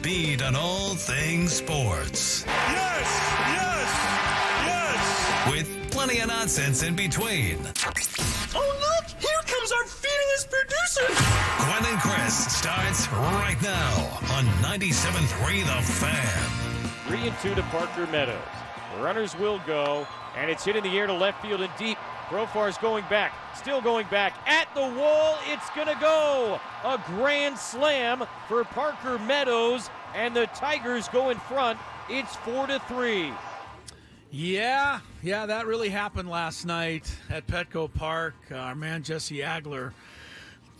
Beat on all things sports. Yes! Yes! Yes! With plenty of nonsense in between. Oh, look! Here comes our fearless producer! Gwynn and Chris starts right now on 97.3 The Fan. 3-2 to Parker Meadows. The runners will go, and it's hit in the air to left field and deep. Profar's going back, still going back, at the wall, it's gonna go! A grand slam for Parker Meadows, and the Tigers go in front. It's 4-3. Yeah, that really happened last night at Petco Park. Our man Jesse Agler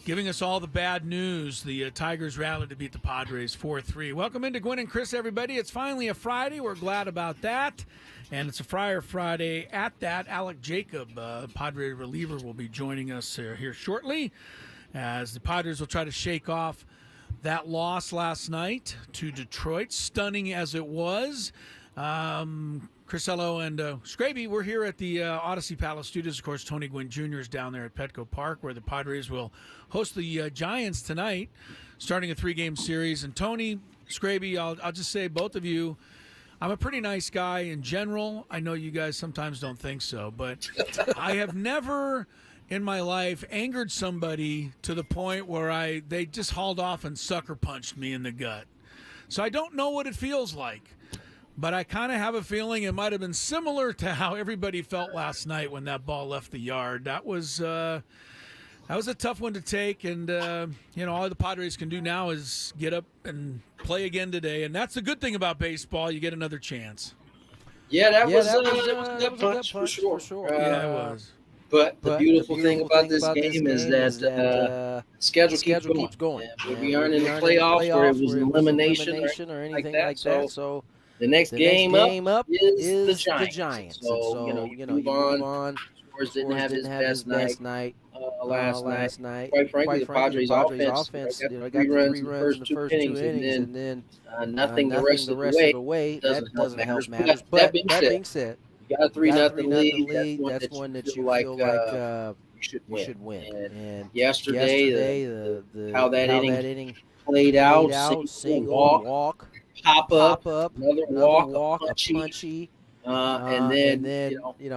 giving us all the bad news. The Tigers rallied to beat the Padres 4-3. Welcome into Gwynn and Chris, everybody. It's finally a Friday. We're glad about that. And it's a Friar Friday at that. Alek Jacob, Padre reliever, will be joining us here shortly as the Padres will try to shake off that loss last night to Detroit, stunning as it was. Crisello and Scraby, we're here at the Odyssey Palace Studios. Of course, Tony Gwynn Jr. is down there at Petco Park, where the Padres will host the Giants tonight, starting a 3-game series. And Tony, Scraby, I'll just say, both of you, I'm a pretty nice guy in general. I know you guys sometimes don't think so, but I have never in my life angered somebody to the point where they just hauled off and sucker punched me in the gut. So I don't know what it feels like. But I kind of have a feeling it might have been similar to how everybody felt last night when that ball left the yard. That was a tough one to take, and all the Padres can do now is get up and play again today, and that's the good thing about baseball. You get another chance. Yeah, that was a gut punch for sure. Yeah, it was. But the beautiful thing about this game is that schedule keeps going. We aren't in the playoffs where it was an elimination or anything like that. So the next game up is the Giants. So, you move on. Suarez didn't have his best night last night. Quite frankly, the Padres offense got 3 runs in the first 2 innings, and then nothing the rest of the way. Doesn't help matters. But that being said, you got a 3-0 lead. That's one that you feel like you should win. And yesterday, how that inning played out, single walk. Pop up, another walk, a punchy, and then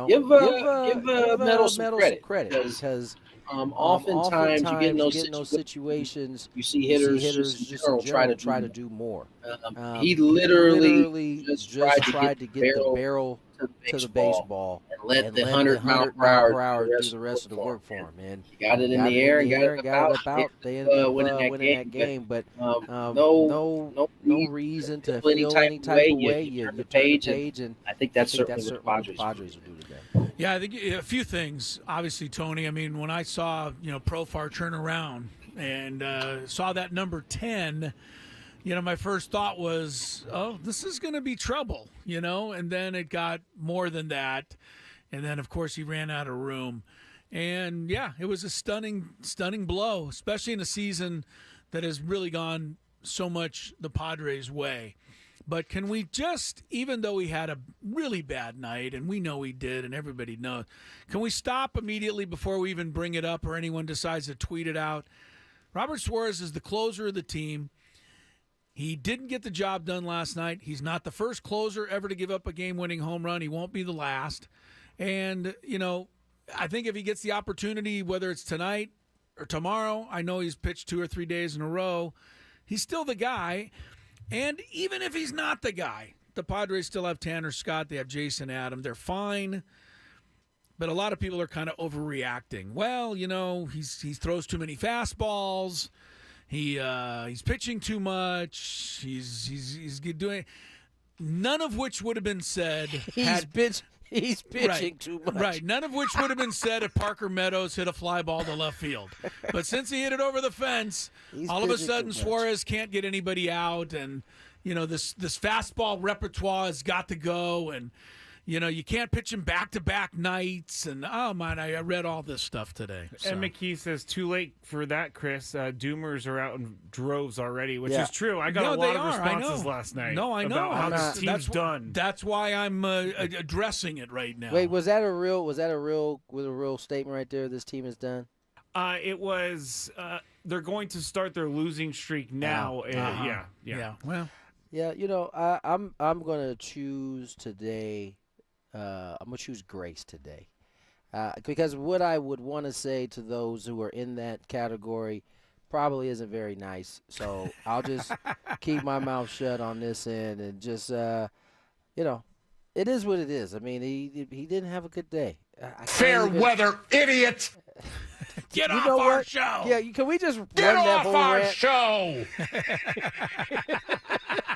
give Meadows some credit because oftentimes you get in those situations, you see hitters just in general try to do more. He literally just tried to get the barrel to the baseball and let the 100-mile-per-hour do the rest of the work for him. And he got it in the air and got it about. They ended up winning that game, but no reason to feel any type of way. You turn the page, and I think that's certainly what the Padres will do today. Yeah, I think a few things. Obviously, Tony, I mean, when I saw, Profar turn around and saw that number 10, my first thought was, oh, this is going to be trouble, and then it got more than that. And then, of course, he ran out of room. And, yeah, it was a stunning blow, especially in a season that has really gone so much the Padres' way. But can we just, even though he had a really bad night, and we know he did, and everybody knows, can we stop immediately before we even bring it up or anyone decides to tweet it out? Robert Suarez is the closer of the team. He didn't get the job done last night. He's not the first closer ever to give up a game-winning home run. He won't be the last. And, I think if he gets the opportunity, whether it's tonight or tomorrow, I know he's pitched 2 or 3 days in a row, he's still the guy. And even if he's not the guy, the Padres still have Tanner Scott. They have Jason Adam. They're fine. But a lot of people are kind of overreacting. Well, he throws too many fastballs. He's pitching too much. He's doing none of which would have been said. He's pitching too much. Right. None of which would have been said if Parker Meadows hit a fly ball to left field. But since he hit it over the fence, all of a sudden Suarez can't get anybody out, and this fastball repertoire has got to go, and you can't pitch him back-to-back nights. And, oh, man, I read all this stuff today. So. And McKee says, too late for that, Chris. Doomers are out in droves already, which is true. I got a lot of responses last night. No, I know. About how this team's done. That's why I'm addressing it right now. Wait, was that a real statement right there? This team is done. It was they're going to start their losing streak now. Yeah. Well, yeah. I'm gonna choose today. I'm gonna choose Grace today, because what I would want to say to those who are in that category probably isn't very nice. So I'll just keep my mouth shut on this end and just, it is what it is. I mean, he didn't have a good day. Fair weather, idiot! Get off our show! Yeah, can we just Get run that off whole our rant? show!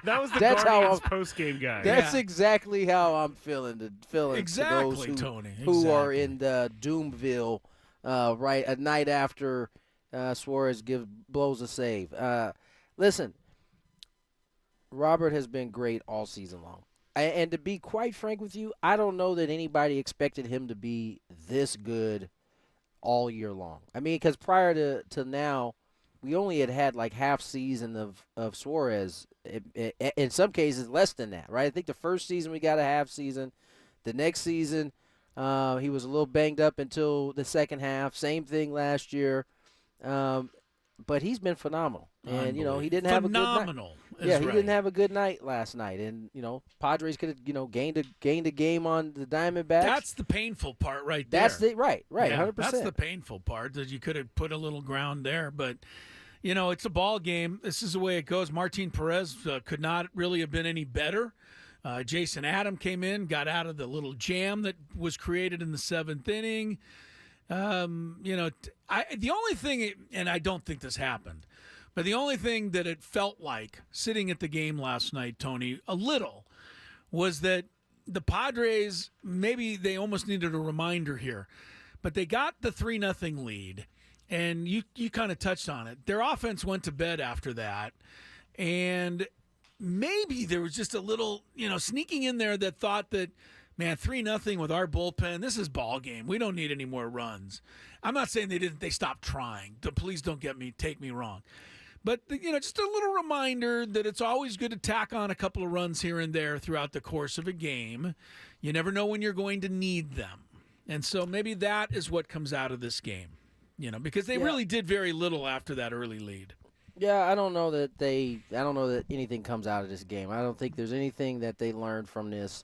That was the That's how Guardians I'm- post-game guy. That's exactly how I'm feeling. Exactly, to those who, Tony. who are Exactly. in the Doomville, right a night after Suarez blows a save. Listen, Robert has been great all season long. And to be quite frank with you, I don't know that anybody expected him to be this good all year long. I mean, because prior to now, we only had like half season of Suarez. In some cases, less than that, right? I think the first season we got a half season. The next season, he was a little banged up until the second half. Same thing last year. But he's been phenomenal. And, he didn't have a good night. Phenomenal. Yeah, he didn't have a good night last night. And, Padres could have, gained a game on the Diamondbacks. That's the painful part right there. That's right, Yeah, 100%. That's the painful part, that you could have put a little ground there. But, it's a ball game. This is the way it goes. Martin Perez could not really have been any better. Jason Adam came in, got out of the little jam that was created in the seventh inning. The only thing, and I don't think this happened, but the only thing that it felt like sitting at the game last night, Tony, a little, was that the Padres, maybe they almost needed a reminder here, but they got the 3-0 lead, and you kind of touched on it. Their offense went to bed after that, and maybe there was just a little, sneaking in there that thought that, man, 3-0 with our bullpen, this is ball game. We don't need any more runs. I'm not saying they stopped trying. Please don't take me wrong. But, just a little reminder that it's always good to tack on a couple of runs here and there throughout the course of a game. You never know when you're going to need them. And so maybe that is what comes out of this game, because they really did very little after that early lead. Yeah, I don't know that anything comes out of this game. I don't think there's anything that they learned from this.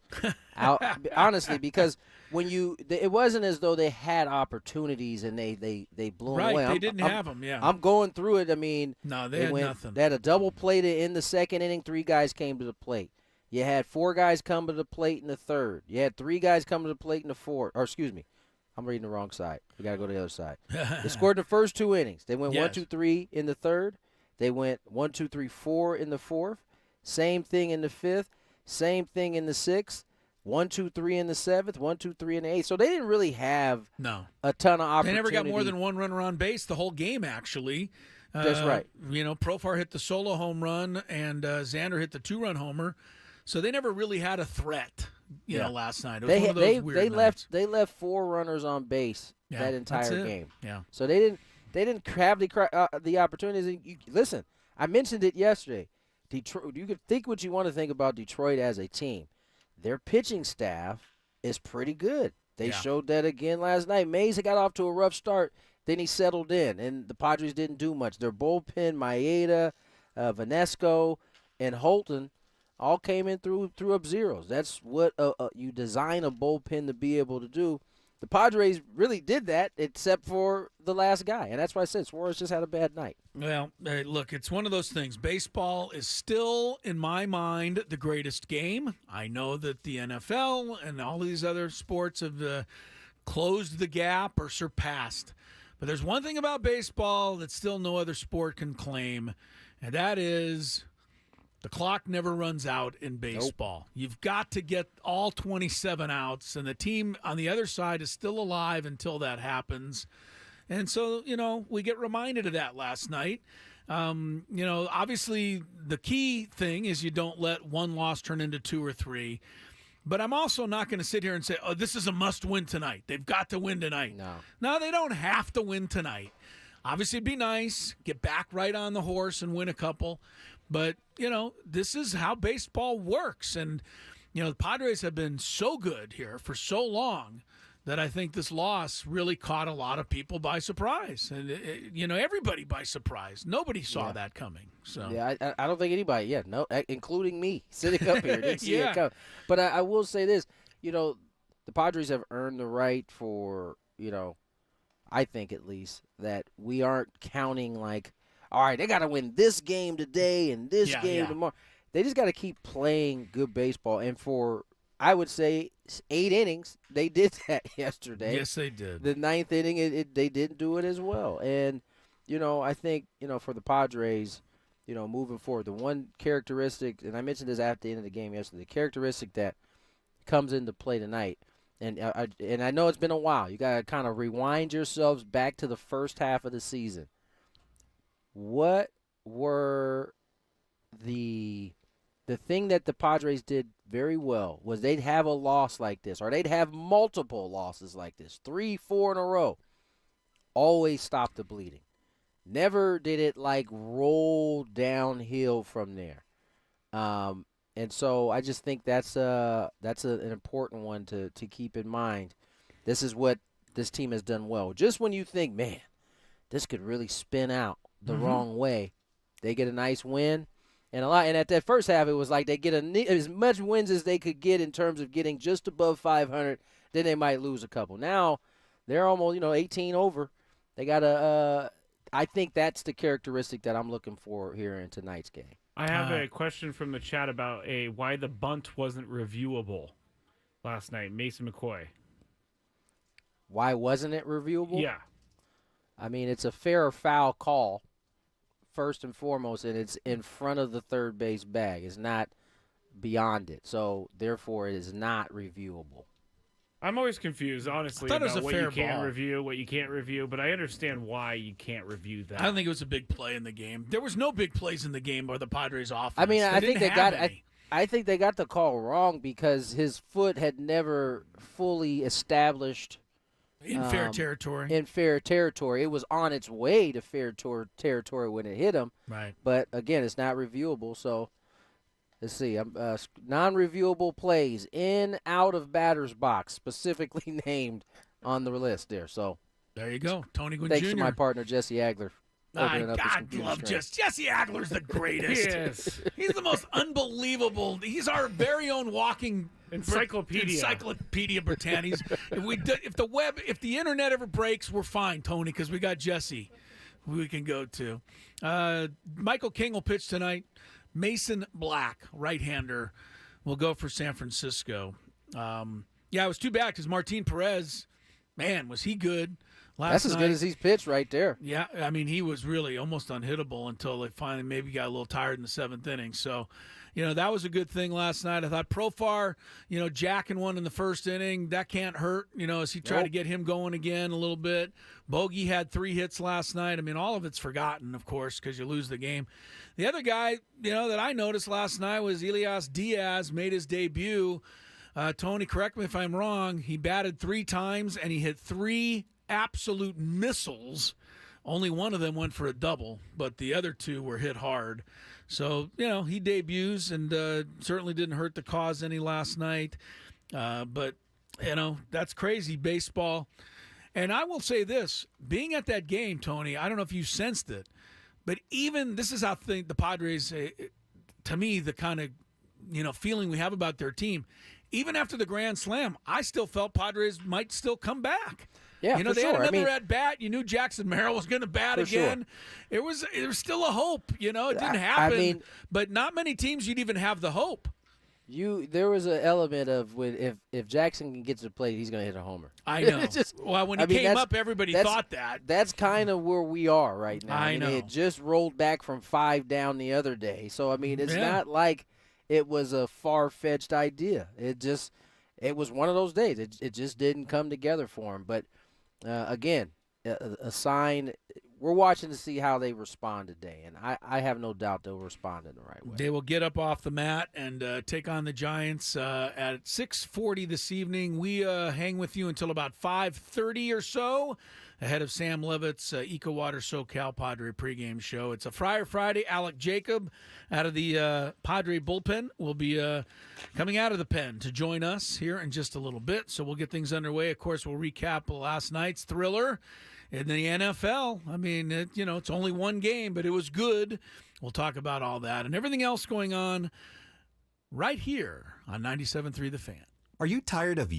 Honestly, because it wasn't as though they had opportunities and they blew them away. Right, they didn't have them, yeah. I'm going through it. I mean, no, they had nothing. They had a double play in the second inning. 3 guys came to the plate. You had 4 guys come to the plate in the third. You had 3 guys come to the plate in the fourth. Or excuse me, I'm reading the wrong side. We got to go to the other side. They scored the first 2 innings. They went 1-2-3 in the third. They went 1-2-3-4 in the fourth. Same thing in the fifth. Same thing in the sixth. 1-2-3 in the seventh. 1-2-3 in the eighth. So they didn't really have a ton of opportunity. They never got more than 1 runner on base the whole game, actually. That's right. Profar hit the solo home run, and Xander hit the 2-run homer. So they never really had a threat. Last night. It was one of those weird nights. They left 4 runners on base that entire game. Yeah. So they didn't have the opportunities. Listen, I mentioned it yesterday. Detroit. You could think what you want to think about Detroit as a team. Their pitching staff is pretty good. They showed that again last night. Mays got off to a rough start. Then he settled in, and the Padres didn't do much. Their bullpen, Maeda, Vanesco, and Holton all came in through up zeros. That's what you design a bullpen to be able to do. The Padres really did that, except for the last guy, and that's why I said Suarez just had a bad night. Well, look, it's one of those things. Baseball is still, in my mind, the greatest game. I know that the NFL and all these other sports have closed the gap or surpassed. But there's one thing about baseball that still no other sport can claim, and that is the clock never runs out in baseball. Nope. You've got to get all 27 outs, and the team on the other side is still alive until that happens. And so, we get reminded of that last night. Obviously the key thing is you don't let one loss turn into 2 or 3. But I'm also not going to sit here and say, oh, this is a must-win tonight. They've got to win tonight. No, they don't have to win tonight. Obviously, it'd be nice, get back right on the horse and win a couple. But, this is how baseball works. And, the Padres have been so good here for so long that I think this loss really caught a lot of people by surprise, and everybody by surprise. Nobody saw that coming. So yeah, I don't think anybody, no, including me sitting up here, didn't see it coming. But I will say this, the Padres have earned the right for, I think at least, that we aren't counting like, all right, they got to win this game today and this game tomorrow. They just got to keep playing good baseball, and for, I would say, 8 innings, they did that yesterday. Yes, they did. The 9th inning, they didn't do it as well. And, I think, for the Padres, moving forward, the one characteristic, and I mentioned this at the end of the game yesterday, the characteristic that comes into play tonight, and I know it's been a while. You got to kind of rewind yourselves back to the first half of the season. What were the thing that the Padres did very well was they'd have a loss like this, or they'd have multiple losses like this, 3, 4 in a row. Always stop the bleeding. Never did it roll downhill from there. And so I just think that's an important one to keep in mind. This is what this team has done well. Just when you think, man, this could really spin out the wrong way, they get a nice win. And at that first half, it was like they get as much wins as they could get in terms of getting just above 500. Then they might lose a couple. Now they're almost 18 over. They got I think that's the characteristic that I'm looking for here in tonight's game. I have a question from the chat about why the bunt wasn't reviewable last night. Mason McCoy. Why wasn't it reviewable? Yeah. I mean, it's a fair or foul call, first and foremost, and it's in front of the third base bag. It's not beyond it. So, therefore, it is not reviewable. I'm always confused, honestly, about what you can review, what you can't review, but I understand why you can't review that. I don't think it was a big play in the game. There was no big plays in the game by the Padres offense. I mean, I think they got the call wrong because his foot had never fully established in fair territory. In fair territory. It was on its way to fair territory when it hit him. Right. But, again, it's not reviewable, so let's see. Non-reviewable plays in, out of batter's box, specifically named on the list there. So there you go, Tony Gwynn Thanks Jr. to my partner, Jesse Agler. God love Jesse Agler's the greatest. Yes. He's the most unbelievable. He's our very own walking Encyclopedia Britannia. If the internet ever breaks, we're fine, Tony, because we got Jesse we can go to. Michael King will pitch tonight. Mason Black, right-hander, will go for San Francisco. It was too bad because Martin Perez, man, was he good last night. That's as good as he's pitched right there. Yeah, I mean, he was really almost unhittable until they finally maybe got a little tired in the 7th inning. So, that was a good thing last night. I thought Profar, jacking one in the 1st inning, that can't hurt, as he tried to get him going again a little bit. Bogey had 3 hits last night. I mean, all of it's forgotten, of course, because you lose the game. The other guy, that I noticed last night was Elias Diaz, made his debut. Tony, correct me if I'm wrong. He batted 3 times, and he hit 3 absolute missiles. Only one of them went for a double, but the other 2 were hit hard. So, he debuts and certainly didn't hurt the cause any last night. But, that's crazy baseball. And I will say this, being at that game, Tony, I don't know if you sensed it, but even this is how the Padres, to me, the kind of, feeling we have about their team, even after the Grand Slam, I still felt Padres might still come back. Yeah, they had another at bat. You knew Jackson Merrill was going to bat again. Sure. There was still a hope. It didn't happen. But not many teams you'd even have the hope. There was an element of if Jackson gets to the plate, he's going to hit a homer. I know. When he came up, everybody thought that. That's kind of where we are right now. I know. It just rolled back from 5 down the other day. So it's not like it was a far-fetched idea. It was one of those days. It just didn't come together for him. But again, a sign. We're watching to see how they respond today, and I have no doubt they'll respond in the right way. They will get up off the mat and take on the Giants at 6:40 this evening. We hang with you until about 5:30 or so. ahead of Sam Levitt's Eco Water SoCal Padre pregame show. It's a Friar Friday. Alek Jacob out of the Padre bullpen will be coming out of the pen to join us here in just a little bit. So we'll get things underway. Of course, we'll recap last night's thriller in the NFL. I mean, it's only one game, but it was good. We'll talk about all that and everything else going on right here on 97.3 The Fan. Are you tired of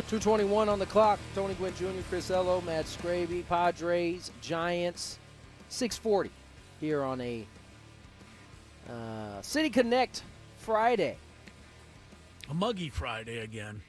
2:21 on the clock. Tony Gwynn Jr., Chris Ello, Matt Scraby, Padres, Giants, 6:40 here on a City Connect Friday. A muggy Friday again.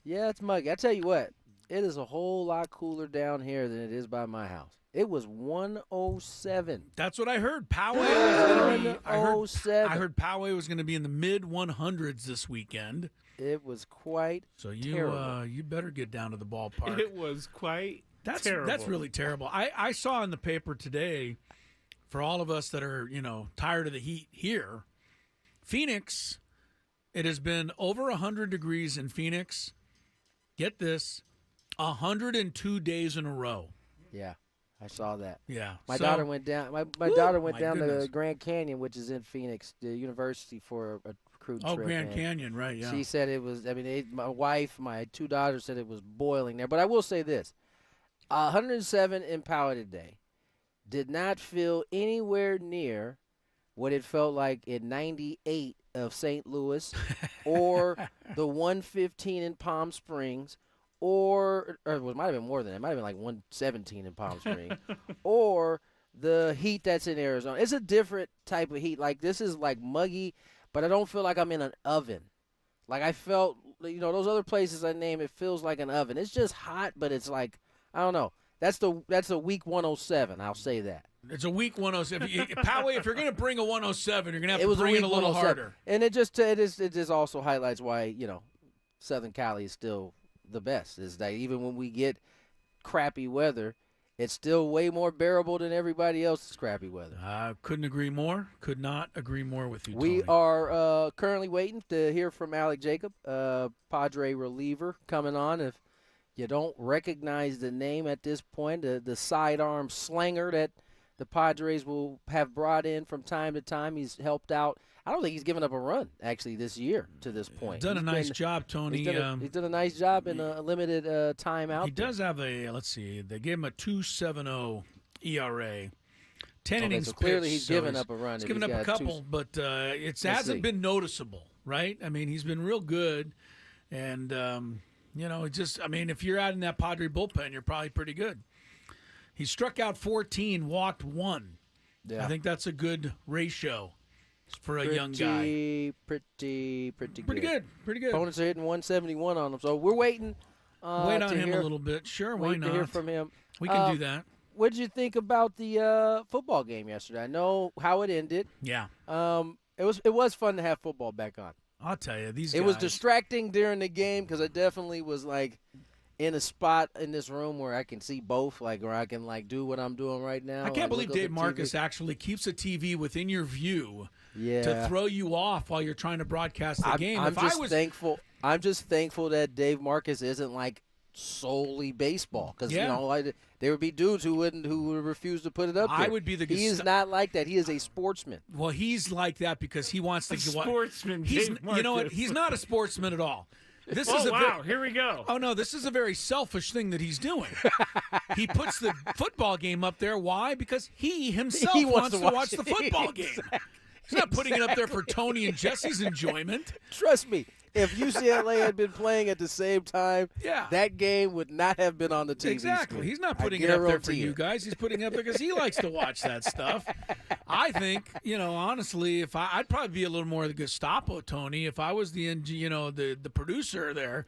Yeah, it's muggy. I tell you what, it is a whole lot cooler down here than it is by my house. It was 107. That's what I heard. Poway was going to be. I 107. heard Poway was going to be in the mid 100s this weekend. It was quite terrible. You better get down to the ballpark. It was quite terrible. That's really terrible. I saw in the paper today, for all of us that are tired of the heat here, Phoenix. It has been over 100 degrees in Phoenix. Get this, 102 days in a row. Yeah. I saw that. Yeah. My daughter went down. My daughter went down goodness. to Grand Canyon, which is in Phoenix, the university, for a cruise trip. Oh, Grand Canyon, right? Yeah. She said it was. My wife, my two daughters said it was boiling there. But I will say this: 107 in Poway today did not feel anywhere near what it felt like in '98 of St. Louis, or the 115 in Palm Springs. Or it might have been more than that. It might have been like 117 in Palm Springs. Or the heat that's in Arizona. It's a different type of heat. Like, this is like muggy, but I don't feel like I'm in an oven. Like, I felt, those other places I named, it feels like an oven. It's just hot, but it's like, I don't know. That's a weak 107. I'll say that. It's a weak 107. Poway, if you're going to bring a 107, you're going to have to bring it a little harder. And it just also highlights why, Southern Cali is still the best. Is that even when we get crappy weather, it's still way more bearable than everybody else's crappy weather. I couldn't agree more. Could not agree more with you, We Tony. are currently waiting to hear from Alek Jacob, Padre reliever, coming on. If you don't recognize the name at this point, the sidearm slanger that the Padres will have brought in from time to time. He's helped out. I don't think he's given up a run, actually, this year to this point. Done a nice job, Tony. He's done a nice job in a limited time out. He does have let's see, they gave him a 2.70 ERA. 10 innings so clearly pitched, he's given up a run. He's given up a couple, but it hasn't been noticeable, right? I mean, he's been real good. And, if you're out in that Padre bullpen, you're probably pretty good. He struck out 14, walked 1. Yeah. I think that's a good ratio for a young guy. Pretty good. Opponents are hitting 171 on him, so we're waiting. Wait on him a little bit. Sure, why not? To hear from him. We can do that. What did you think about the football game yesterday? I know how it ended. Yeah. It was fun to have football back on. I'll tell you, these guys. It was distracting during the game because I definitely was like in a spot in this room where I can see both, like where I can do what I'm doing right now. I can't believe Dave Marcus actually keeps a TV within your view to throw you off while you're trying to broadcast the game. I'm thankful. I'm just thankful that Dave Marcus isn't solely baseball, because there would be dudes who would refuse to put it up there. I would be the. He is not like that. He is a sportsman. Well, he's like that because he wants to. Sportsman. You know what? He's not a sportsman at all. Here we go. Oh, no, this is a very selfish thing that he's doing. He puts the football game up there. Why? Because he himself wants to watch the football game. He's not putting it up there for Tony and Jesse's enjoyment. Trust me. If UCLA had been playing at the same time, that game would not have been on the TV Exactly. screen. He's not putting it up there for you guys. He's putting it up there because he likes to watch that stuff. I think, honestly, if I'd probably be a little more of the Gestapo, Tony, if I was the producer there.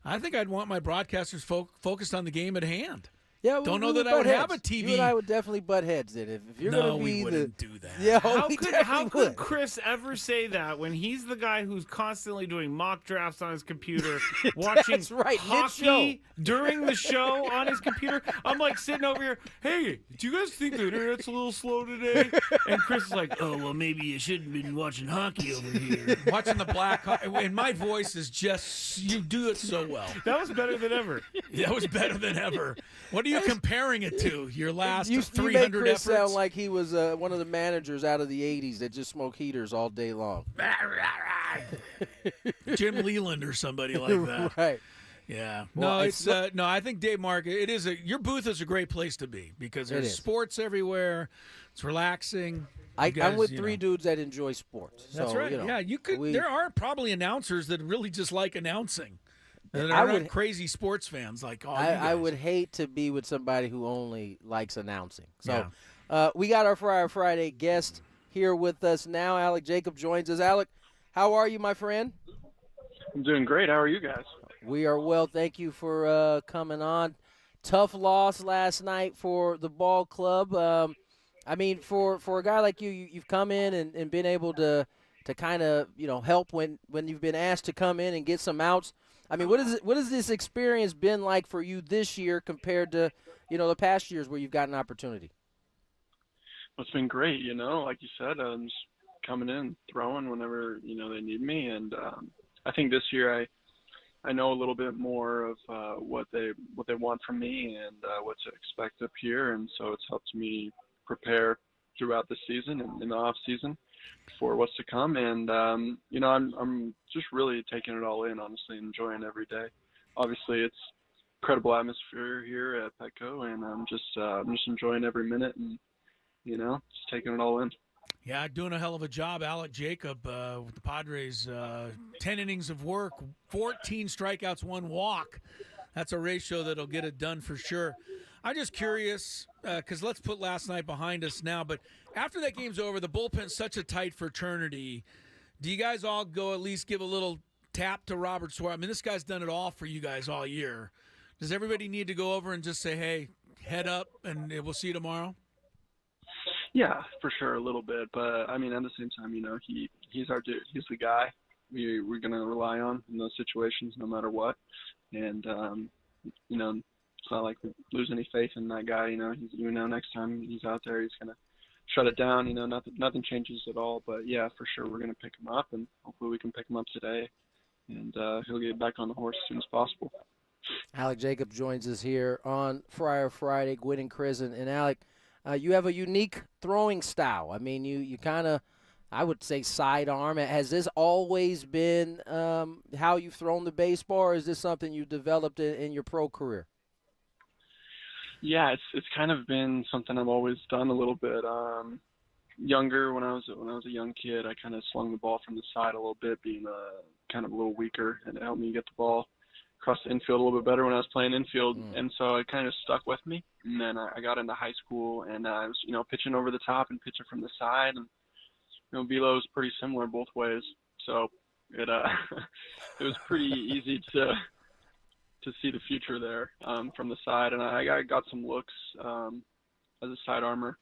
I think I'd want my broadcasters focused on the game at hand. Yeah, don't know that I would have a TV. You and I would definitely butt heads then. If you're no, going to be we wouldn't do that. Yeah, how could Chris ever say that when he's the guy who's constantly doing mock drafts on his computer, watching hockey during the show on his computer? I'm sitting over here, hey, do you guys think the internet's a little slow today? And Chris is like, oh, well, maybe you shouldn't have been watching hockey over here. Watching the black and my voice is just, you do it so well. That was better than ever. That was better than ever. What are you comparing it to? Your last 300 you made Chris efforts? Sound like he was one of the managers out of the 80s that just smoked heaters all day long. Jim Leland or somebody like that. Right. Yeah. No, no, I think Dave Marcus, your booth is a great place to be because there's sports everywhere. It's relaxing. I'm with three dudes that enjoy sports. That's so, right. Yeah, you could. There are probably announcers that really just like announcing. And they're not crazy sports fans like all you guys. I would hate to be with somebody who only likes announcing. So we got our Friday guest here with us now. Alek Jacob joins us. Alek, how are you, my friend? I'm doing great. How are you guys? We are well. Thank you for coming on. Tough loss last night for the ball club. I mean, for a guy like you, you've come in and been able to kind of, help when you've been asked to come in and get some outs. I mean, what has this experience been like for you this year compared to, the past years where you've gotten opportunity? Well, it's been great, like you said, I'm just coming in, throwing whenever, they need me. And I think this year I know a little bit more of what they want from me and what to expect up here. And so it's helped me prepare throughout the season and in the off season for what's to come. And, I'm just really taking it all in, honestly, enjoying every day. Obviously, it's incredible atmosphere here at Petco, and I'm just enjoying every minute and, just taking it all in. Yeah, doing a hell of a job, Alek Jacob with the Padres. 10 innings of work, 14 strikeouts, 1 walk. That's a ratio that'll get it done for sure. I'm just curious, because let's put last night behind us now, but after that game's over, the bullpen's such a tight fraternity. Do you guys all go at least give a little tap to Robert Suarez? I mean, this guy's done it all for you guys all year. Does everybody need to go over and just say, hey, head up, and we'll see you tomorrow? Yeah, for sure, a little bit. But, I mean, at the same time, he's our dude. He's the guy we're going to rely on in those situations no matter what. And, it's not like we lose any faith in that guy. Next time he's out there, he's going to shut it down. Nothing changes at all. But, yeah, for sure, we're going to pick him up, and hopefully we can pick him up today. And he'll get back on the horse as soon as possible. Alek Jacob joins us here on Friday. Gwynn and Chris. And Alek, you have a unique throwing style. I mean, you kind of, I would say, sidearm. Has this always been how you've thrown the baseball, or is this something you developed in your pro career? Yeah, it's kind of been something I've always done a little bit. Younger, when I was a young kid, I kind of slung the ball from the side a little bit, being kind of a little weaker, and it helped me get the ball across the infield a little bit better when I was playing infield, and so it kind of stuck with me. And then I got into high school, and I was, pitching over the top and pitching from the side, and velo is pretty similar both ways. So it it was pretty easy to see the future there from the side, and I got some looks as a side armor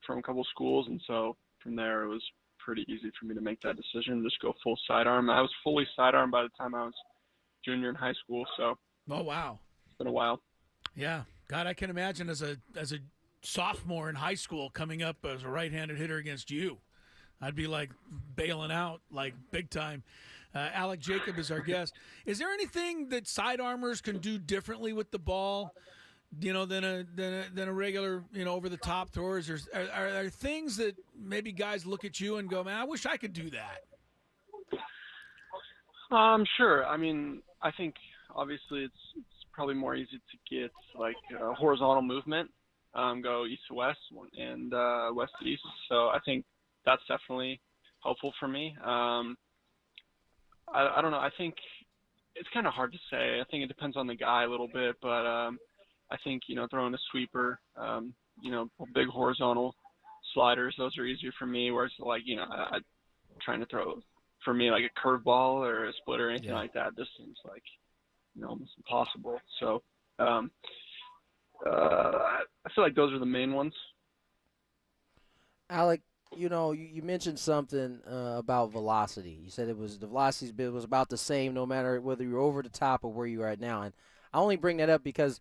from a couple schools, and so from there it was pretty easy for me to make that decision, just go full sidearm. I was fully sidearm by the time I was junior in high school, so. Oh, wow. It's been a while. Yeah. God, I can imagine as a sophomore in high school coming up as a right-handed hitter against you. I'd be like bailing out like big time. Alek Jacob is our guest. Is there anything that sidearmers can do differently with the ball, than a regular, over the top throwers? Are there things that maybe guys look at you and go, man, I wish I could do that? Sure. I mean, I think obviously it's probably more easy to get like horizontal movement, go east to west and west to east. So I think that's definitely helpful for me. I don't know. I think it's kind of hard to say. I think it depends on the guy a little bit, but I think, throwing a sweeper, big horizontal sliders, those are easier for me, whereas like, I'm trying to throw, for me, like a curveball or a split or anything like that, this seems like, almost impossible. So I feel like those are the main ones. Alek, you mentioned something about velocity. You said the velocity was about the same no matter whether you're over the top or where you are at now. And I only bring that up because,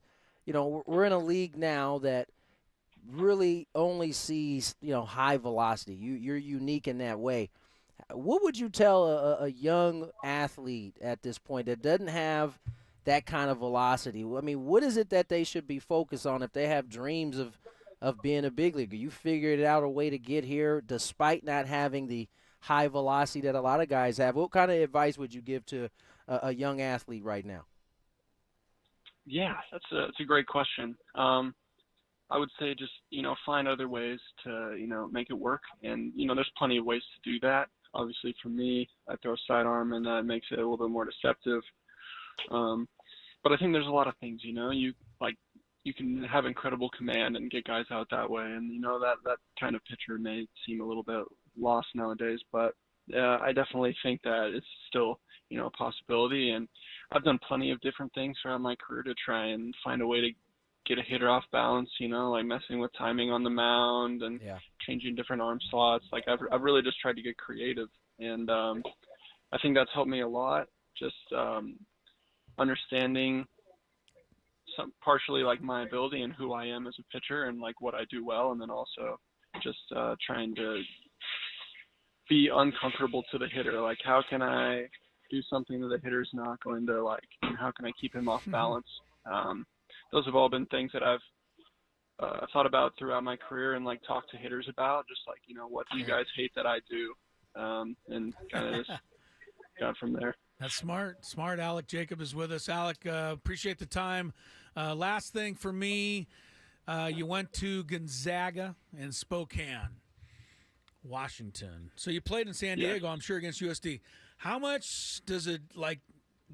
we're in a league now that really only sees, high velocity. You're unique in that way. What would you tell a young athlete at this point that doesn't have that kind of velocity? I mean, what is it that they should be focused on if they have dreams of being a big leaguer? You figured out a way to get here despite not having the high velocity that a lot of guys have. What kind of advice would you give to a young athlete right now? Yeah, that's a great question. I would say just, find other ways to, make it work. And, there's plenty of ways to do that. Obviously, for me, I throw sidearm, and that makes it a little bit more deceptive. But I think there's a lot of things, you can have incredible command and get guys out that way, and that kind of pitcher may seem a little bit lost nowadays, but I definitely think that it's still a possibility, and I've done plenty of different things throughout my career to try and find a way to get a hitter off balance, like messing with timing on the mound and changing different arm slots. Like I've really just tried to get creative, and I think that's helped me a lot, just understanding partially like my ability and who I am as a pitcher and like what I do well, and then also just trying to be uncomfortable to the hitter. Like, how can I do something that the hitter's not going to like, and how can I keep him off balance? Those have all been things that I've thought about throughout my career and like talked to hitters about, just like, what do you guys hate that I do? And kind of just got from there. That's smart. Smart. Alek Jacob is with us. Alek, appreciate the time. Last thing for me, you went to Gonzaga and Spokane, Washington. So you played in San Diego, I'm sure, against USD. How much does it like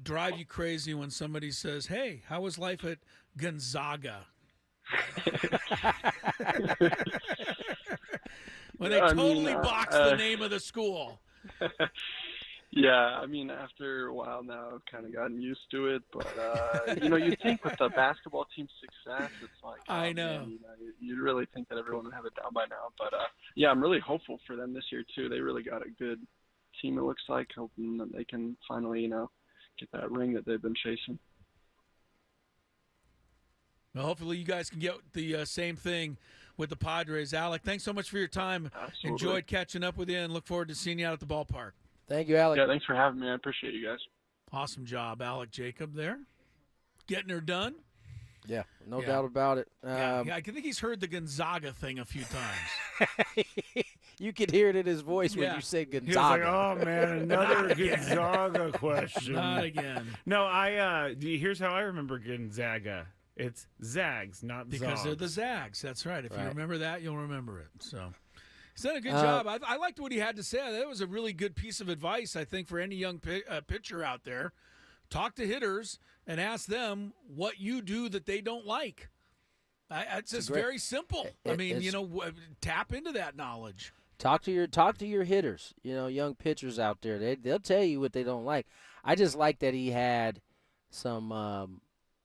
drive you crazy when somebody says, "Hey, how was life at Gonzaga?" When they totally box the name of the school. Yeah, I mean, after a while now, I've kind of gotten used to it. But, you think with the basketball team's success, it's like, I know. Man, you really think that everyone would have it down by now. But, yeah, I'm really hopeful for them this year, too. They really got a good team, it looks like, hoping that they can finally, get that ring that they've been chasing. Well, hopefully you guys can get the same thing with the Padres. Alek, thanks so much for your time. Absolutely. Enjoyed catching up with you and look forward to seeing you out at the ballpark. Thank you, Alek. Yeah, thanks for having me. I appreciate you guys. Awesome job, Alek Jacob there. Getting her done. Yeah, no doubt about it. I think he's heard the Gonzaga thing a few times. You could hear it in his voice when you said Gonzaga. He was like, "Oh man, another Gonzaga question." Not again. No, here's how I remember Gonzaga. It's Zags, not because Zogs. they're the Zags. That's right. If you remember that, you'll remember it. So he's done a good job. I liked what he had to say. That was a really good piece of advice, I think, for any young pitcher out there. Talk to hitters and ask them what you do that they don't like. It's just very simple. Tap into that knowledge. Talk to your hitters. Young pitchers out there. They'll tell you what they don't like. I just like that he had some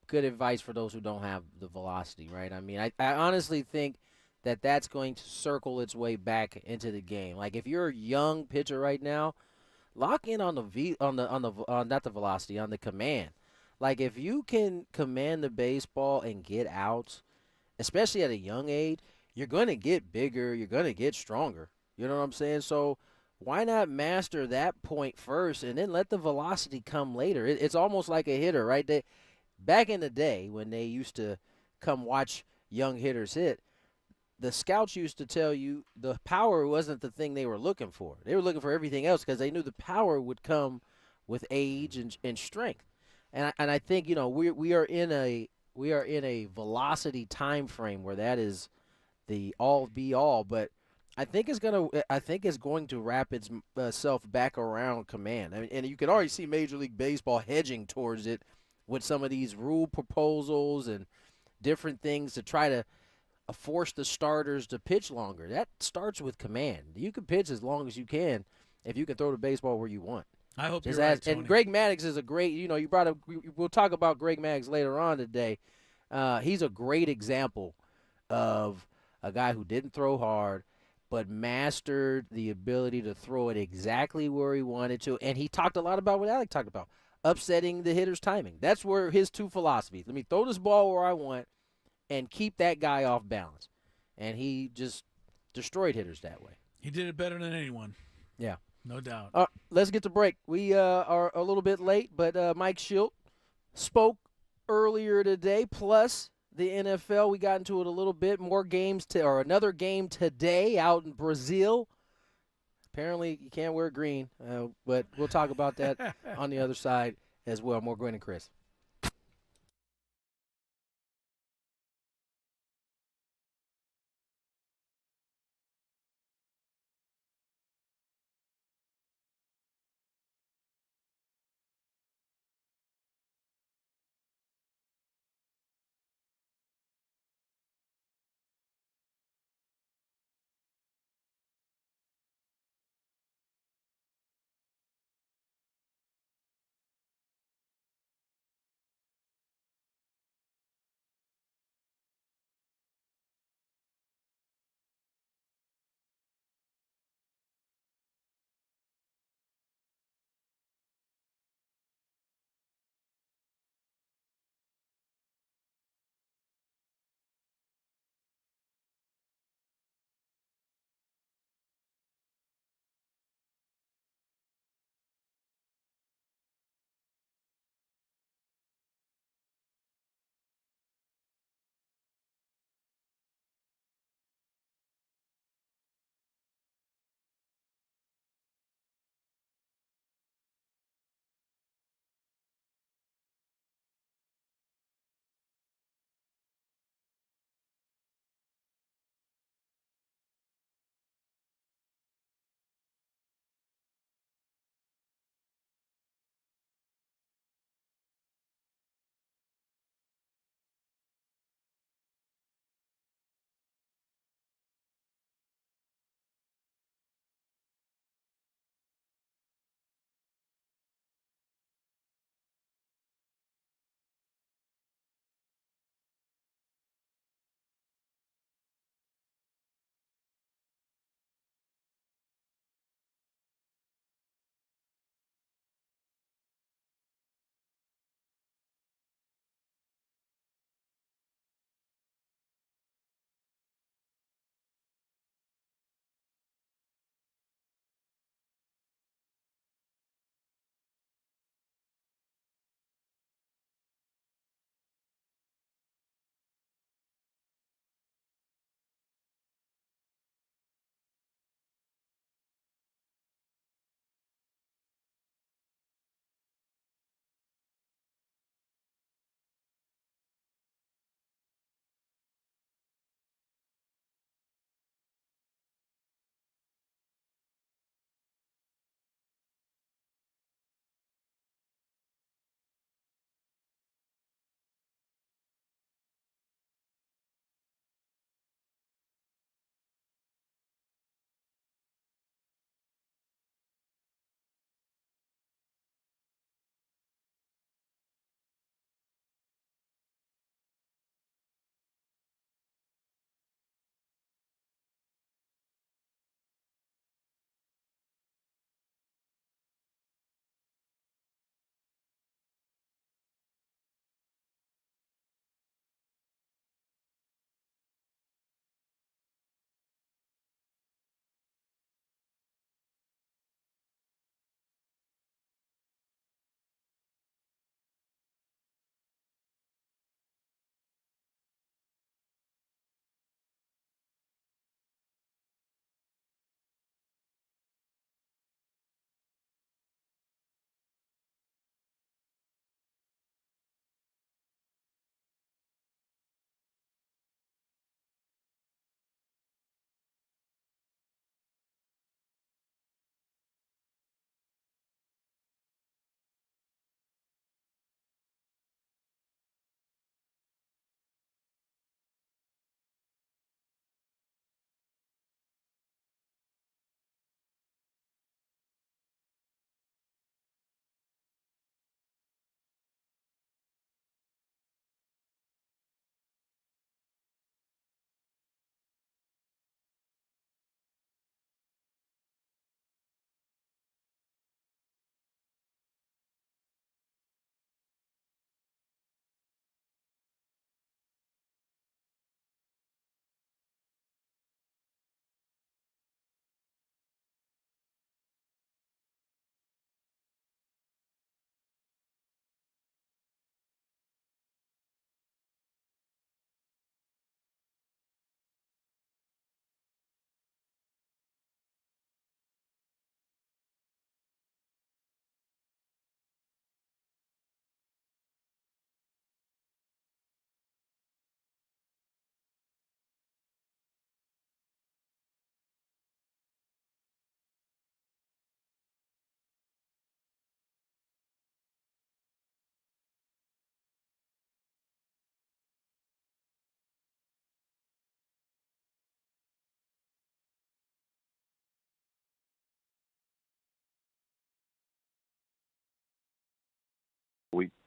good advice for those who don't have the velocity, right? I mean, I honestly think that that's going to circle its way back into the game. Like if you're a young pitcher right now, lock in on not the velocity, on the command. Like if you can command the baseball and get outs, especially at a young age, you're going to get bigger, you're going to get stronger. You know what I'm saying? So why not master that point first and then let the velocity come later? It's almost like a hitter, right? Back in the day when they used to come watch young hitters hit, the scouts used to tell you the power wasn't the thing they were looking for. They were looking for everything else because they knew the power would come with age and strength. And I think we are in a velocity time frame where that is the all be all. But I think it's going to wrap itself back around command. I mean, and you can already see Major League Baseball hedging towards it with some of these rule proposals and different things to try to force the starters to pitch longer. That starts with command. You can pitch as long as you can if you can throw the baseball where you want. I hope you're right, Tony. And Greg Maddux is a great, you brought up, we'll talk about Greg Maddux later on today. He's a great example of a guy who didn't throw hard but mastered the ability to throw it exactly where he wanted to. And he talked a lot about what Alek talked about, upsetting the hitter's timing. That's where his two philosophies. Let me throw this ball where I want and keep that guy off balance. And he just destroyed hitters that way. He did it better than anyone. Yeah. No doubt. Let's get to break. We are a little bit late, but Mike Schilt spoke earlier today, plus the NFL. We got into it a little bit. More games or another game today out in Brazil. Apparently you can't wear green, but we'll talk about that on the other side as well. More Gwynn and Chris.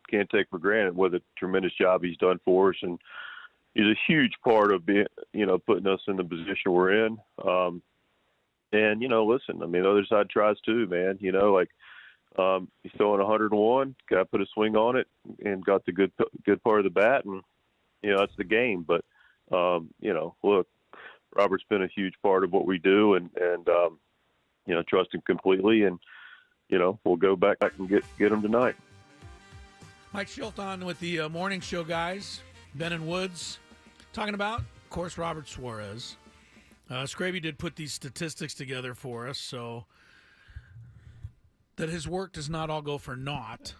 can't take for granted what a tremendous job he's done for us, and he's a huge part of being, putting us in the position we're in. And listen, I mean, the other side tries too, man. He's throwing 101, got to put a swing on it, and got the good part of the bat, and that's the game. But look, Robert's been a huge part of what we do, and trust him completely, and we'll go back and get him tonight. Mike Shilton with the morning show guys, Ben and Woods, talking about, of course, Robert Suarez. Scraby did put these statistics together for us, so that his work does not all go for naught.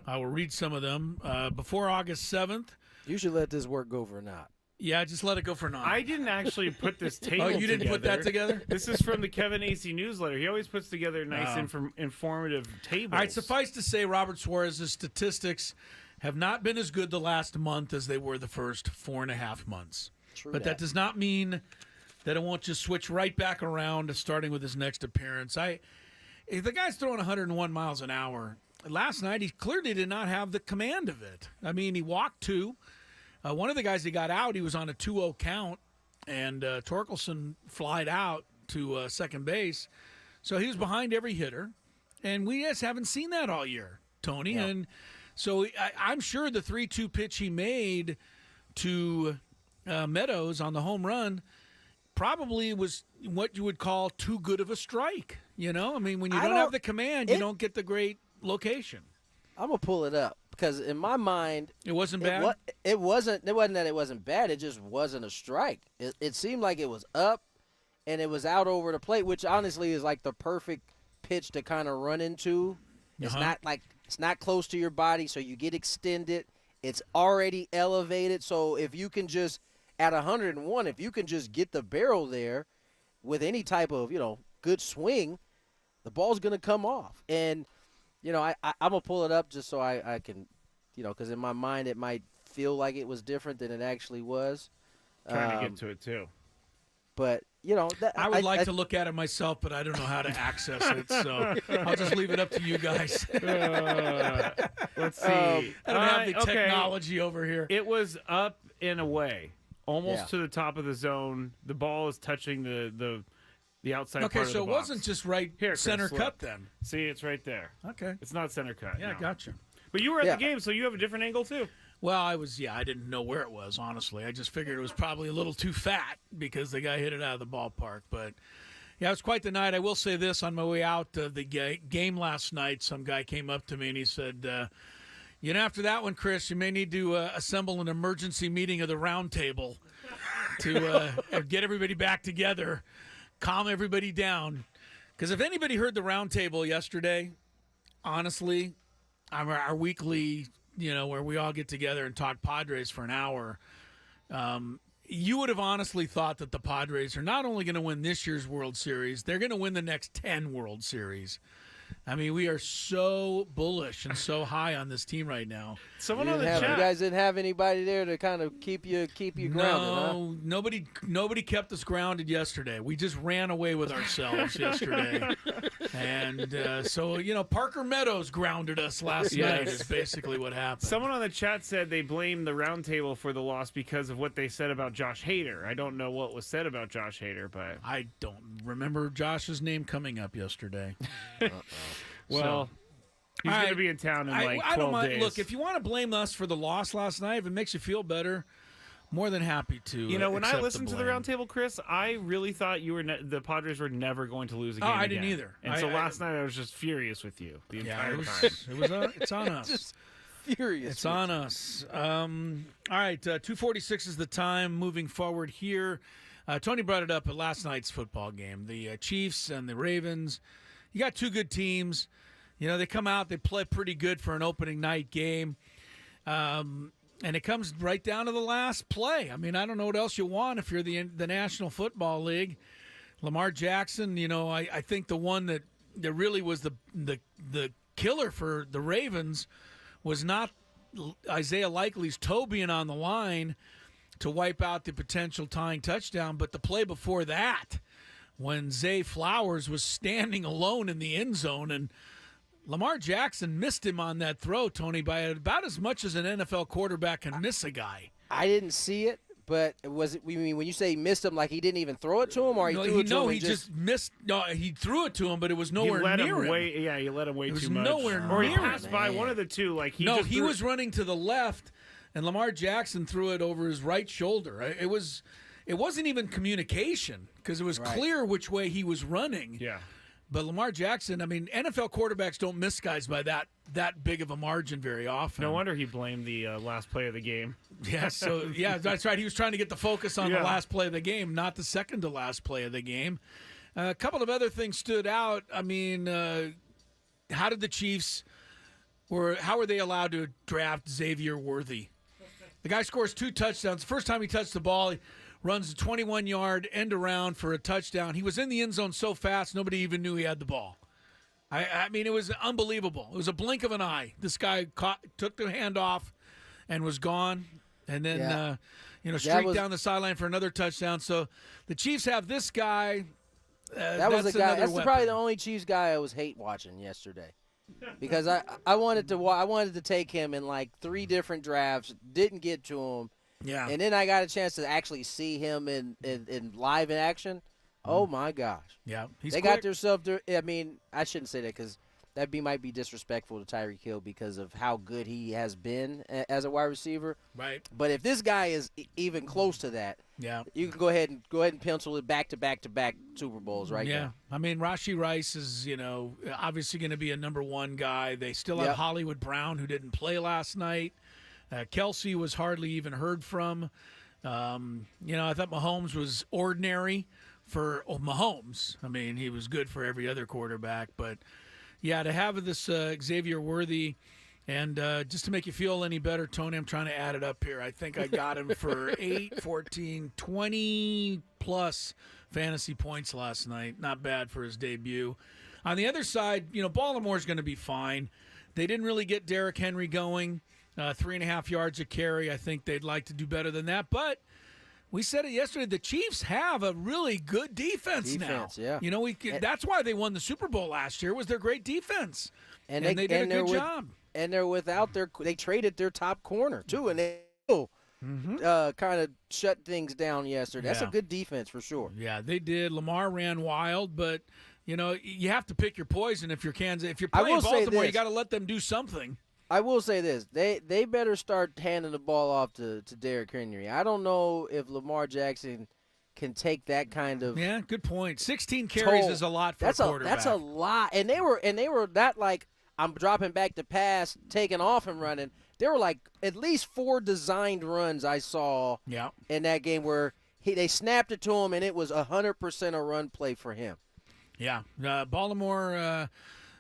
I will read some of them. Before August 7th. You should let this work go for naught. Yeah, just let it go for naught. I didn't actually put this table together. Oh, you didn't put that together? This is from the Kevin AC newsletter. He always puts together nice informative tables. All right, suffice to say, Robert Suarez's statistics have not been as good the last month as they were the first 4.5 months. True but that does not mean that it won't just switch right back around, starting with his next appearance. The guy's throwing 101 miles an hour. Last night, he clearly did not have the command of it. I mean, he walked 2. One of the guys he got out, he was on a 2-0 count, and Torkelson flied out to second base. So he was behind every hitter, and we just haven't seen that all year, Tony. Yeah. And so I'm sure the 3-2 pitch he made to Meadows on the home run probably was what you would call too good of a strike. I mean, when you don't have the command, you don't get the great location. I'm going to pull it up. Because in my mind, it wasn't bad. It wasn't that it wasn't bad. It just wasn't a strike. It seemed like it was up, and it was out over the plate, which honestly is like the perfect pitch to kind of run into. It's not close to your body, so you get extended. It's already elevated, so if you can just at 101, if you can just get the barrel there with any type of good swing, the ball's gonna come off. And I'm going to pull it up just so I can, because in my mind it might feel like it was different than it actually was. Trying to get to it, too. But, I would like to look at it myself, but I don't know how to access it, so I'll just leave it up to you guys. Let's see. I don't have the technology over here. It was up and away, almost to the top of the zone. The ball is touching the outside part of the box. Okay, so it wasn't just right here, center cut then. See, it's right there. Okay. It's not center cut. Yeah, no. Gotcha. But you were at the game, so you have a different angle too. Well, I didn't know where it was, honestly. I just figured it was probably a little too fat because the guy hit it out of the ballpark. But, yeah, it was quite the night. I will say this, on my way out of the game last night, some guy came up to me and he said, after that one, Chris, you may need to assemble an emergency meeting of the round table to get everybody back together. Calm everybody down. Because if anybody heard the round table yesterday, honestly, our weekly, where we all get together and talk Padres for an hour, you would have honestly thought that the Padres are not only going to win this year's World Series, they're going to win the next 10 World Series. I mean, we are so bullish and so high on this team right now. Someone on the chat. You guys didn't have anybody there to kind of keep you grounded, No, nobody kept us grounded yesterday. We just ran away with ourselves yesterday. And so, Parker Meadows grounded us last night is basically what happened. Someone on the chat said they blamed the roundtable for the loss because of what they said about Josh Hader. I don't know what was said about Josh Hader, but I don't remember Josh's name coming up yesterday. Well, he's going to be in town in like 12 I don't mind. days. Look, if you want to blame us for the loss last night, if it makes you feel better, more than happy to. When I listened to the roundtable, Chris, I really thought the Padres were never going to lose a game. I didn't either. And so last night I was just furious with you the entire time. It's on us. Just furious. It's on us. All right, 2:46 is the time. Moving forward here, Tony brought it up at last night's football game. The Chiefs and the Ravens. You got two good teams. They come out, they play pretty good for an opening night game. And it comes right down to the last play. I mean, I don't know what else you want if you're the National Football League. Lamar Jackson, I think the one that really was the killer for the Ravens was not Isaiah Likely's toe being on the line to wipe out the potential tying touchdown, but the play before that, when Zay Flowers was standing alone in the end zone and Lamar Jackson missed him on that throw, Tony, by about as much as an NFL quarterback can miss a guy. I didn't see it, but was it? We mean when you say he missed him, like he didn't even throw it to him, or he threw it to him? No, he just missed. No, he threw it to him, but it was nowhere near him. Yeah, he let him wait too much. Nowhere or he near passed him. by one of the two. Like he was running to the left, and Lamar Jackson threw it over his right shoulder. It wasn't even communication because it was clear which way he was running. Yeah. But Lamar Jackson, I mean, NFL quarterbacks don't miss guys by that big of a margin very often. No wonder he blamed the last play of the game. Yeah, that's right. He was trying to get the focus on the last play of the game, not the second to last play of the game. A couple of other things stood out. I mean, how did the Chiefs how were they allowed to draft Xavier Worthy? The guy scores 2 touchdowns. The first time he touched the ball, he runs a 21-yard end around for a touchdown. He was in the end zone so fast, nobody even knew he had the ball. I mean, it was unbelievable. It was a blink of an eye. This guy took the handoff and was gone, and then streaked down the sideline for another touchdown. So the Chiefs have this guy. That was a guy. That's probably the only Chiefs guy I was hate watching yesterday, because I wanted to take him in like 3 different drafts, didn't get to him. Yeah. And then I got a chance to actually see him in live in action. Oh, my gosh. Yeah. They got themselves – I mean, I shouldn't say that because that might be disrespectful to Tyreek Hill because of how good he has been as a wide receiver. Right. But if this guy is even close to that, you can go ahead and pencil it back to back Super Bowls right now. I mean, Rashee Rice is, obviously going to be a number 1 guy. They still have Hollywood Brown, who didn't play last night. Kelsey was hardly even heard from. I thought Mahomes was ordinary for Mahomes. I mean, he was good for every other quarterback. But, yeah, to have this Xavier Worthy, and just to make you feel any better, Tony, I'm trying to add it up here. I think I got him for 8, 14, 20-plus fantasy points last night. Not bad for his debut. On the other side, Baltimore's going to be fine. They didn't really get Derrick Henry going. 3.5 yards a carry. I think they'd like to do better than that. But we said it yesterday. The Chiefs have a really good defense now. Yeah. That's why they won the Super Bowl last year. Was their great defense, and they did a good job. And they're without they traded their top corner too, and they kind of shut things down yesterday. That's a good defense for sure. Yeah, they did. Lamar ran wild, but you have to pick your poison if you're Kansas. If you're playing Baltimore, you got to let them do something. I will say this. They better start handing the ball off to Derrick Henry. I don't know if Lamar Jackson can take that kind of good point. 16 carries is a lot for a quarterback. That's a lot. And they were not like I'm dropping back to pass, taking off and running. There were like at least 4 designed runs I saw in that game where they snapped it to him and it was 100% a run play for him. Yeah. Baltimore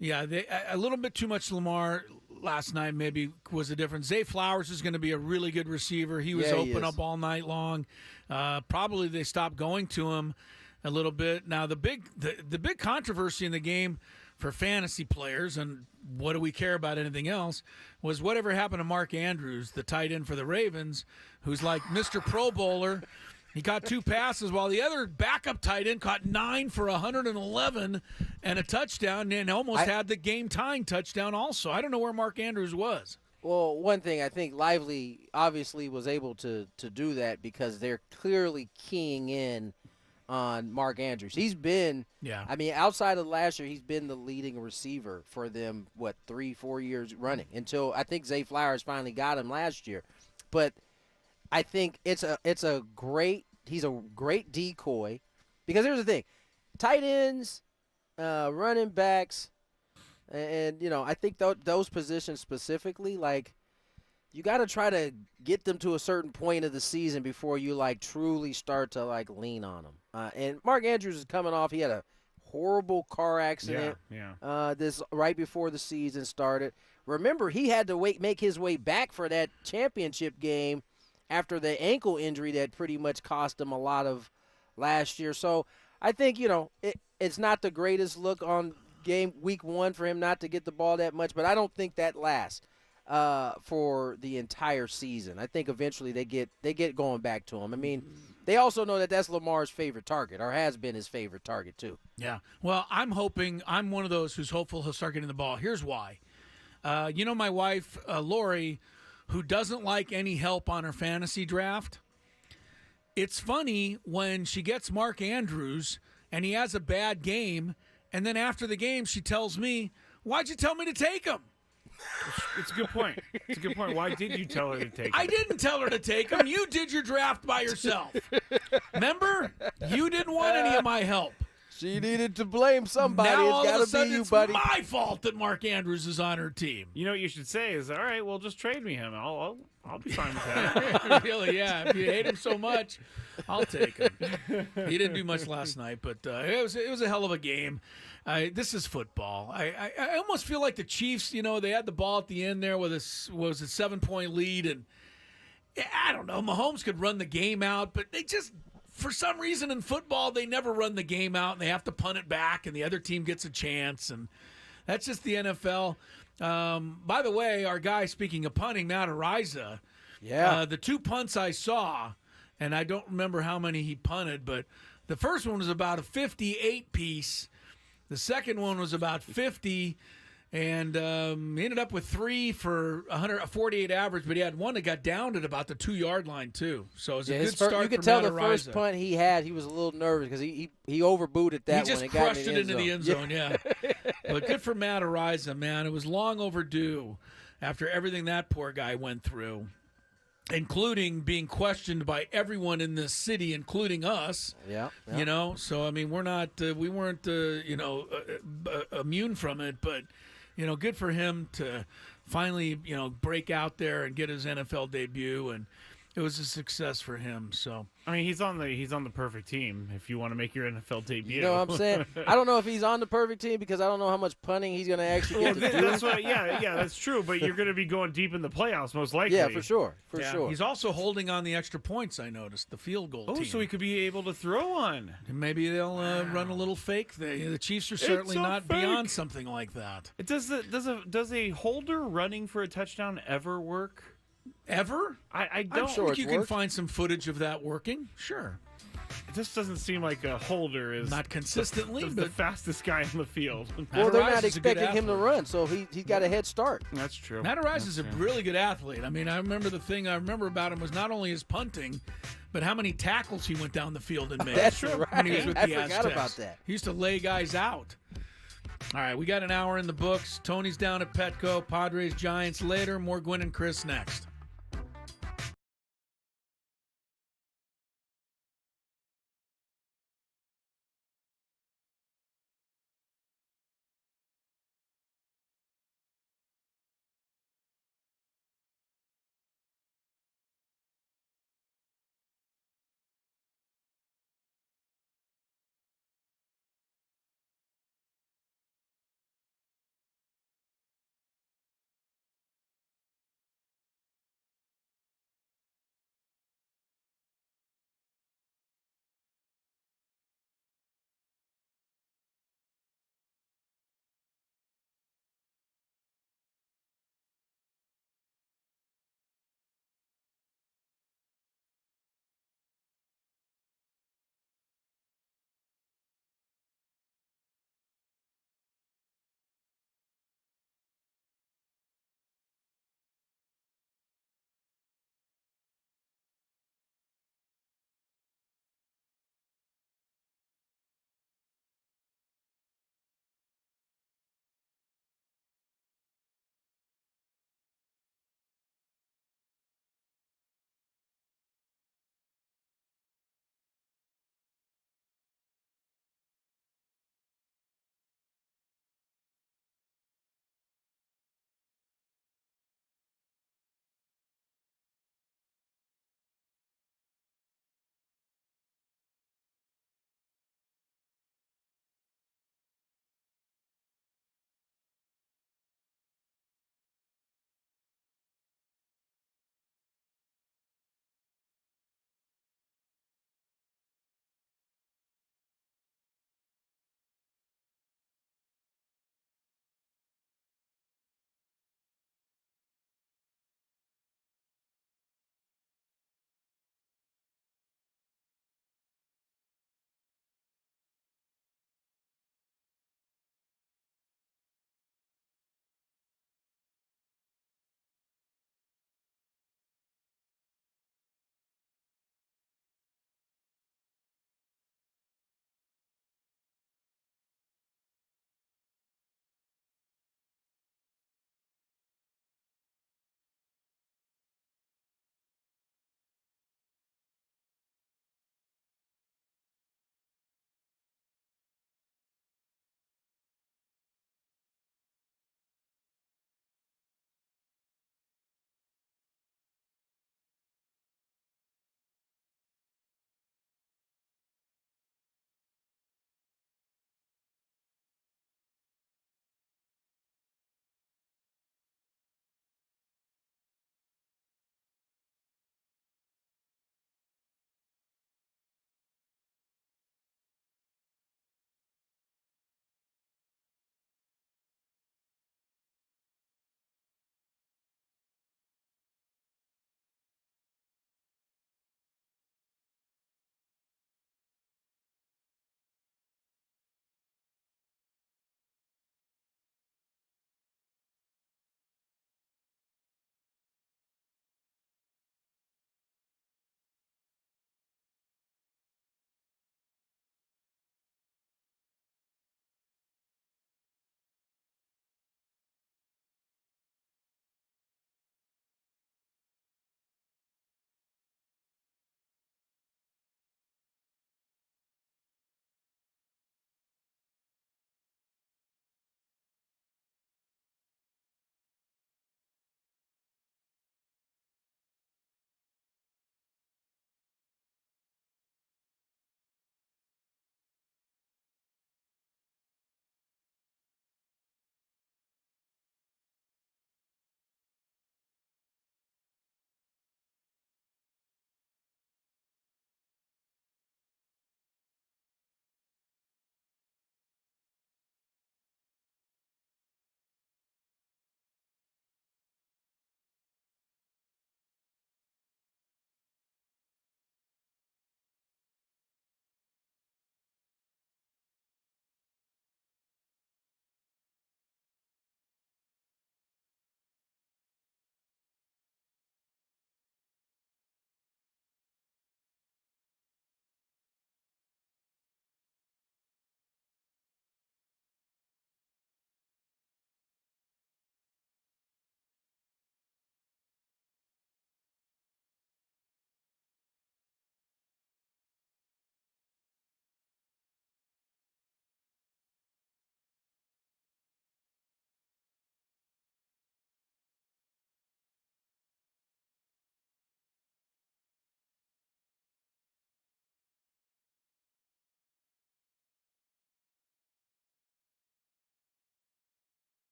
they a little bit too much Lamar last night maybe was the difference. Zay Flowers is going to be a really good receiver. He was open up all night long. Probably they stopped going to him a little bit. Now the big controversy in the game for fantasy players, and what do we care about anything else, was whatever happened to Mark Andrews, the tight end for the Ravens, who's like Mr. Pro Bowler. He caught 2 passes while the other backup tight end caught 9 for 111 and a touchdown and almost had the game-tying touchdown also. I don't know where Mark Andrews was. Well, one thing, I think Lively obviously was able to do that because they're clearly keying in on Mark Andrews. He's been, I mean, outside of last year, he's been the leading receiver for them, 3-4 years running until I think Zay Flowers finally got him last year. But I think he's a great decoy because here's the thing, tight ends, running backs, and I think those positions specifically, like you got to try to get them to a certain point of the season before you truly start to lean on them. And Mark Andrews is coming off. He had a horrible car accident. This right before the season started. Remember, he had to make his way back for that championship game after the ankle injury that pretty much cost him a lot of last year. So I think, it's not the greatest look on week 1 for him not to get the ball that much, but I don't think that lasts for the entire season. I think eventually they get going back to him. I mean, they also know that that's Lamar's favorite target, or has been his favorite target too. Yeah. Well, I'm one of those who's hopeful he'll start getting the ball. Here's why. My wife, Lori, who doesn't like any help on her fantasy draft. It's funny when she gets Mark Andrews and he has a bad game, and then after the game she tells me, "Why'd you tell me to take him?" It's a good point. It's a good point. Why did you tell her to take him? I didn't tell her to take him. You did your draft by yourself. Remember? You didn't want any of my help. She needed to blame somebody. Now It's all of a got to sudden be you, it's buddy. my fault that Mark Andrews is on her team. You know what you should say is, all right, well, just trade me him. I'll be fine with that. Really, yeah. If you hate him so much, I'll take him. He didn't do much last night, but it was a hell of a game. This is football. I almost feel like the Chiefs, they had the ball at the end there with a 7-point lead, and I don't know, Mahomes could run the game out, but they just, for some reason in football, they never run the game out, and they have to punt it back, and the other team gets a chance, and that's just the NFL. By the way, our guy, speaking of punting, Matt Ariza, the 2 punts I saw, and I don't remember how many he punted, but the first one was about a 58 piece. The second one was about 50, and he ended up with 3 for 148 average, but he had one that got downed at about the 2-yard line, too. So it was a good start. You could tell the first punt he had, he was a little nervous because he overbooted that one. He just crushed it into the end zone, yeah. But good for Matt Ariza, man. It was long overdue after everything that poor guy went through, including being questioned by everyone in this city, including us. Yeah. So I mean, we weren't immune from it, but good for him to finally break out there and get his NFL debut, and it was a success for him. So I mean, he's on the perfect team if you want to make your NFL debut. You know what I'm saying? I don't know if he's on the perfect team because I don't know how much punting he's going to actually get to do. That's what, yeah, that's true. But you're going to be going deep in the playoffs most likely. Yeah, for sure, sure. He's also holding on the extra points. I noticed the field goal team. So he could be able to throw on. Maybe they'll run a little fake. The Chiefs are certainly not beyond something like that. Does a holder running for a touchdown ever work? Ever? I don't. I'm sure you can find some footage of that working. Sure. It just doesn't seem like a holder is not consistently the fastest guy on the field. Well, they're not expecting him to run, so he's got a head start. That's true. Matt Ariza is a really good athlete. I mean, I remember the thing I remember about him was not only his punting, but how many tackles he went down the field and made. That's true. When he was with I the forgot Aztecs. about that. He used to lay guys out. All right, we got an hour in the books. Tony's down at Petco. Padres, Giants later. More Gwynn and Chris next.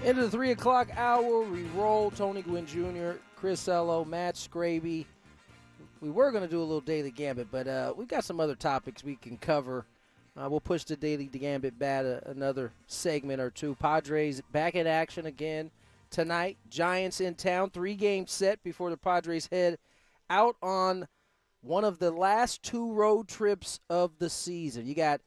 Into the 3 o'clock hour, we roll Tony Gwynn Jr., Chris Ello, Matt Scraby. We were going to do a little Daily Gambit, but we've got some other topics we can cover. We'll push the Daily Gambit back another segment or two. Padres back in action again tonight. Giants in town, 3-game set before the Padres head out on one of the last 2 road trips of the season. You got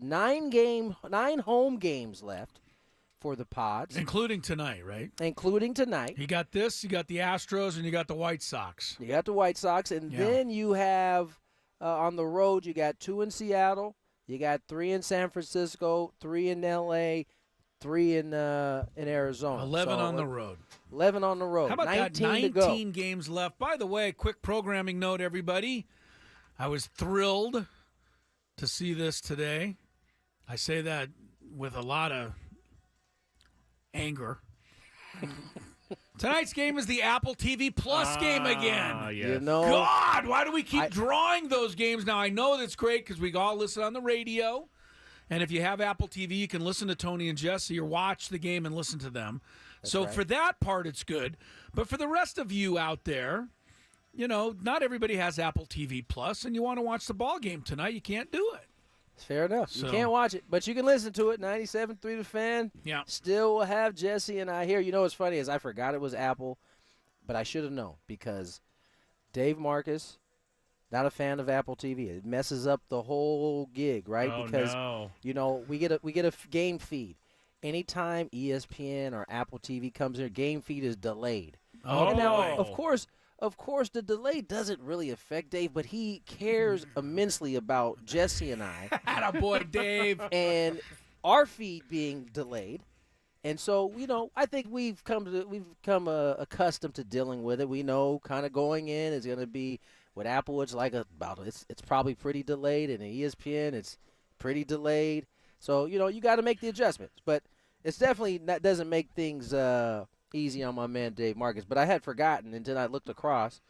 9 home games left for the Pods. Including tonight, right? Including tonight. You got this, you got the Astros, and you got the White Sox. You got the White Sox, and then you have on the road, you got 2 in Seattle, you got 3 in San Francisco, 3 in L.A., 3 in Arizona. 11 on the road. 11 on the road. How about 19 that? 19 games left. By the way, quick programming note, everybody. I was thrilled to see this today. I say that with a lot of anger. Tonight's game is the Apple TV Plus game again. Yes. You know, God, why do we keep drawing those games? Now, I know that's great because we all listen on the radio. And if you have Apple TV, you can listen to Tony and Jesse or watch the game and listen to them. For that part, it's good. But for the rest of you out there, not everybody has Apple TV Plus, and you want to watch the ball game tonight, you can't do it. Fair enough. You can't watch it, but you can listen to it. 97.3 The Fan. Yeah. Still will have Jesse and I here. You know what's funny is I forgot it was Apple, but I should have known because Dave Marcus, not a fan of Apple TV. It messes up the whole gig, right? Oh, because no. we get a game feed. Anytime ESPN or Apple TV comes here, game feed is delayed. Oh. And now, of course, the delay doesn't really affect Dave, but he cares immensely about Jesse and I. Attaboy, Dave. And our feed being delayed. And so, I think we've become accustomed to dealing with it. We know kind of going in is going to be with Apple. It's like it's probably pretty delayed, and in ESPN it's pretty delayed. So you got to make the adjustments, but it's definitely that doesn't make things easy on my man Dave Marcus. But I had forgotten until I looked across,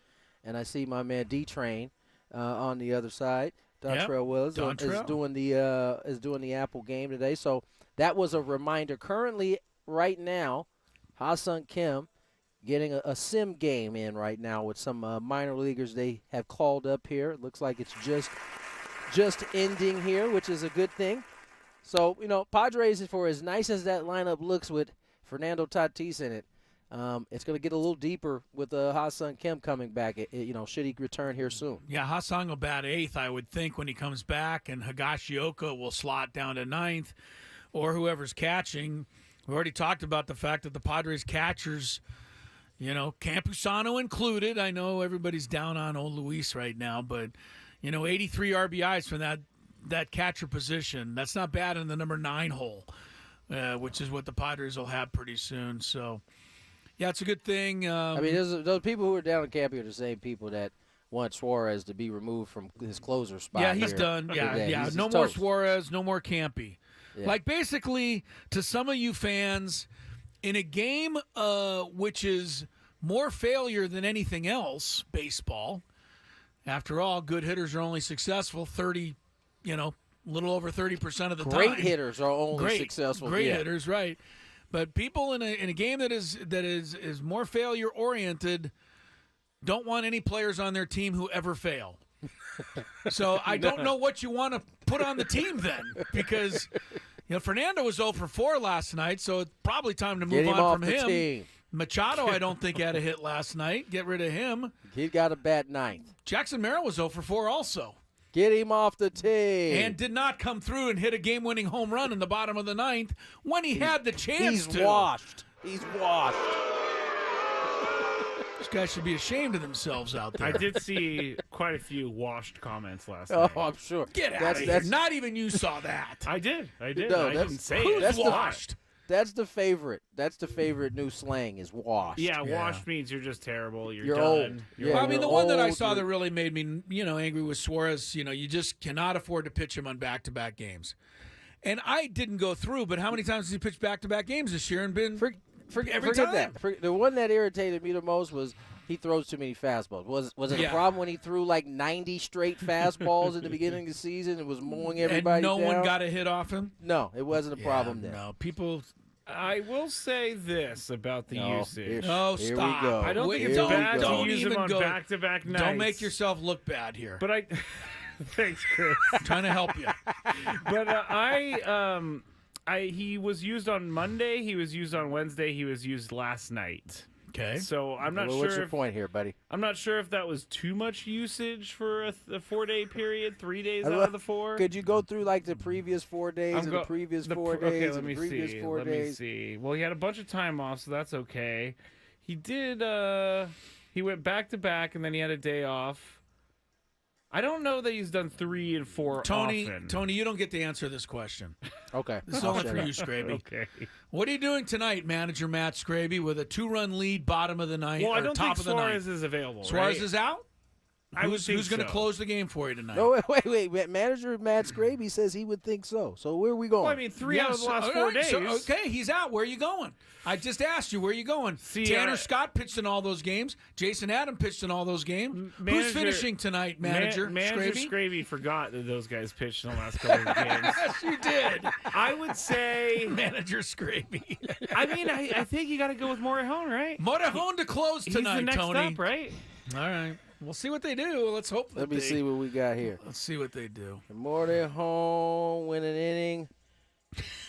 and I see my man D-Train on the other side. Dontrell Willis is doing the Apple game today. So that was a reminder. Currently, right now, Ha-Sung Kim getting a sim game in right now with some minor leaguers they have called up here. It looks like it's just ending here, which is a good thing. So, Padres, for as nice as that lineup looks with Fernando Tatis in it, it's going to get a little deeper with Ha-Sung Kim coming back, should he return here soon. Yeah, Ha-Sung will bat 8th, I would think, when he comes back, and Higashioka will slot down to 9th, or whoever's catching. We already talked about the fact that the Padres catchers, Campusano included. I know everybody's down on old Luis right now, but, 83 RBIs from that catcher position. That's not bad in the number 9 hole, which is what the Padres will have pretty soon. So, yeah, it's a good thing. Those people who are down in Campy are the same people that want Suarez to be removed from his closer spot. Yeah, he's done. Yeah. He's no more Suarez, no more Campy. Yeah. Like, basically, to some of you fans, in a game which is more failure than anything else, baseball, after all, good hitters are only successful 30, a little over 30% of the time. Great hitters are only successful. Great hitters, right. But people in a game that is more failure oriented don't want any players on their team who ever fail. So I don't know what you want to put on the team then, because Fernando was 0 for 4 last night, so it's probably time to move on from him. Team. Machado, I don't think had a hit last night. Get rid of him. He's got a bat 9th. Jackson Merrill was 0 for 4 also. Get him off the team. And did not come through and hit a game-winning home run in the bottom of the 9th when he had the chance to. He's washed. These guys should be ashamed of themselves out there. I did see quite a few washed comments last night. Oh, I'm sure. Get out of here. Not even you saw that. I did. No, I didn't say it. That's washed. That's the favorite. That's the favorite new slang is washed. Yeah, washed means you're just terrible. You're You're done. old. You're Yeah, I mean, the you're one that I old, saw dude. that really made me, angry was Suarez. You just cannot afford to pitch him on back-to-back games. And I didn't go through, but how many times has he pitched back-to-back games this year and been Forget every time? that. The one that irritated me the most was He throws too many fastballs. Was it a problem when he threw like 90 straight fastballs at the beginning of the season and was mowing everybody down? And no one got a hit off him? No, it wasn't a problem then. No, people. I will say this about the usage. No, Here stop. we go. I don't think Here it's bad don't to use even them on go. back-to-back nights. Don't make yourself look bad here. But thanks, Chris. I'm trying to help you. But he was used on Monday. He was used on Wednesday. He was used last night. Okay. So I'm not sure. What's your point here, buddy? I'm not sure if that was too much usage for a 4-day period, 3 days out of the 4. Could you go through like the previous 4 days and the previous 4 days okay, and let me the previous see. 4 Let days? me see. Well, he had a bunch of time off, so that's okay. He did. He went back to back, and then he had a day off. I don't know that he's done 3 and 4 often. Tony, you don't get to answer this question. Okay. This is only for you, Scraby. Okay. What are you doing tonight, manager Matt Scraby, with a 2-run lead, bottom of the ninth, Well, I or don't top think of the ninth? Suarez is available. Suarez right? is out? Who's going to so. close the game for you tonight? No, wait. Manager Matt Scraby says he would think so. So where are we going? Well, I mean, 3 out of the last 4 days. Okay, he's out. Where are you going? I just asked you, where are you going? Tanner Scott pitched in all those games. Jason Adam pitched in all those games. Who's finishing tonight, manager? Manager Scraby forgot that those guys pitched in the last couple of games. Yes, you did. I would say manager Scraby. I mean, I think you got to go with Morejon, right? Morejon to close tonight, He's the next Tony. up, right? All right. We'll see what they do. Let's hope that Let me see what we got here. Let's see what they do. Morejon win an inning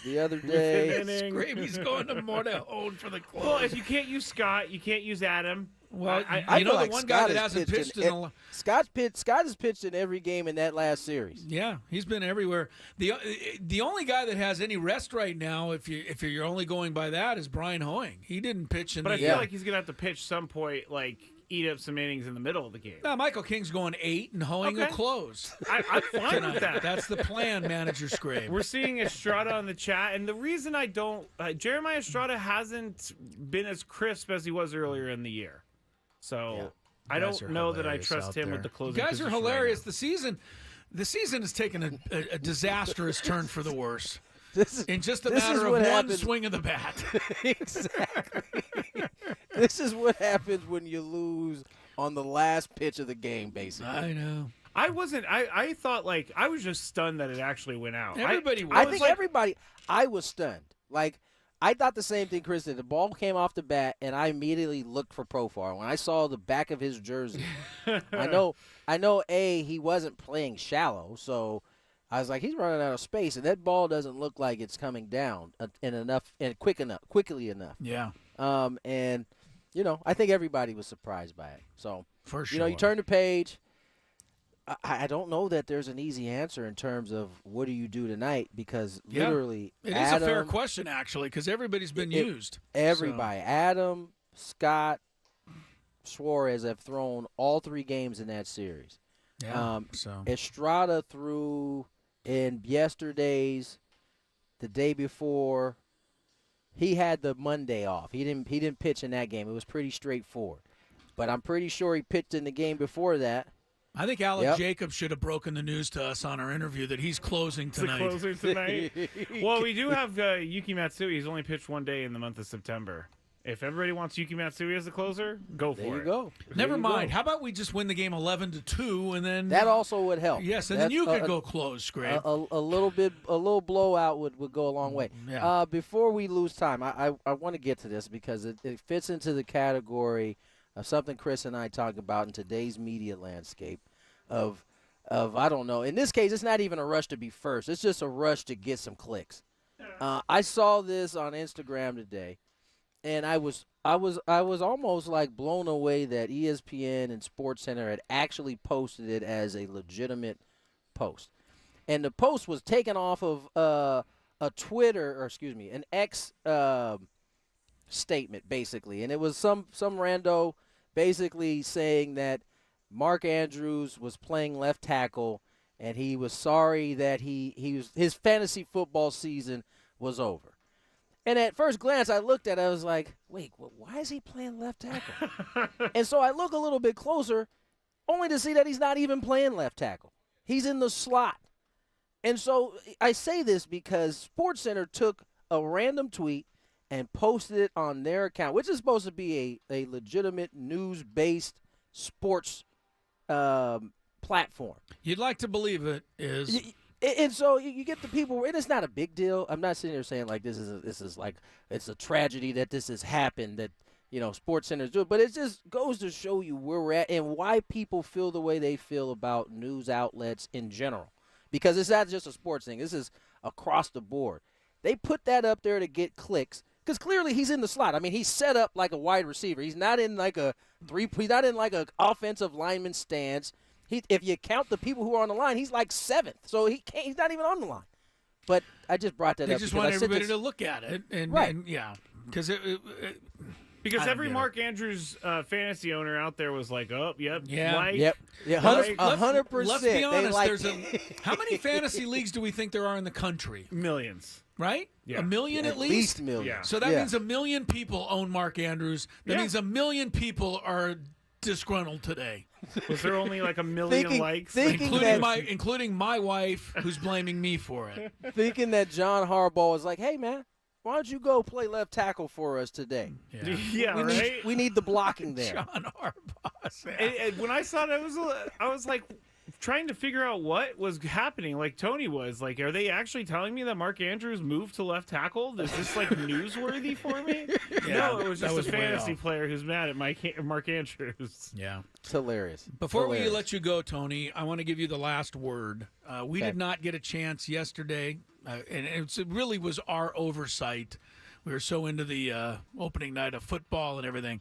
the other day. Scraby's going to Morejon for the close. Well, if you can't use Scott, you can't use Adam. Well, I know like the one Scott guy that hasn't pitched in a Scott has pitched in every game in that last series. Yeah, he's been everywhere. The only guy that has any rest right now, if you're only going by that, is Brian Hoying. He didn't pitch in. But I feel like he's gonna have to pitch some point, like eat up some innings in the middle of the game. No, Michael King's going 8, and Hoying will close. I'm fine with that. That's the plan, manager Scrabe. We're seeing Estrada on the chat, and the reason I don't, Jeremiah Estrada hasn't been as crisp as he was earlier in the year. So I don't know that I trust him with the closing. You guys are hilarious. Right, the season has taken a disastrous turn for the worse. In just a matter of one swing of the bat. Exactly. This is what happens when you lose on the last pitch of the game, basically. I know. I wasn't. I thought I was just stunned that it actually went out. Everybody was. I think everybody. I was stunned. I thought the same thing Chris did. The ball came off the bat, and I immediately looked for Profar. When I saw the back of his jersey, I know. He wasn't playing shallow, so I was like, he's running out of space, and that ball doesn't look like it's coming down quickly enough. Yeah. And I think everybody was surprised by it. So for sure, you turn the page. I don't know that there's an easy answer in terms of what do you do tonight, because literally it is a fair question actually, because everybody's been used. Everybody, Adam, Scott, Suarez have thrown all 3 games in that series. Yeah. Estrada threw in yesterday's, the day before. He had the Monday off. He didn't pitch in that game. It was pretty straightforward. But I'm pretty sure he pitched in the game before that. I think Alek Jacob should have broken the news to us on our interview that he's closing tonight. The closer tonight. Well, we do have Yuki Matsui. He's only pitched 1 day in the month of September. If everybody wants Yuki Matsui as the closer, go for it. There you go. Never mind. How about we just win the game 11-2, and then that also would help. Yes, and then you could go close, Scrape. A little blowout would go a long way. Yeah. Before we lose time, I want to get to this because it fits into the category of something Chris and I talk about in today's media landscape of I don't know. In this case, it's not even a rush to be first. It's just a rush to get some clicks. I saw this on Instagram today, and I was almost like blown away that ESPN and SportsCenter had actually posted it as a legitimate post. And the post was taken off of an X statement, basically. And it was some rando basically saying that Mark Andrews was playing left tackle, and he was sorry that his fantasy football season was over. And at first glance, I looked at it, I was like, wait, why is he playing left tackle? And so I look a little bit closer, only to see that he's not even playing left tackle. He's in the slot. And so I say this because SportsCenter took a random tweet and posted it on their account, which is supposed to be a legitimate news-based sports platform. You'd like to believe it is. And so you get the people, and it's not a big deal. I'm not sitting here saying like this is like it's a tragedy that this has happened, that sports centers do it, but it just goes to show you where we're at and why people feel the way they feel about news outlets in general. Because it's not just a sports thing. This is across the board. They put that up there to get clicks because clearly he's in the slot. I mean, he's set up like a wide receiver. He's not in like he's not in like an offensive lineman stance. If you count the people who are on the line, he's like 7th. So he's not even on the line. But I just brought that up. They just want everybody to look at it. Right. And yeah. Because Because every Mark Andrews fantasy owner out there was like, oh, yep, yeah, like, yep, yeah, 100%. Let's be honest. How many fantasy leagues do we think there are in the country? Millions, right? Yeah. A million at least. Million. Yeah. So that means 1 million people own Mark Andrews. That means 1 million people are disgruntled today. Was there only like 1 million likes, including my wife, who's blaming me for it? Thinking that John Harbaugh was like, hey man, why don't you go play left tackle for us today? Yeah, we need the blocking there. John Harbaugh. And when I saw that, I was like trying to figure out what was happening. Like Tony was like, are they actually telling me that Mark Andrews moved to left tackle? Is this like newsworthy for me? No, it was just a fantasy player who's mad at Mark Andrews. Yeah, it's hilarious. Before we let you go, Tony, I want to give you the last word. We did not get a chance yesterday. And it really was our oversight. We were so into the opening night of football and everything.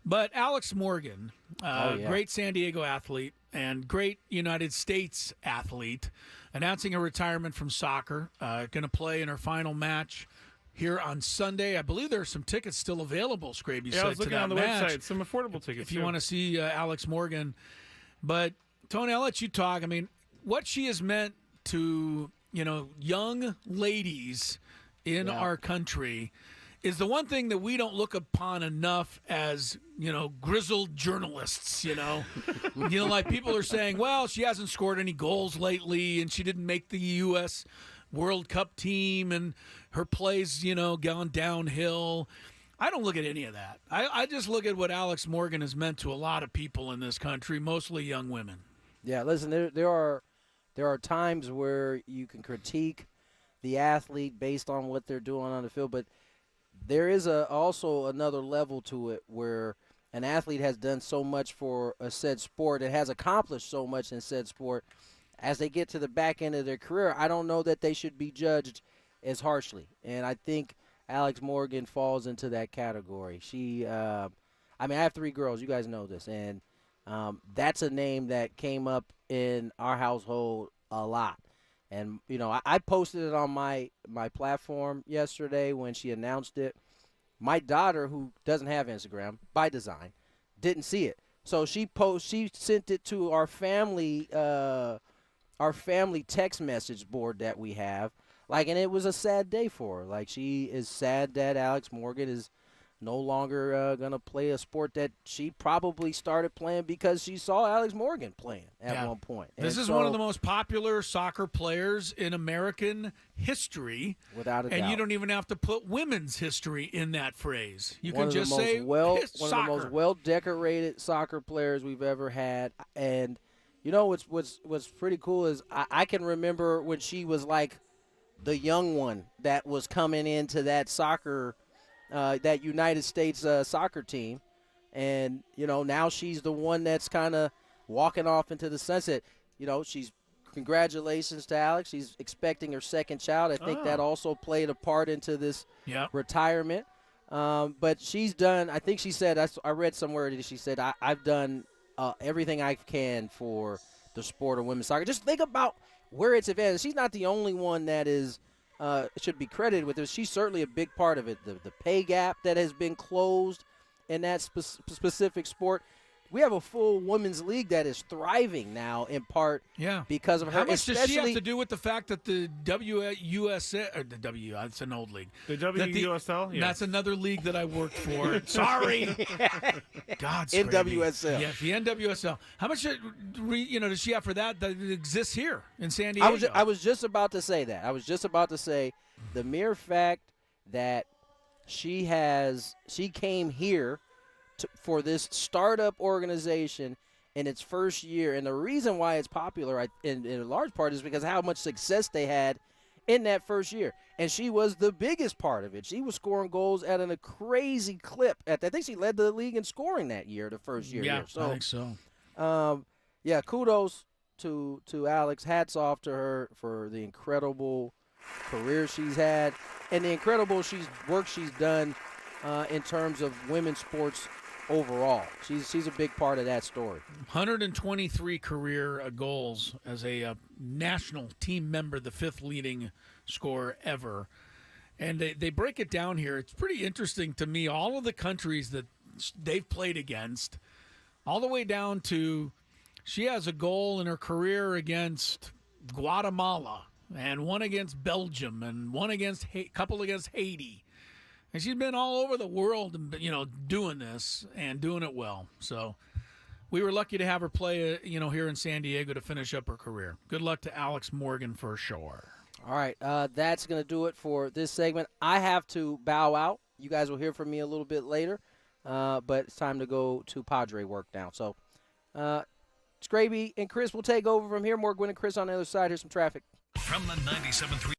But Alex Morgan, great San Diego athlete and great United States athlete, announcing a retirement from soccer, going to play in her final match here on Sunday. I believe there are some tickets still available, Scraby said, I was looking on the website, some affordable tickets. If you want to see Alex Morgan. But, Tony, I'll let you talk. I mean, what she has meant to young ladies in our country is the one thing that we don't look upon enough as, grizzled journalists, like people are saying, well, she hasn't scored any goals lately and she didn't make the U.S. World Cup team and her play's, gone downhill. I don't look at any of that. I just look at what Alex Morgan has meant to a lot of people in this country, mostly young women. Yeah, listen, there are times where you can critique the athlete based on what they're doing on the field, but there is also another level to it where an athlete has done so much for a said sport and has accomplished so much in said sport. As they get to the back end of their career, I don't know that they should be judged as harshly, and I think Alex Morgan falls into that category. She, I have 3 girls. You guys know this, and that's a name that came up in our household a lot. And, I posted it on my platform yesterday when she announced it. My daughter, who doesn't have Instagram by design, didn't see it. So she sent it to our family text message board that we have. And it was a sad day for her. Like, she is sad that Alex Morgan is no longer going to play a sport that she probably started playing because she saw Alex Morgan playing at one point. This is one of the most popular soccer players in American history. Without a doubt. And you don't even have to put women's history in that phrase. You can just say one of the most well-decorated soccer players we've ever had. And, what's pretty cool is I can remember when she was like the young one that was coming into that soccer that United States soccer team. And, now she's the one that's kind of walking off into the sunset. She's congratulations to Alex. She's expecting her second child. I think that also played a part into this retirement. But she's done, I think she said, I read somewhere that she said, I've done everything I can for the sport of women's soccer. Just think about where it's advanced. She's not the only one that is should be credited with it. She's certainly a big part of it. The pay gap that has been closed in that specific sport. We have a full women's league that is thriving now in part because of her. How much does she have to do with the fact that the it's an old league. The WUSL? That's another league that I worked for. Sorry. God, NWSL. Yeah, the NWSL. How much does she have for that exists here in San Diego? I was just about to say that. I was just about to say the mere fact that She came here for this startup organization in its first year, and the reason why it's popular in large part is because how much success they had in that first year, and she was the biggest part of it. She was scoring goals at a crazy clip. I think she led the league in scoring that year, the first year. Yeah, So, I think so. Kudos to Alex. Hats off to her for the incredible career she's had and the incredible work she's done in terms of women's sports overall. She's a big part of that story. 123 career goals as a national team member, the 5th leading scorer ever. And they break it down here. It's pretty interesting to me, all of the countries that they've played against, all the way down to she has a goal in her career against Guatemala and one against Belgium and one against couple against Haiti. And she's been all over the world, doing this and doing it well. So we were lucky to have her play, here in San Diego to finish up her career. Good luck to Alex Morgan for sure. All right, that's going to do it for this segment. I have to bow out. You guys will hear from me a little bit later, but it's time to go to Padre work now. So Scraby and Chris will take over from here. More Gwynn and Chris on the other side. Here's some traffic. From the 97.3.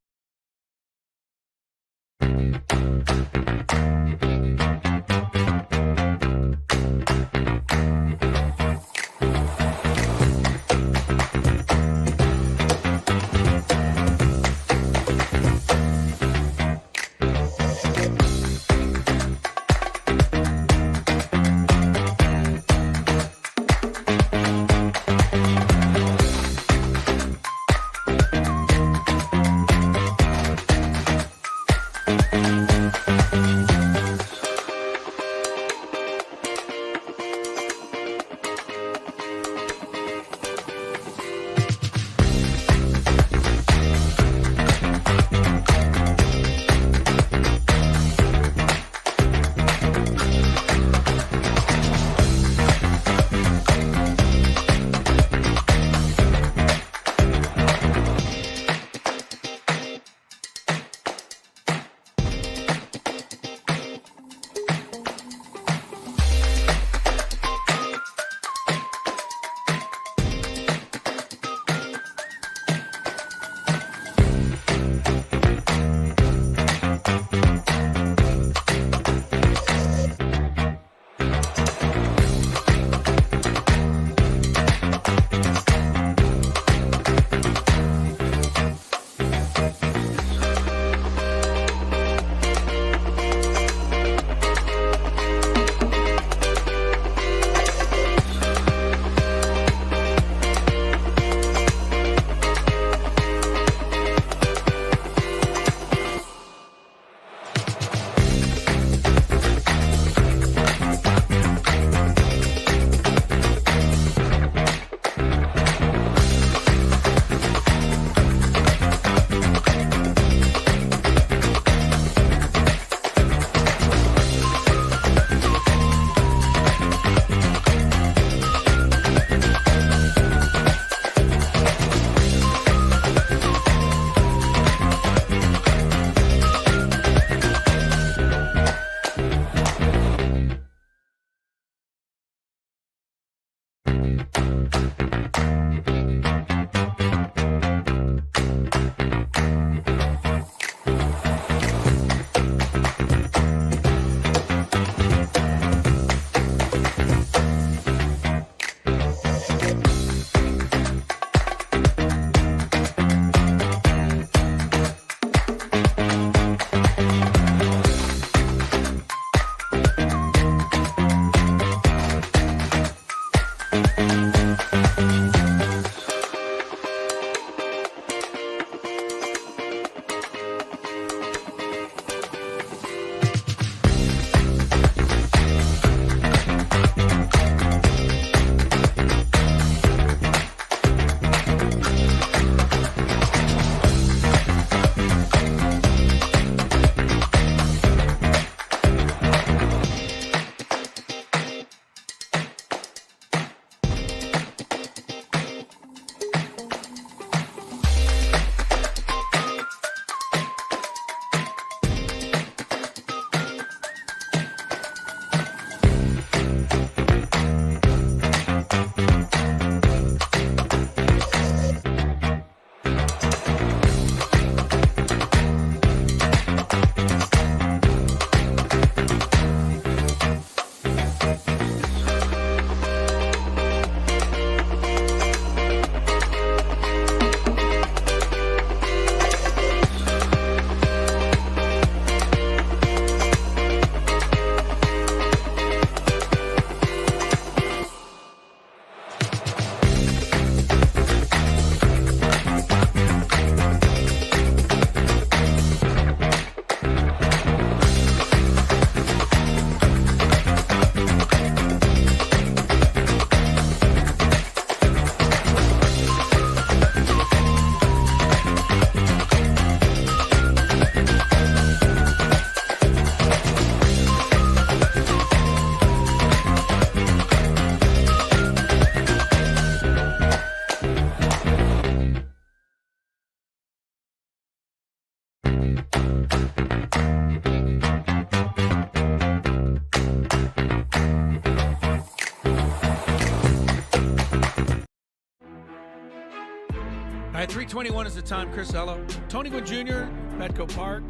right, 3:21 is the time. Chris, hello. Tony Gwynn Jr., Petco Park.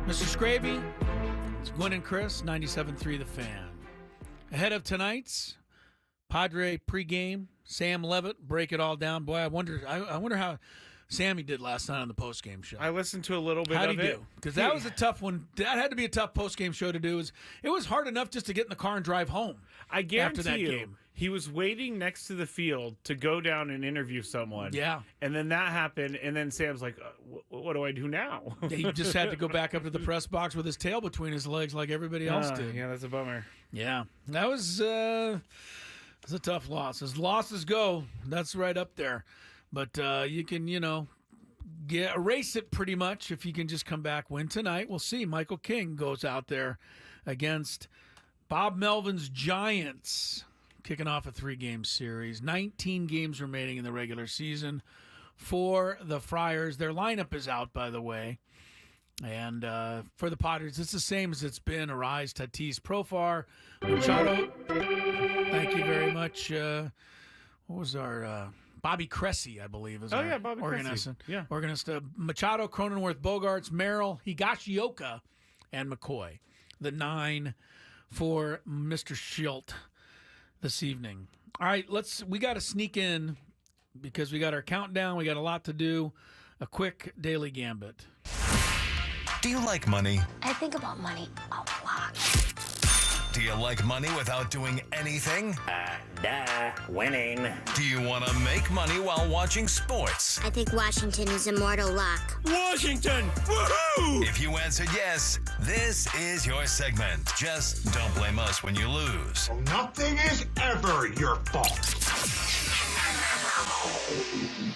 Mr. Scraby. It's Gwynn and Chris, 97.3 The Fan. Ahead of tonight's Padre pregame, Sam Levitt, break it all down. Boy, I wonder how Sammy did last night on the postgame show. I listened to a little bit How'd of he it. do? Because that was a tough one. That had to be a tough postgame show to do. It was hard enough just to get in the car and drive home. I guarantee after that you, game. He was waiting next to the field to go down and interview someone. Yeah. And then that happened, and then Sam's like, what do I do now? He just had to go back up to the press box with his tail between his legs like everybody else did. Yeah, that's a bummer. Yeah. That was a tough loss. As losses go, that's right up there. But you can, erase it pretty much if you can just come back, win tonight. We'll see. Michael King goes out there against Bob Melvin's Giants, kicking off a 3-game series. 19 games remaining in the regular season for the Friars. Their lineup is out, by the way. And for the Padres, it's the same as it's been. Arise, Tatis, Profar, Machado. Thank you very much. What was our... Bobby Cressy, I believe, is our Bobby organist. Cressy. Yeah. Organist. Machado, Cronenworth, Bogarts, Merrill, Higashioka, and McCoy. The 9 for Mr. Schilt this evening. All right, we got to sneak in because we got our countdown. We got a lot to do. A quick daily gambit. Do you like money? I think about money a lot. Do you like money without doing anything? Winning. Do you want to make money while watching sports? I think Washington is immortal luck. Washington! Woohoo! If you answered yes, this is your segment. Just don't blame us when you lose. Nothing is ever your fault.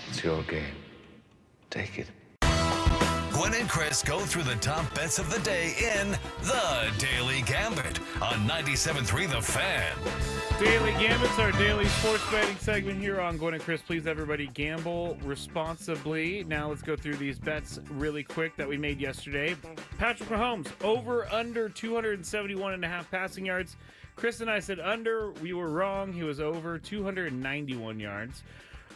It's your game. Take it. Gwynn and Chris go through the top bets of the day in The Daily Gambit on 97.3 The Fan. Daily Gambit's our daily sports betting segment here on Gwynn and Chris. Please, everybody, gamble responsibly. Now let's go through these bets really quick that we made yesterday. Patrick Mahomes, over under 271.5 passing yards. Chris and I said under. We were wrong. He was over 291 yards.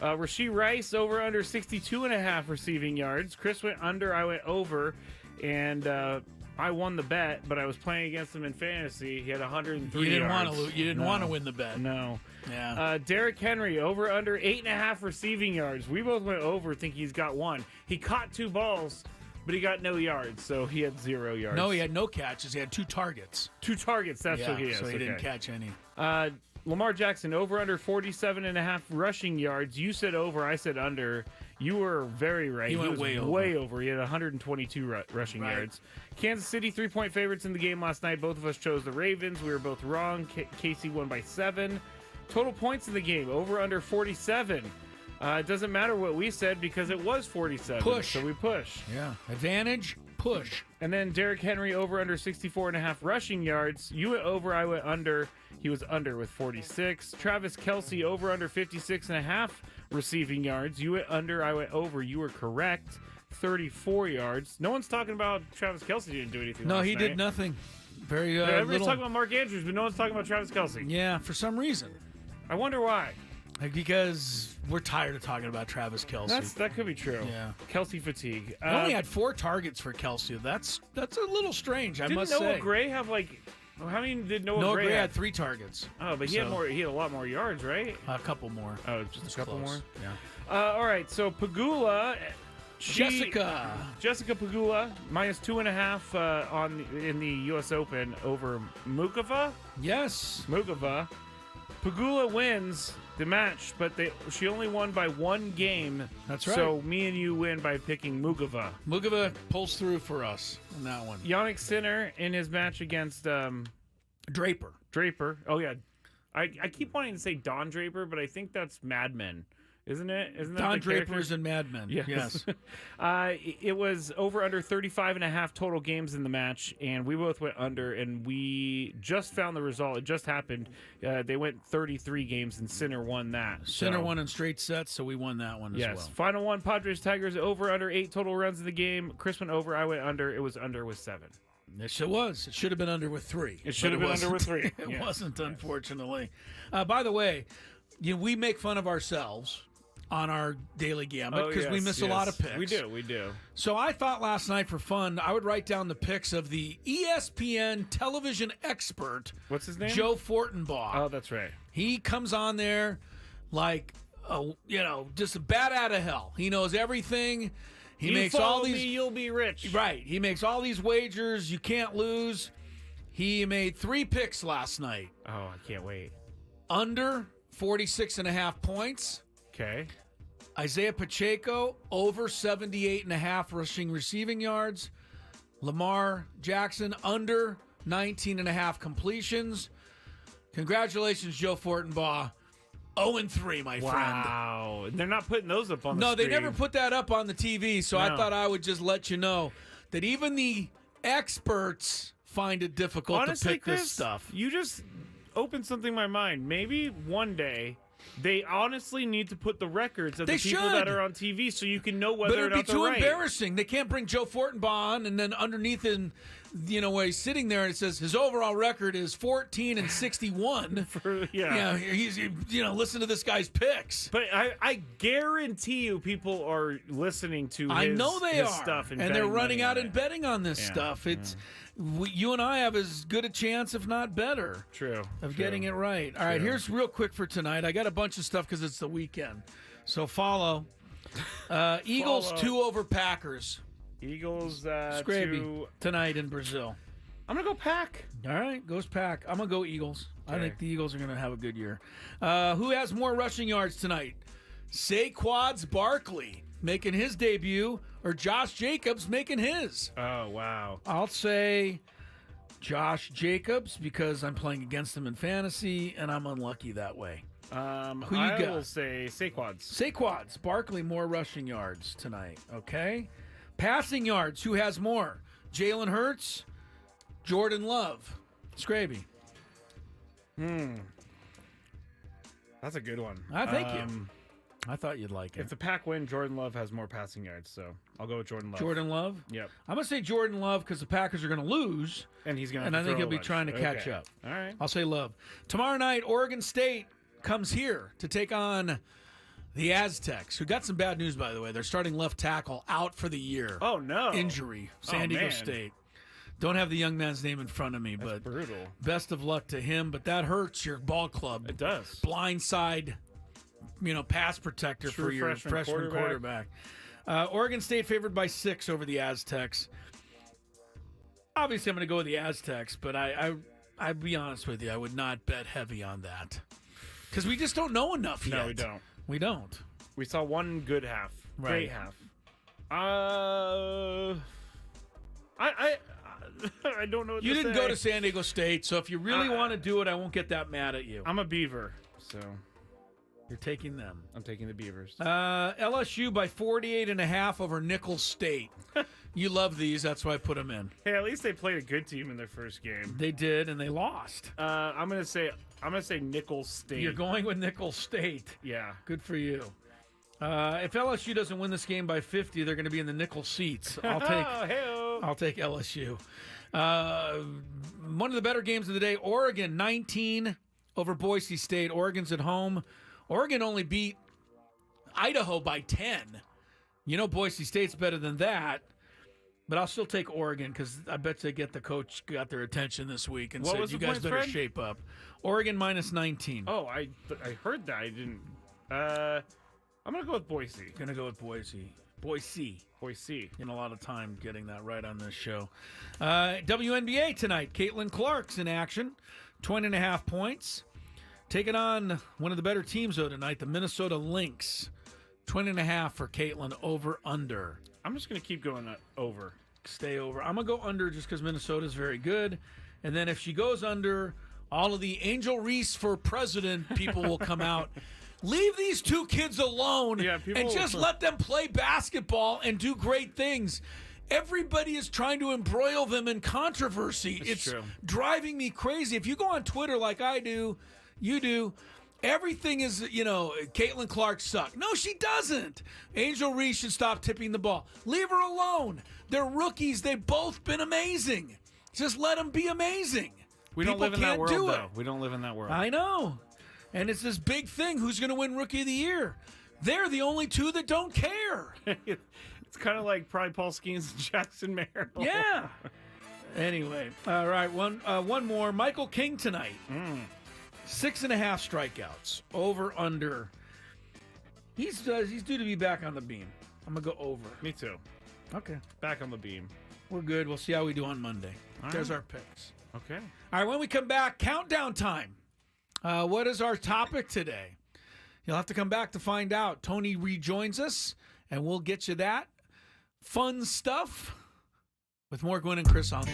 Rashee Rice, over under 62.5 receiving yards. Chris went under, I went over, and I won the bet, but I was playing against him in fantasy. He had 103 You didn't yards. You didn't want to win the bet. No. Yeah. Derrick Henry, over under 8.5 receiving yards. We both went over, think he's got 1. He caught 2 balls, but he got no yards, so he had 0 yards. No, he had no catches. He had 2 targets. 2 targets, that's what he is. So he didn't catch any. Lamar Jackson, over under 47.5 rushing yards. You said over, I said under. You were very right. He went was way over. He had 122 rushing yards. Kansas City, 3-point favorites in the game last night. Both of us chose the Ravens. We were both wrong. KC won by 7. Total points in the game, over under 47. It doesn't matter what we said because it was 47. Push. So we push. Yeah. Advantage, push. And then Derrick Henry, over under 64.5 rushing yards. You went over, I went under. He was under with 46. Travis Kelce, over under 56.5 receiving yards. You went under, I went over. You were correct. 34 yards. No one's talking about Travis Kelce didn't do anything. No, last he night. did nothing. Very Everybody's talking about Mark Andrews, but no one's talking about Travis Kelce. Yeah, for some reason. I wonder why. Because we're tired of talking about Travis Kelce. That could be true. Yeah. Kelce fatigue. He only had 4 targets for Kelce. That's a little strange, I must Didn't Noah say. Gray have how many did Noah Gray Gray have? had 3 targets. Oh, but he had more. He had a lot more yards, right? A couple more. Oh, just a couple close. more. Yeah. All right. So Pagula, Jessica Pagula minus 2.5 in the U.S. Open over Mukova. Yes, Mukova. Pagula wins the match, but she only won by 1 game. That's right. So me and you win by picking Mukova. Mukova pulls through for us in that one. Yannick Sinner in his match against Draper. Oh yeah, I keep wanting to say Don Draper, but I think that's Mad Men. Isn't it? Isn't that Don the Draper character? is in Mad Men. Yes. It was over under 35.5 total games in the match, and we both went under, and we just found the result. It just happened. They went 33 games, and Sinner won that. Sinner won in straight sets, so we won that one as well. Yes. Final one, Padres Tigers, over under 8 total runs in the game. Chris went over, I went under. It was under with 7. Yes, it was. It should have been under with 3. It should have been under with 3. It wasn't, unfortunately. By the way, we make fun of ourselves on our daily gambit because we miss a lot of picks. We do. So I thought last night for fun, I would write down the picks of the ESPN television expert. What's his name? Joe Fortenbaugh. Oh, that's right. He comes on there like, just a bat out of hell. He knows everything. He makes all these. You'll be rich. Right. He makes all these wagers. You can't lose. He made 3 picks last night. Oh, I can't wait. Under 46.5 points. Okay. Isaiah Pacheco over 78.5 rushing receiving yards. Lamar Jackson under 19.5 completions. Congratulations, Joe Fortenbaugh. 0-3, my friend. Wow. They're not putting those up on the No, screen. they never put that up on the TV, so I thought I would just let you know that even the experts find it difficult Honestly, to pick Chris, this stuff. You just opened something in my mind. Maybe one day they honestly need to put the records of the people that are on TV so you can know whether or not they're right. But it would be too embarrassing. They can't bring Joe Fortenbaugh on and then underneath him, where he's sitting there and it says his overall record is 14-61. He's listen to this guy's picks. But I guarantee you people are listening to his stuff and they're running out and betting on this stuff. It's you and I have as good a chance, if not better, of getting it right. All right, here's real quick for tonight. I got a bunch of stuff because it's the weekend. So follow. Eagles 2 over Packers. Eagles Scraby 2 tonight in Brazil. I'm going to go Pack. All right, goes Pack. I'm going to go Eagles. Okay. I think the Eagles are going to have a good year. Who has more rushing yards tonight? Saquon Barkley making his debut or Josh Jacobs making his? Oh, wow. I'll say Josh Jacobs because I'm playing against him in fantasy and I'm unlucky that way. Who you got? I will say Saquon's. Saquon's. Barkley more rushing yards tonight. Okay. Passing yards. Who has more? Jalen Hurts, Jordan Love. Scraby. That's a good one. Thank you. I thought you'd like it. If the Pack win, Jordan Love has more passing yards, so I'll go with Jordan Love. Jordan Love? Yep. I'm going to say Jordan Love because the Packers are going to lose. And he's going to And I think he'll be trying to catch up. All right. I'll say Love. Tomorrow night, Oregon State comes here to take on the Aztecs, who got some bad news, by the way. They're starting left tackle out for the year. Oh, no. Injury. San Diego State. Don't have the young man's name in front of me, but brutal. Best of luck to him. But that hurts your ball club. It does. Blindside, pass protector for your freshman quarterback. Oregon State favored by 6 over the Aztecs. Obviously, I'm going to go with the Aztecs, but I'd be honest with you, I would not bet heavy on that because we just don't know enough yet. No, we don't. We don't. We saw one good half. Right. Great half. I don't know what you to didn't say. go to San Diego State, so if you really want to do it, I won't get that mad at you. I'm a Beaver, so you're taking them. I'm taking the Beavers. LSU by 48.5 over Nicholls State. You love these, that's why I put them in. Hey, at least they played a good team in their first game. They did, and they lost. I'm gonna say Nicholls State. You're going with Nicholls State. Yeah, good for you. If LSU doesn't win this game by 50, they're going to be in the nickel seats. I'll take LSU. One of the better games of the day, Oregon 19 over Boise State. Oregon's at home. Oregon only beat Idaho by 10. Boise State's better than that. But I'll still take Oregon because I bet they the coach got their attention this week and said, you guys better shape up. Oregon minus 19. Oh, I heard that. I didn't. I'm going to go with Boise. Going to go with Boise. Boise. In a lot of time getting that right on this show. WNBA tonight. Caitlin Clark's in action. 20.5 points. Taking on one of the better teams, though, tonight, the Minnesota Lynx. 20.5 for Caitlin, over, under. I'm just going to keep going over. Stay over. I'm going to go under just because Minnesota's very good. And then if she goes under, all of the Angel Reese for president people will come out. Leave these two kids alone and just let them play basketball and do great things. Everybody is trying to embroil them in controversy. It's true. Driving me crazy. If you go on Twitter like I do, you do, everything is, Caitlin Clark sucked. No, she doesn't. Angel Reese should stop tipping the ball. Leave her alone. They're rookies. They've both been amazing. Just let them be amazing. We don't live in that world, though. We don't live in that world. I know. And it's this big thing. Who's going to win Rookie of the Year? They're the only two that don't care. It's kind of like probably Paul Skeens and Jackson Merrill. Yeah. Anyway, all right, one more. Michael King tonight. 6.5 strikeouts. Over, under. He's due to be back on the beam. I'm going to go over. Me too. Okay. Back on the beam. We're good. We'll see how we do on Monday. There's our picks. Okay. All right, when we come back, countdown time. What is our topic today? You'll have to come back to find out. Tony rejoins us, and we'll get you that fun stuff with more Gwynn and Chris on.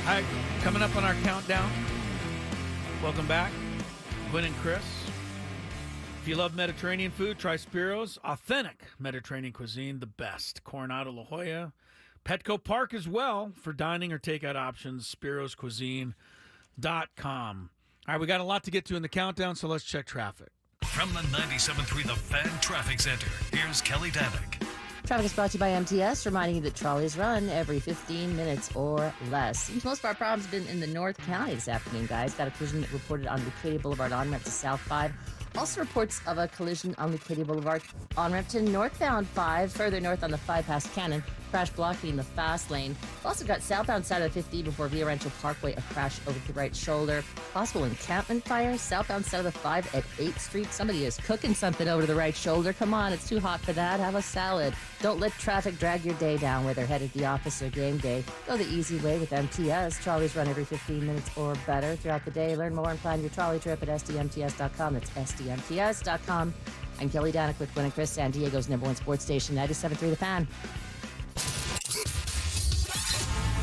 All right, coming up on our countdown. Welcome back, Gwynn and Chris. If you love Mediterranean food, try Spiro's. Authentic Mediterranean cuisine, the best. Coronado La Jolla. Petco Park as well for dining or takeout options. SpirosCuisine.com. All right, we got a lot to get to in the countdown, so let's check traffic. From the 97.3 The Fan Traffic Center, here's Kelly Danick. Traffic is brought to you by MTS, reminding you that trolleys run every 15 minutes or less. Seems most of our problems have been in the North County this afternoon, guys. Got a collision reported on Leucadia Boulevard on-ramp to South 5. Also reports of a collision on Leucadia Boulevard on-ramp to northbound 5, further north on the 5 past Cannon. Crash blocking the fast lane. We've also got southbound side of the 50 before Via Rancho Parkway, a crash over the right shoulder. Possible encampment fire, southbound side of the 5 at 8th Street. Somebody is cooking something over the right shoulder. Come on, it's too hot for that. Have a salad. Don't let traffic drag your day down, whether headed to the office or game day. Go the easy way with MTS. Trolleys run every 15 minutes or better throughout the day. Learn more and plan your trolley trip at SDMTS.com. That's SDMTS.com. I'm Kelly Danick with Gwynn and Chris, San Diego's #1 sports station, 97.3 The Fan.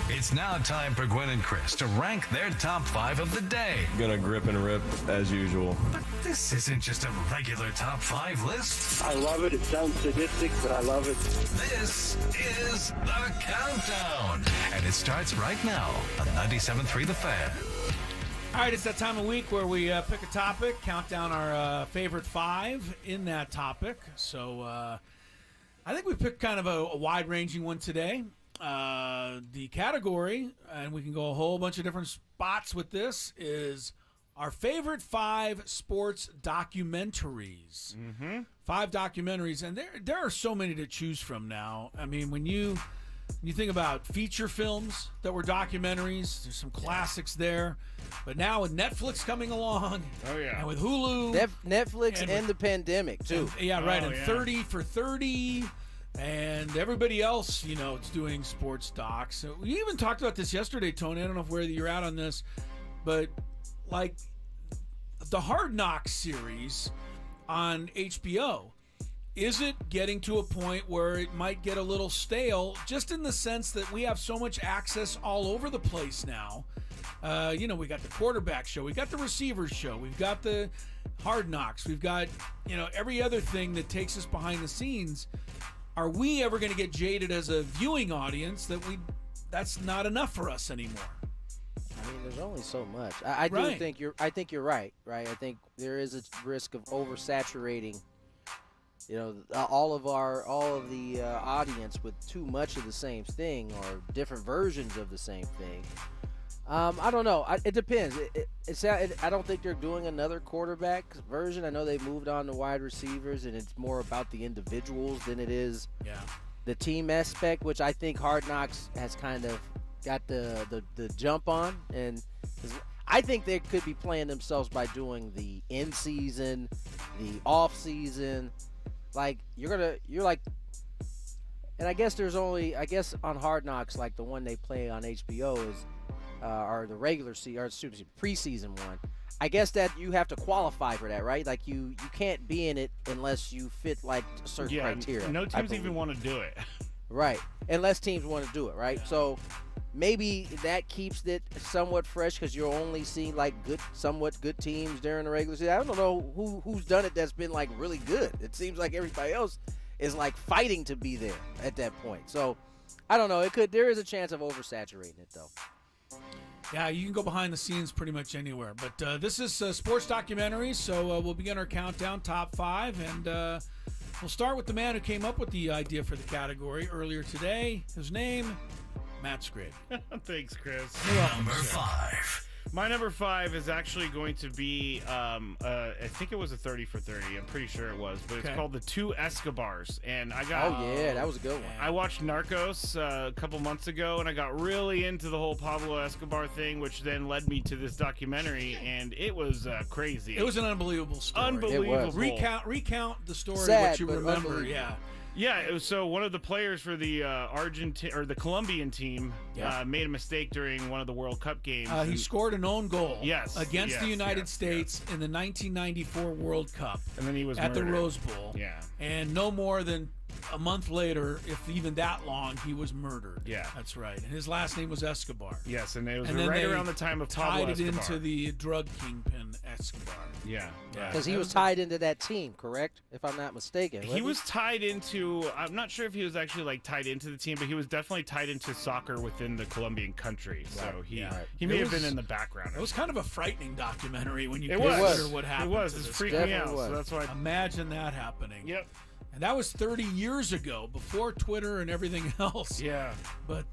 It's now time for Gwynn and Chris to rank their top 5 of the day. Gonna grip and rip as usual. But this isn't just a regular top 5 list. I love it. It sounds sadistic, but I love it. This is the countdown. And it starts right now on 97.3 The Fan. All right, it's that time of week where we pick a topic, count down our favorite 5 in that topic. So I think we picked kind of a wide-ranging one today. The category, and we can go a whole bunch of different spots with this, is our favorite 5 sports documentaries. 5 documentaries, and there are so many to choose from now. I mean, when you think about feature films that were documentaries, there's some classics there. But now with Netflix coming along, and with Hulu, Netflix and the pandemic too. And 30 for 30. And everybody else, it's doing sports docs. So we even talked about this yesterday, Tony. I don't know where you're at on this, but like the Hard Knocks series on HBO, is it getting to a point where it might get a little stale, just in the sense that we have so much access all over the place now? We got the quarterback show, we got the receivers show, we've got the Hard Knocks, we've got, every other thing that takes us behind the scenes. Are we ever going to get jaded as a viewing audience that's not enough for us anymore? I mean, there's only so much. I think you're right. I think there is a risk of oversaturating, all of the audience with too much of the same thing or different versions of the same thing. I don't know. It depends. I don't think they're doing another quarterback version. I know they moved on to wide receivers, and it's more about the individuals than it is the team aspect, which I think Hard Knocks has kind of got the jump on. And I think they could be playing themselves by doing the in season, the off season. Like and I guess on Hard Knocks, like the one they play on HBO is. Or the regular season, or preseason one. I guess that you have to qualify for that, right? Like you can't be in it unless you fit like certain criteria. No teams even want to do it. Right, unless teams want to do it, right? So maybe that keeps it somewhat fresh because you're only seeing like somewhat good teams during the regular season. I don't know who's done it that's been like really good. It seems like everybody else is like fighting to be there at that point. So I don't know. There is a chance of oversaturating it though. Yeah, you can go behind the scenes pretty much anywhere. But this is sports documentaries, so we'll begin our countdown, top 5. And we'll start with the man who came up with the idea for the category earlier today. His name, Matt Scrape. Thanks, Chris. Number 5. My number 5 is actually going to be, I think it was a 30 for 30. I'm pretty sure it was, but it's called The Two Escobars. And I got. Oh yeah, that was a good one. I watched Narcos a couple months ago, and I got really into the whole Pablo Escobar thing, which then led me to this documentary, and it was crazy. It was an unbelievable story. Unbelievable. Recount the story, Sad, what you remember. Yeah. Yeah, it was, so one of the players for the the Colombian team made a mistake during one of the World Cup games. He scored an own goal against the United States in the 1994 World Cup. And then he was at murdered. the Rose Bowl. Yeah. And no more than a month later, if even that long, he was murdered. Yeah. That's right. And his last name was Escobar. Yes, and it was then right they around the time of Pablo tied it Escobar. into the drug kingpin Escobar. Yeah. Because he was tied into that team, correct? If I'm not mistaken. He was tied into, I'm not sure if he was actually like tied into the team, but he was definitely tied into soccer within the Colombian country. So he may have been in the background. It was kind of a frightening documentary when you It consider was. what happened. It was. to It's this freaking guy. me out. So that's why. Imagine that happening. Yep. And that was 30 years ago, before Twitter and everything else. Yeah. But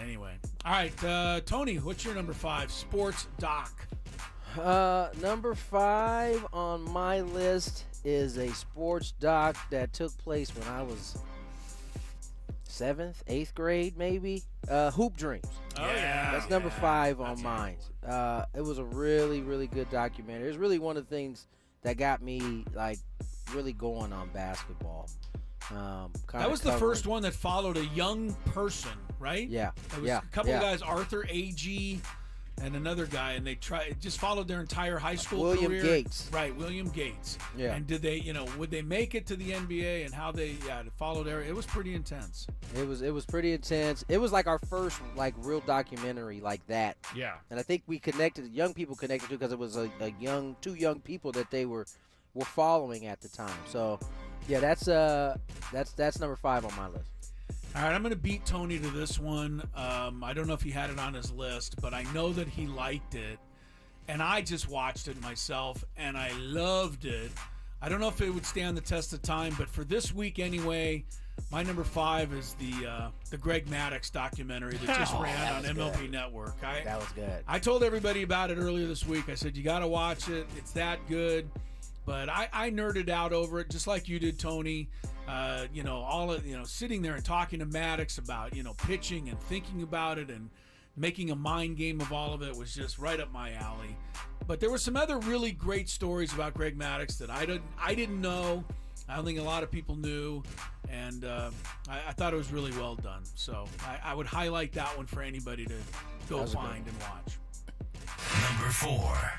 anyway. All right, Tony, what's your number 5 sports doc? Number 5 on my list is a sports doc that took place when I was 7th, 8th grade, maybe. Hoop Dreams. Oh, yeah. That's number 5 on mine. It was a really, really good documentary. It was really one of the things that got me, like, really going on basketball. That was the first one that followed a young person, right? Yeah. It was a couple of guys, Arthur A.G., and another guy, and they just followed their entire high school William career. Gates. Right, William Gates. Yeah. And did they, would they make it to the NBA, and how they followed their, it was pretty intense. It was pretty intense. It was like our first like real documentary like that. Yeah. And I think we connected, young people connected to, because it was two young people that they were following at the time. So yeah, that's number 5 on my list. All right, I'm going to beat Tony to this one. I don't know if he had it on his list, but I know that he liked it, and I just watched it myself, and I loved it. I don't know if it would stand the test of time, but for this week anyway, my number 5 is the Greg Maddux documentary that just ran on MLB Network. That was good. I told everybody about it earlier this week. I said, you got to watch it. It's that good. But I nerded out over it just like you did, Tony. Sitting there and talking to Maddux about, pitching and thinking about it and making a mind game of all of it was just right up my alley. But there were some other really great stories about Greg Maddux that I didn't know. I don't think a lot of people knew, and I thought it was really well done. So I would highlight that one for anybody to go find and watch. Number 4.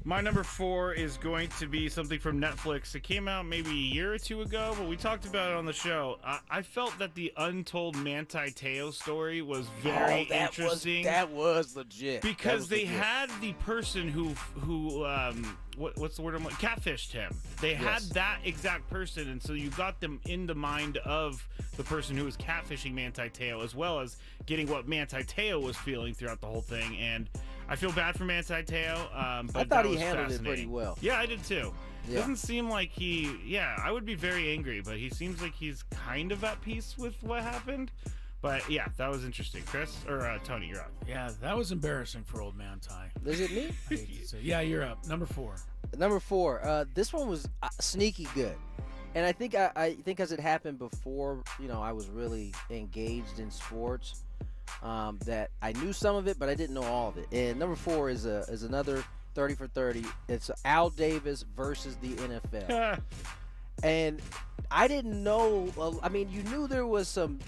My number 4 is going to be something from Netflix. It came out maybe a year or two ago, but we talked about it on the show. I felt that the untold Manti Te'o story was very interesting. That was legit. Because they had the person who what's the word I'm like? Catfished him. They had that exact person, and so you got them in the mind of the person who was catfishing Manti Te'o, as well as getting what Manti Te'o was feeling throughout the whole thing. And I feel bad for Manti Te'o, but I thought he was handled it pretty fascinating. well. Yeah, I did too. Yeah. Doesn't seem like I would be very angry, but he seems like he's kind of at peace with what happened. But yeah, that was interesting. Chris, or Tony, you're up. Yeah, that was embarrassing for old Manti. Is it me? I hate to say. Yeah, you're up. Number 4. Number 4. This one was sneaky good. And I think as it happened before, I was really engaged in sports, that I knew some of it, but I didn't know all of it. And number 4 is another 30 for 30. It's Al Davis versus the NFL. And I didn't know. I mean, you knew there was some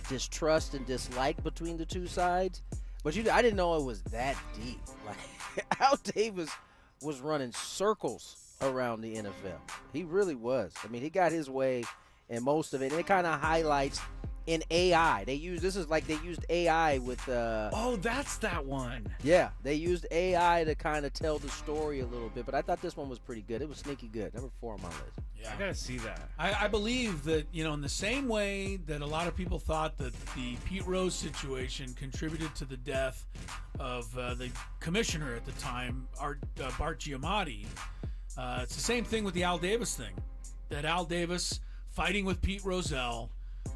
distrust and dislike between the two sides, but I didn't know it was that deep. Like Al Davis was running circles around the NFL. He really was. I mean, he got his way in most of it. And it kind of highlights in AI. They used AI with oh, that's that one. Yeah, they used AI to kind of tell the story a little bit, but I thought this one was pretty good. It was sneaky good. Number 4 on my list. Yeah. I gotta see that. I believe that, in the same way that a lot of people thought that the Pete Rose situation contributed to the death of the commissioner at the time, Bart Giamatti, it's the same thing with the Al Davis thing. That Al Davis fighting with Pete Rozelle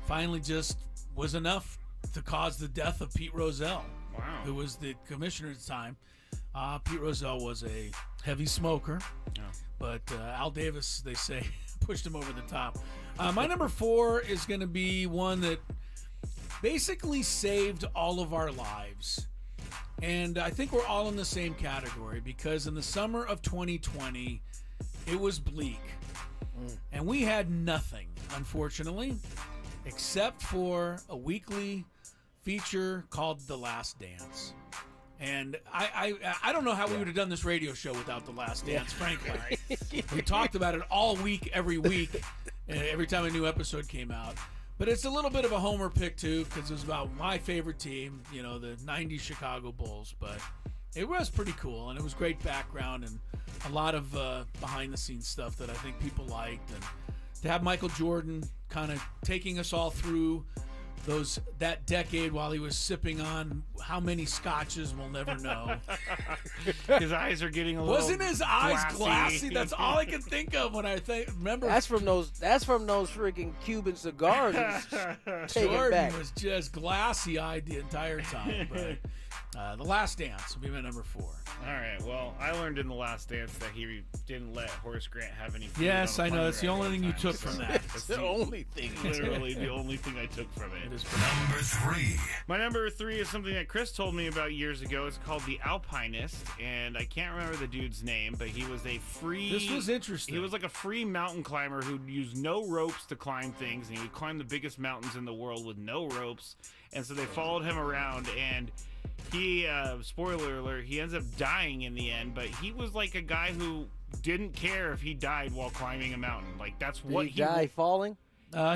finally just was enough to cause the death of Pete Rozelle, who was the commissioner at the time. Pete Rozelle was a heavy smoker, but Al Davis, they say, pushed him over the top. My number 4 is going to be one that basically saved all of our lives. And I think we're all in the same category because in the summer of 2020, it was bleak. And we had nothing, unfortunately, except for a weekly feature called The Last Dance. And I don't know how we would have done this radio show without The Last Dance, frankly. We talked about it all week, every week. every time a new episode came out. But it's a little bit of a homer pick, too, because it was about my favorite team, the 90s Chicago Bulls. But it was pretty cool, and it was great background and a lot of behind-the-scenes stuff that I think people liked. And to have Michael Jordan kind of taking us all through that decade while he was sipping on how many scotches we'll never know. His eyes are getting a little Wasn't his eyes glassy? That's all I can think of when I remember. That's from those freaking Cuban cigars. Jordan was just glassy-eyed the entire time. But The Last Dance will be my number 4. All right. Well, I learned in The Last Dance that he didn't let Horace Grant have any food. Yes, I know. That's the only thing you took from that. That's the only thing. Literally the only thing I took from it. Number 3. My number 3 is something that Chris told me about years ago. It's called The Alpinist, and I can't remember the dude's name, but he was a free... This was interesting. He was like a free mountain climber who used no ropes to climb things, and he would climb the biggest mountains in the world with no ropes, and so they followed him around, and he, spoiler alert, he ends up dying in the end, but he was like a guy who didn't care if he died while climbing a mountain. Like, that's what he... Did he die falling?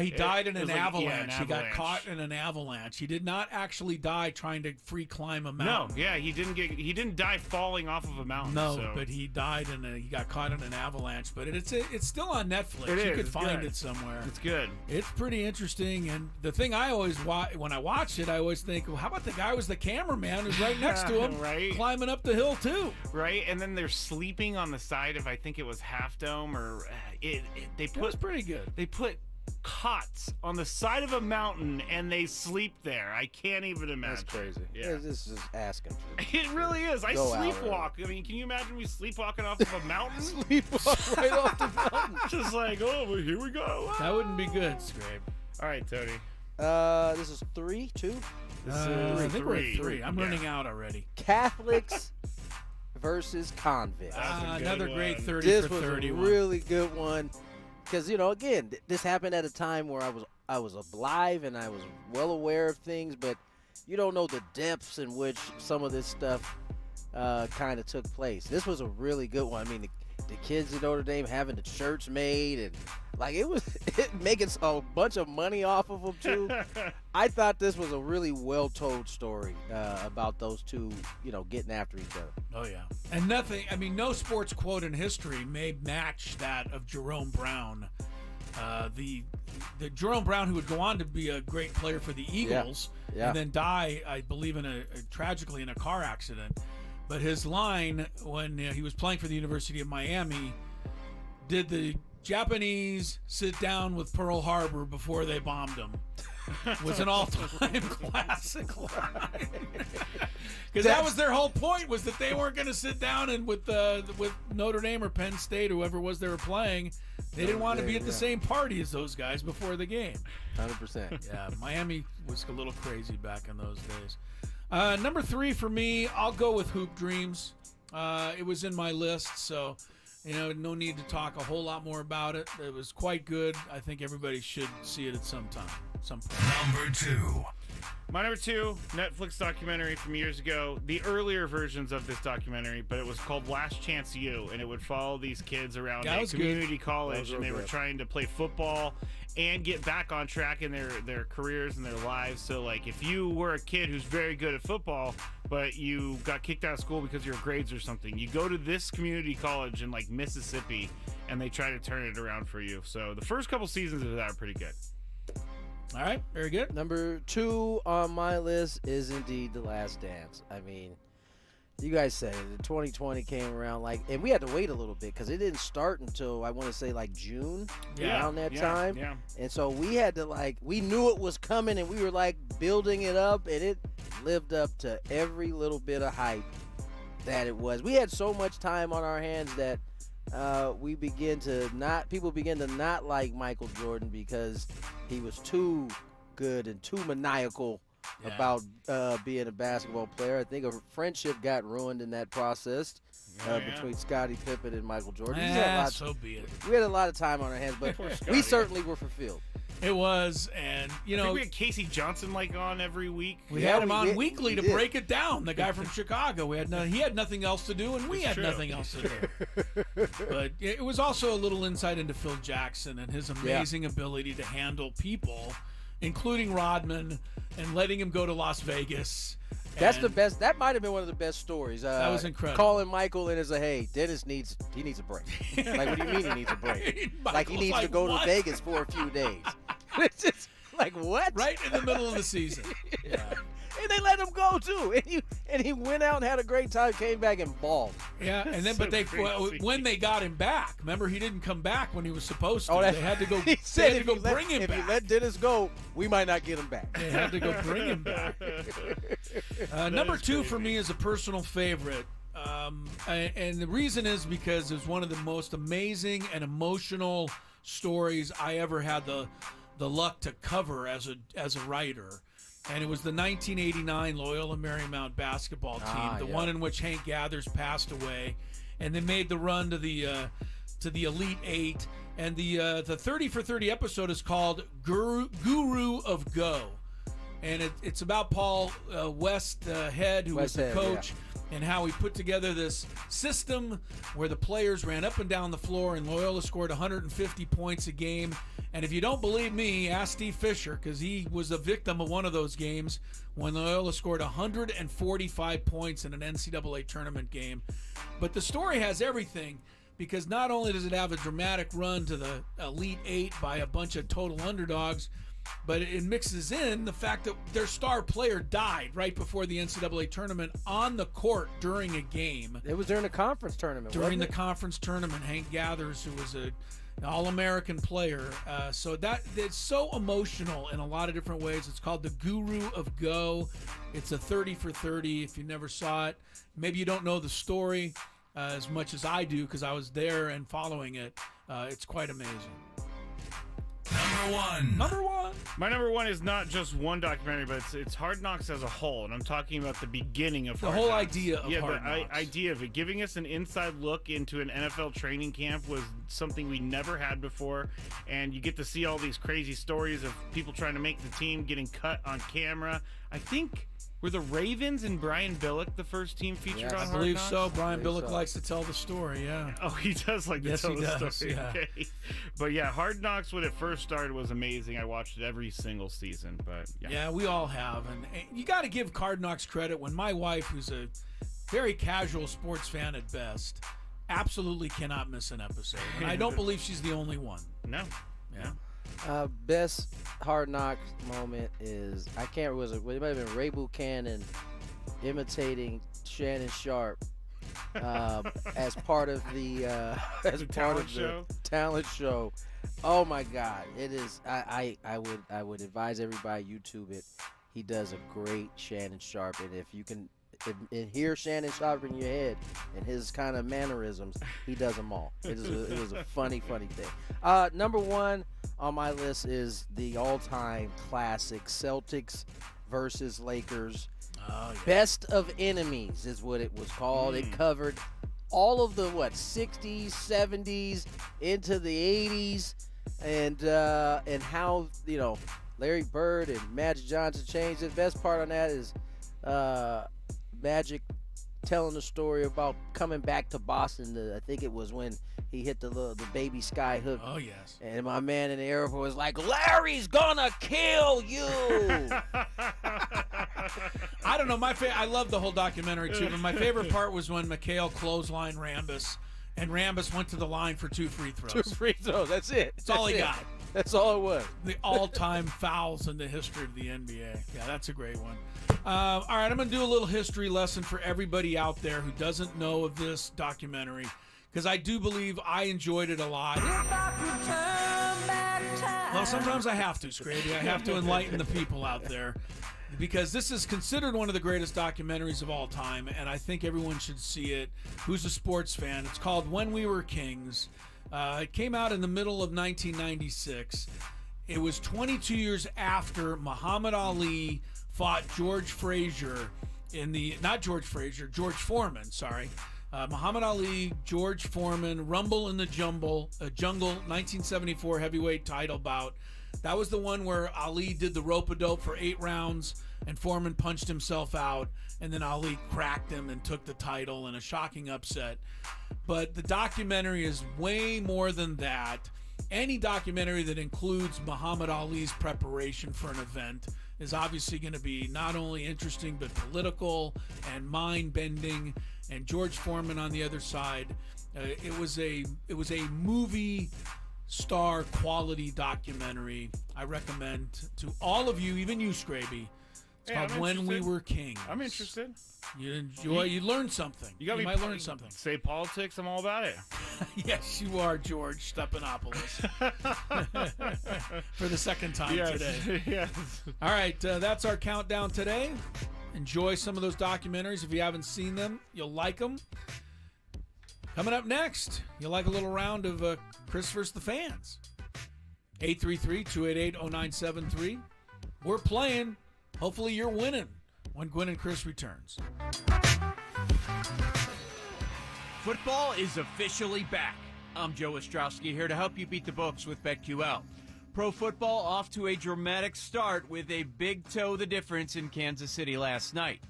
He died in an avalanche. Yeah, an avalanche. He got caught in an avalanche. He did not actually die trying to free climb a mountain. No, yeah, he didn't die falling off of a mountain. No, so. but he died he got caught in an avalanche. But it's still on Netflix. You could find it somewhere. It's good. It's pretty interesting. And the thing I always when I watch it, I always think, well, how about the guy who was the cameraman who's right next to him, right? Climbing up the hill too, right? And then they're sleeping on the side of, I think it was Half Dome, or it was pretty good. They put cots on the side of a mountain and they sleep there. I can't even imagine. That's crazy. Yeah. This is asking for it. Really is. I Go sleepwalk. I mean, can you imagine me sleepwalking off of a mountain? Sleepwalk right off the mountain. Just like, oh, well, here we go. That wouldn't be good, Scrape. All right, Tony. This is 3, 2. I think we're at 3. I'm running out already. Catholics versus convicts. Another great 30 this for was 31. a really good one. Because, again, this happened at a time where I was alive and I was well aware of things, but you don't know the depths in which some of this stuff kind of took place. This was a really good one. I mean, the kids at Notre Dame having the shirts made, and making a bunch of money off of them too. I thought this was a really well-told story about those two, getting after each other. Oh yeah, and no sports quote in history may match that of Jerome Brown. The Jerome Brown who would go on to be a great player for the Eagles, and then die, I believe, tragically in a car accident. But his line when he was playing for the University of Miami, did the Japanese sit down with Pearl Harbor before they bombed them, was an all-time classic line. Because that was their whole point, was that they weren't going to sit down and with Notre Dame or Penn State, whoever it was they were playing, they didn't want to be at the same party as those guys before the game. 100%. Yeah, Miami was a little crazy back in those days. Number 3 for me, I'll go with Hoop Dreams. It was in my list, so no need to talk a whole lot more about it. It was quite good. I think everybody should see it at some point. Number 2. My number 2, Netflix documentary from years ago. The earlier versions of this documentary, but it was called Last Chance U, and it would follow these kids around a community college, and they were trying to play football and get back on track in their careers and their lives. So, like, if you were a kid who's very good at football, but you got kicked out of school because of your grades or something, you go to this community college in, like, Mississippi, and they try to turn it around for you. So the first couple seasons of that are pretty good. All right, very good. Number 2 on my list is indeed The Last Dance. I mean, you guys said it. 2020 came around, and we had to wait a little bit because it didn't start until, I want to say, like June, around that time. Yeah. And so we had to, we knew it was coming, and we were, building it up, and it lived up to every little bit of hype that it was. We had so much time on our hands that people begin to not like Michael Jordan because he was too good and too maniacal about being a basketball player. I think a friendship got ruined in that process between Scottie Pippen and Michael Jordan. So be it. We had a lot of time on our hands, but we certainly were fulfilled. It was, and I think we had Casey Johnson on every week. We had him on weekly to break it down. The guy from Chicago. He had nothing else to do, and we had nothing else to do. But it was also a little insight into Phil Jackson and his amazing ability to handle people, including Rodman, and letting him go to Las Vegas. That's the best. That might have been one of the best stories. That was incredible. Calling Michael and hey, Dennis needs a break. Like, what do you mean he needs a break? Like, he needs to go to Vegas for a few days. It's just like, what? Right in the middle of the season. Yeah. And they let him go too, and he went out and had a great time. Came back and balled. Yeah, and then when they got him back, remember he didn't come back when he was supposed to. They had to go. He said, they had to go bring him back. If you let Dennis go, we might not get him back. They had to go bring him back. Number 2 for me is a personal favorite, and the reason is because it's one of the most amazing and emotional stories I ever had the luck to cover as a writer. And it was the 1989 Loyola Marymount basketball team, the one in which Hank Gathers passed away, and they made the run to the Elite Eight. And the 30 for 30 episode is called Guru of Go, and it's about Paul Westhead, who was the coach, and how he put together this system where the players ran up and down the floor, and Loyola scored 150 points a game. And if you don't believe me, ask Steve Fisher, because he was a victim of one of those games when Loyola scored 145 points in an NCAA tournament game. But the story has everything, because not only does it have a dramatic run to the Elite Eight by a bunch of total underdogs, but it mixes in the fact that their star player died right before the NCAA tournament on the court during a game. It was during the conference tournament. During the conference tournament, Hank Gathers, who was an All-American player. So it's so emotional in a lot of different ways. It's called The Guru of Go. It's a 30 for 30 if you never saw it. Maybe you don't know the story as much as I do, because I was there and following it. It's quite amazing. Number one. My number 1 is not just one documentary, but it's Hard Knocks as a whole, and I'm talking about the beginning of the Hard whole Knocks. idea of Hard Knocks. The idea of it, giving us an inside look into an NFL training camp, was something we never had before, and you get to see all these crazy stories of people trying to make the team, getting cut on camera. I think were the Ravens and Brian Billick the first team featured on Hard Knocks? I believe so. Brian Billick likes to tell the story, yeah. Oh, he does like to tell the story. Yeah. Okay. But yeah, Hard Knocks when it first started was amazing. I watched it every single season. But yeah, we all have. And you got to give Hard Knocks credit when my wife, who's a very casual sports fan at best, absolutely cannot miss an episode. And I don't believe she's the only one. No. Yeah. Best Hard Knocks moment is, I can't remember, it might have been Ray Buchanan imitating Shannon Sharp as part of the talent show. Oh my God, it is. I would advise everybody YouTube it. He does a great Shannon Sharp, and if you can hear Shannon Sharp in your head and his kind of mannerisms, he does them all. It was a funny thing. Number 1 on my list is the all-time classic Celtics versus Lakers. Oh, yeah. Best of Enemies is what it was called. It covered all of the 60s, 70s into the 80s, and how Larry Bird and Magic Johnson changed it. Best part on that is Magic telling the story about coming back to Boston. I think it was when he hit the baby sky hook. Oh, yes. And my man in the airport was like, Larry's gonna kill you. I don't know. I love the whole documentary, too. But my favorite part was when McHale clotheslined Rambis, and Rambis went to the line for 2 free throws. 2 free throws. That's it. That's all he got. That's all it was. The all-time fouls in the history of the NBA. Yeah, that's a great one. All right, I'm going to do a little history lesson for everybody out there who doesn't know of this documentary, because I do believe I enjoyed it a lot. Well, sometimes I have to, Scraby. I have to enlighten the people out there, because this is considered one of the greatest documentaries of all time, and I think everyone should see it who's a sports fan. It's called When We Were Kings. It came out in the middle of 1996. It was 22 years after Muhammad Ali fought George Foreman, sorry. Muhammad Ali, George Foreman, Rumble in the Jungle, 1974 heavyweight title bout. That was the one where Ali did the rope-a-dope for 8 rounds and Foreman punched himself out, and then Ali cracked him and took the title in a shocking upset. But the documentary is way more than that. Any documentary that includes Muhammad Ali's preparation for an event is obviously going to be not only interesting but political and mind-bending. And George Foreman on the other side, it was a movie star quality documentary. I recommend to all of you, even you, Scraby. It's called When We Were Kings. I'm interested. You enjoy. You learn something. You might learn something. Say politics. I'm all about it. Yes, you are, George Stephanopoulos. For the second time today. Yes. All right, that's our countdown today. Enjoy some of those documentaries. If you haven't seen them, you'll like them. Coming up next, you'll like a little round of Chris vs. the Fans. 833-288-0973. We're playing. Hopefully you're winning when Gwynn and Chris returns. Football is officially back. I'm Joe Ostrowski here to help you beat the books with BetQL. Pro football off to a dramatic start with a big toe the difference in Kansas City last night.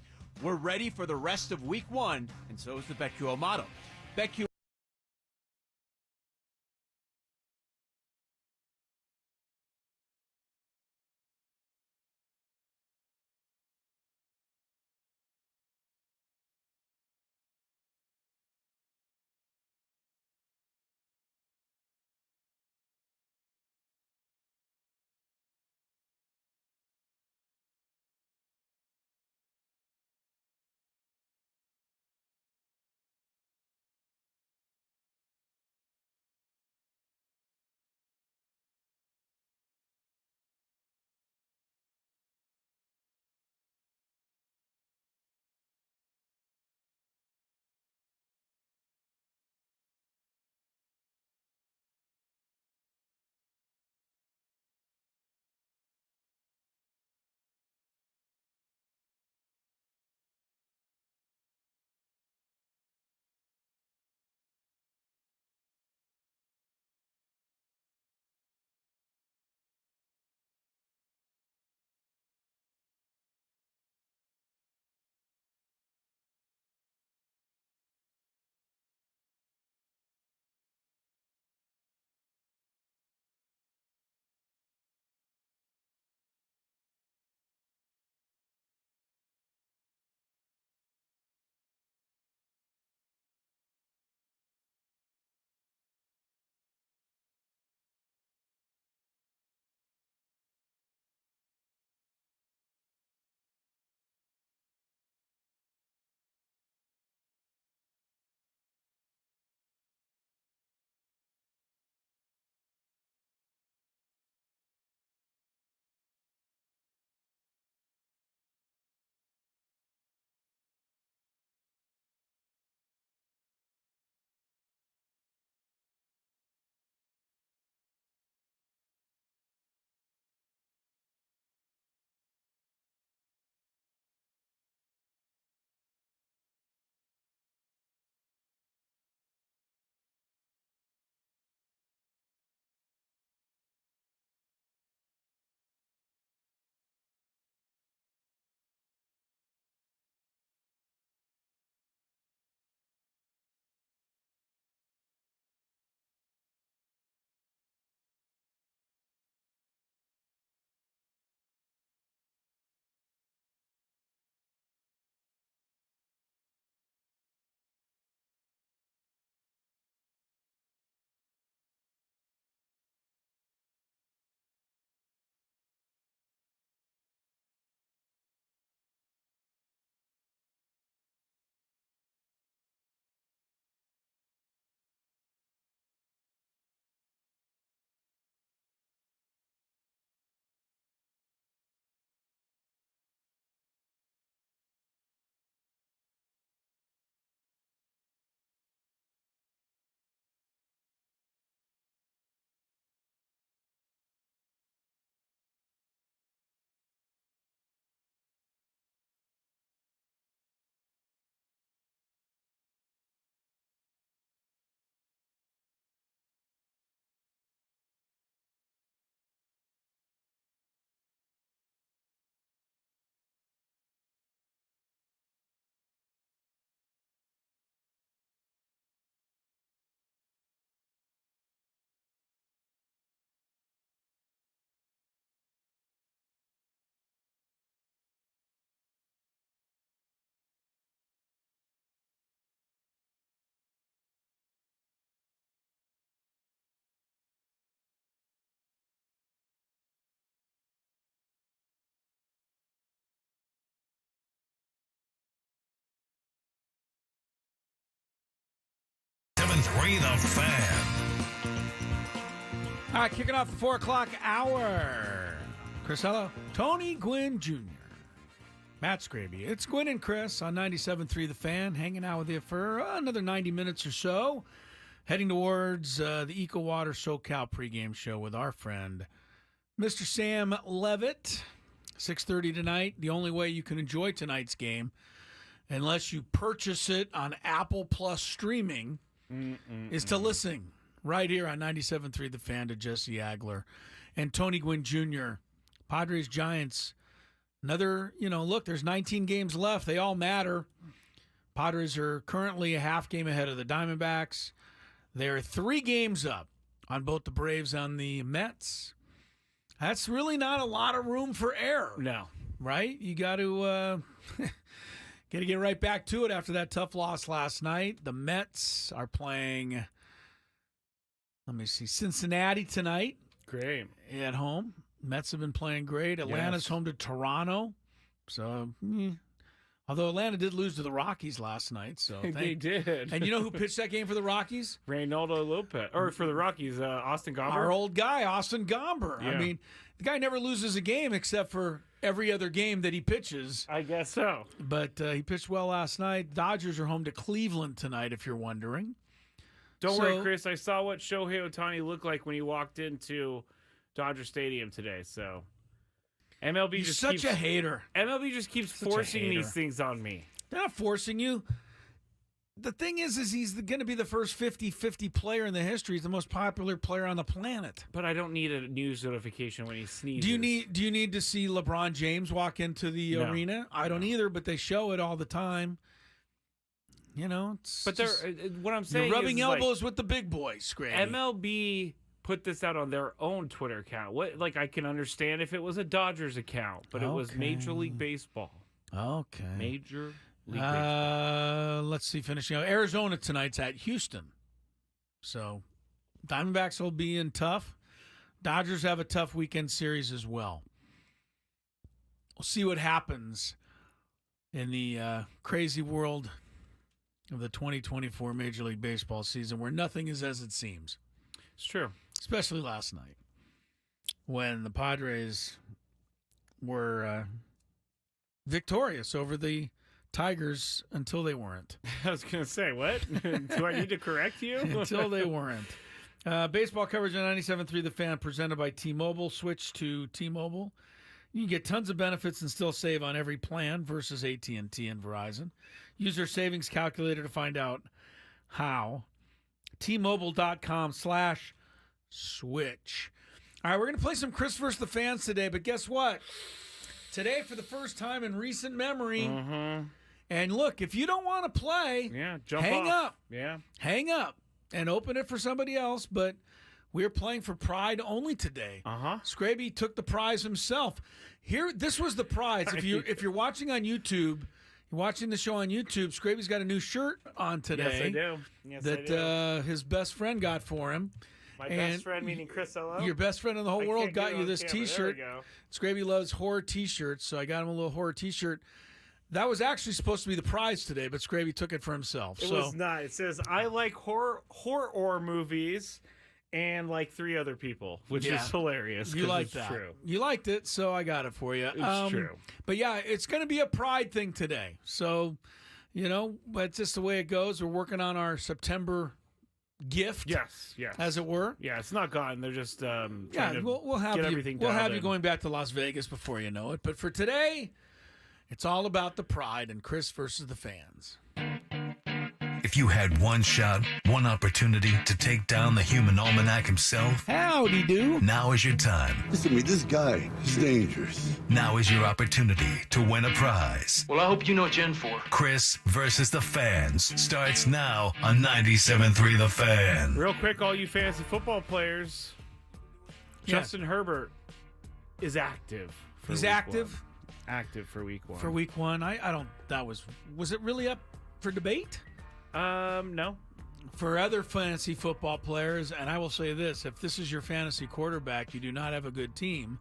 We're ready for the rest of week 1, and so is the BetQL model. BetQL 97.3 The Fan. All right, kicking off the 4 o'clock hour. Chris Hello, Tony Gwynn Jr., Matt Scraby. It's Gwynn and Chris on 97.3 The Fan, hanging out with you for another 90 minutes or so, heading towards the Eco Water SoCal pregame show with our friend, Mr. Sam Levitt. 6:30 tonight. The only way you can enjoy tonight's game, unless you purchase it on Apple Plus streaming, is to listen right here on 97.3 The Fan to Jesse Agler and Tony Gwynn Jr. Padres Giants. Another, look, there's 19 games left. They all matter. Padres are currently a half game ahead of the Diamondbacks. They're 3 games up on both the Braves and the Mets. That's really not a lot of room for error. No. Right? You got to get right back to it after that tough loss last night. The Mets are playing, Cincinnati tonight. Great. At home. Mets have been playing great. Atlanta's home to Toronto. So, although Atlanta did lose to the Rockies last night. So they did. And you know who pitched that game for the Rockies? Reynaldo Lopez. Or for the Rockies, Austin Gomber. Our old guy, Austin Gomber. Yeah. I mean, the guy never loses a game except for every other game that he pitches. I guess so. But he pitched well last night. Dodgers are home to Cleveland tonight, if you're wondering. Don't worry, Chris. I saw what Shohei Ohtani looked like when he walked into Dodger Stadium today. So MLB He's such a hater. MLB just keeps forcing these things on me. They're not forcing you. The thing is he's going to be the first 50-50 player in the history. He's the most popular player on the planet. But I don't need a news notification when he sneezes. Do you need to see LeBron James walk into the arena? I don't either, but they show it all the time. It's but what I'm saying you're rubbing is elbows with the big boys, Scrappy. MLB put this out on their own Twitter account. I can understand if it was a Dodgers account, but it was Major League Baseball. Okay. Major League Baseball. Let's see, finishing out. Arizona tonight's at Houston. So Diamondbacks will be in tough. Dodgers have a tough weekend series as well. We'll see what happens in the crazy world of the 2024 Major League Baseball season, where nothing is as it seems. It's true. Especially last night when the Padres were victorious over the Tigers until they weren't. I was going to say, what? Do I need to correct you? Until they weren't. Baseball coverage on 97.3 The Fan presented by T-Mobile. Switch to T-Mobile. You can get tons of benefits and still save on every plan versus AT&T and Verizon. Use their savings calculator to find out how. T-Mobile.com/switch. All right, we're going to play some Chris vs. the Fans today, but guess what? Today, for the first time in recent memory, and look, if you don't want to play, hang up. Yeah. Hang up and open it for somebody else, but we're playing for pride only today. Scraby took the prize himself. This was the prize. If you're watching on YouTube, you're watching the show on YouTube, Scraby's got a new shirt on today. Yes, I do. That his best friend got for him. My best friend, meaning Chris Hello? Your best friend in the whole world got you this T-shirt. There we go. Scraby loves horror T-shirts, so I got him a little horror T-shirt. That was actually supposed to be the prize today, but Scraby took it for himself. It was not. It says, I like horror movies and like 3 other people, which is hilarious. You like that. True. You liked it, so I got it for you. It's true. But yeah, it's going to be a pride thing today. So, but just the way it goes. We're working on our September gift. Yes. As it were. Yeah, it's not gone. They're just trying to we'll have get you, everything We'll dialed have you in. going back to Las Vegas before you know it. But for today, it's all about the pride and Chris versus the Fans. If you had one shot, one opportunity to take down the human almanac himself, howdy do. Now is your time. Listen to me, this guy, he's dangerous. Now is your opportunity to win a prize. Well, I hope you know what you're in for. Chris versus the Fans starts now on 97.3 The Fan. Real quick, all you fantasy football players, Justin Herbert is active. He's active? Active for week 1. For week 1, I don't. Was it really up for debate? No. For other fantasy football players, and I will say this, if this is your fantasy quarterback, you do not have a good team.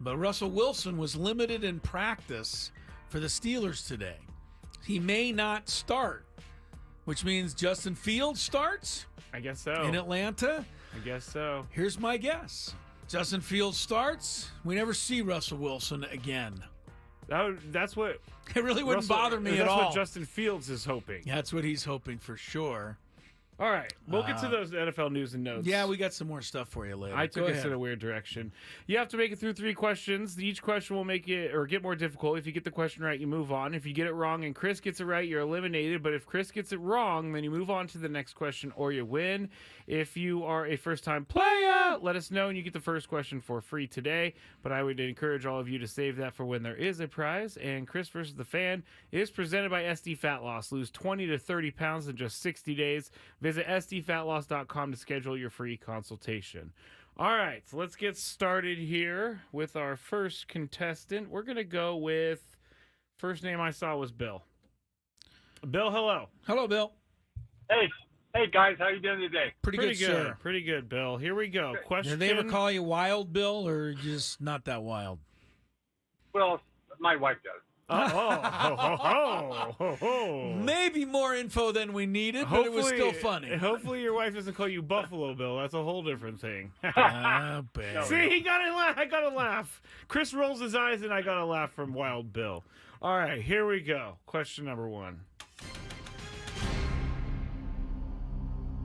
But Russell Wilson was limited in practice for the Steelers today. He may not start which means Justin Fields starts. I guess so. In Atlanta. I guess so. Here's my guess. Justin Fields starts. We never see Russell Wilson again. That's what... It really wouldn't bother me at all. That's what Justin Fields is hoping. That's what he's hoping for sure. All right. We'll get to those NFL news and notes. Yeah, we got some more stuff for you later. I took us in a weird direction. You have to make it through 3 questions. Each question will make it or get more difficult. If you get the question right, you move on. If you get it wrong and Chris gets it right, you're eliminated. But if Chris gets it wrong, then you move on to the next question or you win. If you are a first-time player, let us know and you get the first question for free today. But I would encourage all of you to save that for when there is a prize. And Chris versus the Fan is presented by SD Fat Loss. Lose 20 to 30 pounds in just 60 days. Visit sdfatloss.com to schedule your free consultation. All right, so let's get started here with our first contestant. We're going to go with, first name I saw was Bill. Bill, hello. Hello, Bill. Hey guys, how you doing today? Pretty good, sir. Pretty good, Bill. Here we go. Question. Did they ever call you Wild Bill or just not that wild? Well, my wife does. Maybe more info than we needed, but it was still funny. Hopefully your wife doesn't call you Buffalo Bill. That's a whole different thing. Baby. See, he got I got to laugh. Chris rolls his eyes, and I got to laugh from Wild Bill. All right, here we go. Question number 1.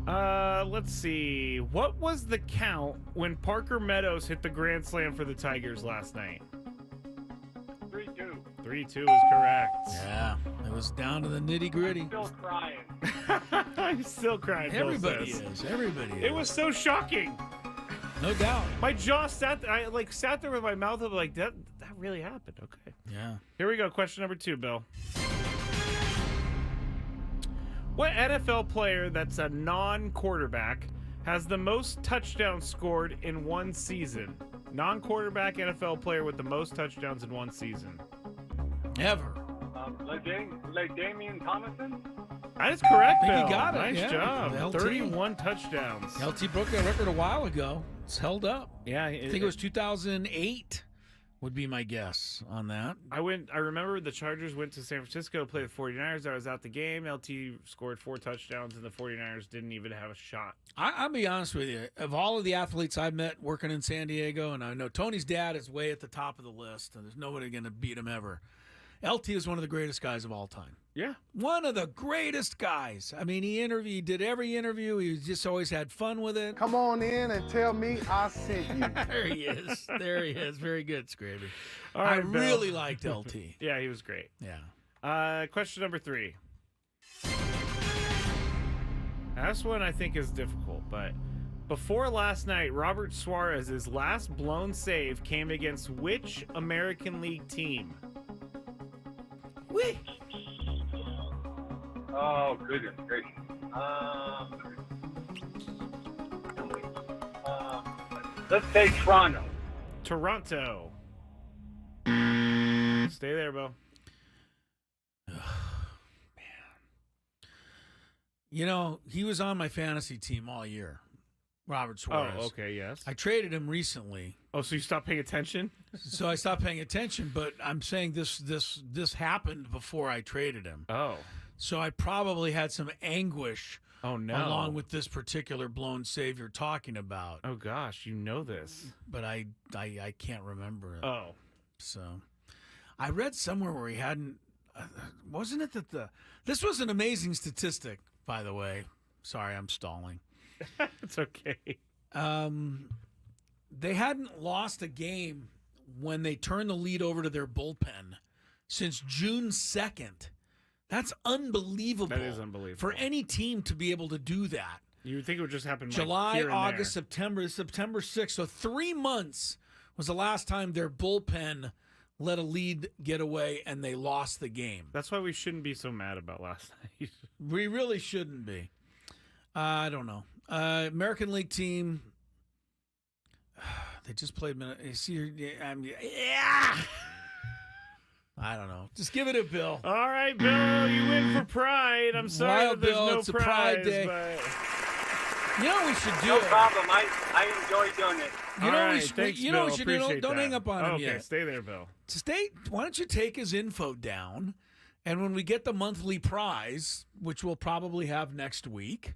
Let's see. What was the count when Parker Meadows hit the grand slam for the Tigers last night? 3-2. 3-2 is correct. Yeah, it was down to the nitty-gritty. I'm still crying. I'm still crying. Everybody is. Everybody is. It was so shocking. No doubt. My jaw sat there with my mouth open like, that really happened. Okay. Yeah. Here we go. Question number 2, Bill. What NFL player that's a non-quarterback has the most touchdowns scored in one season? Non-quarterback NFL player with the most touchdowns in one season. Ever. Damian Thomason? That is correct, Bill. I think he got it. Nice job. LT. 31 touchdowns. LT broke that record a while ago. It's held up. Yeah. I think it was 2008 would be my guess on that. I remember the Chargers went to San Francisco to play the 49ers. I was at the game. LT scored 4 touchdowns, and the 49ers didn't even have a shot. I'll be honest with you. Of all of the athletes I've met working in San Diego, and I know Tony's dad is way at the top of the list, and there's nobody going to beat him ever. LT is one of the greatest guys of all time. Yeah. One of the greatest guys. I mean, he did every interview. He just always had fun with it. Come on in and tell me I sent you. There he is. There he is. Very good, Scraby. All right, I really liked LT. Yeah, he was great. Yeah. Question number 3. This one I think is difficult, but before last night, Robert Suarez's last blown save came against which American League team? Wait. Oh, goodness gracious. Let's say Toronto. Toronto. Stay there, Bo. You know, he was on my fantasy team all year, Robert Suarez. Oh, okay, yes. I traded him recently. Oh, so you stopped paying attention? So I stopped paying attention, but I'm saying this happened before I traded him. Oh. So I probably had some anguish along no. with this particular blown save you're talking about. Oh, gosh, you know this. But I can't remember it. Oh. So I read somewhere where he hadn't wasn't it that this was an amazing statistic, by the way. Sorry, I'm stalling. It's okay. They hadn't lost a game when they turned the lead over to their bullpen since June 2nd. That's unbelievable. That is unbelievable. For any team to be able to do that. You would think it would just happen July, here and August, there. September 6th. So 3 months was the last time their bullpen let a lead get away and they lost the game. That's why we shouldn't be so mad about last night. We really shouldn't be. I don't know. American League team. They just played. Yeah. I don't know. Just give it a Bill. All right, Bill, you win for pride. I'm sorry Wild that there's Bill, no it's a prize, pride day. but you know what we should do? No problem. I enjoy doing it. You know right, we should. thanks, You know Bill. we should do. Appreciate Don't that. hang up on him okay, yet. Stay there, Bill. Why don't you take his info down, And when we get the monthly prize, which we'll probably have next week,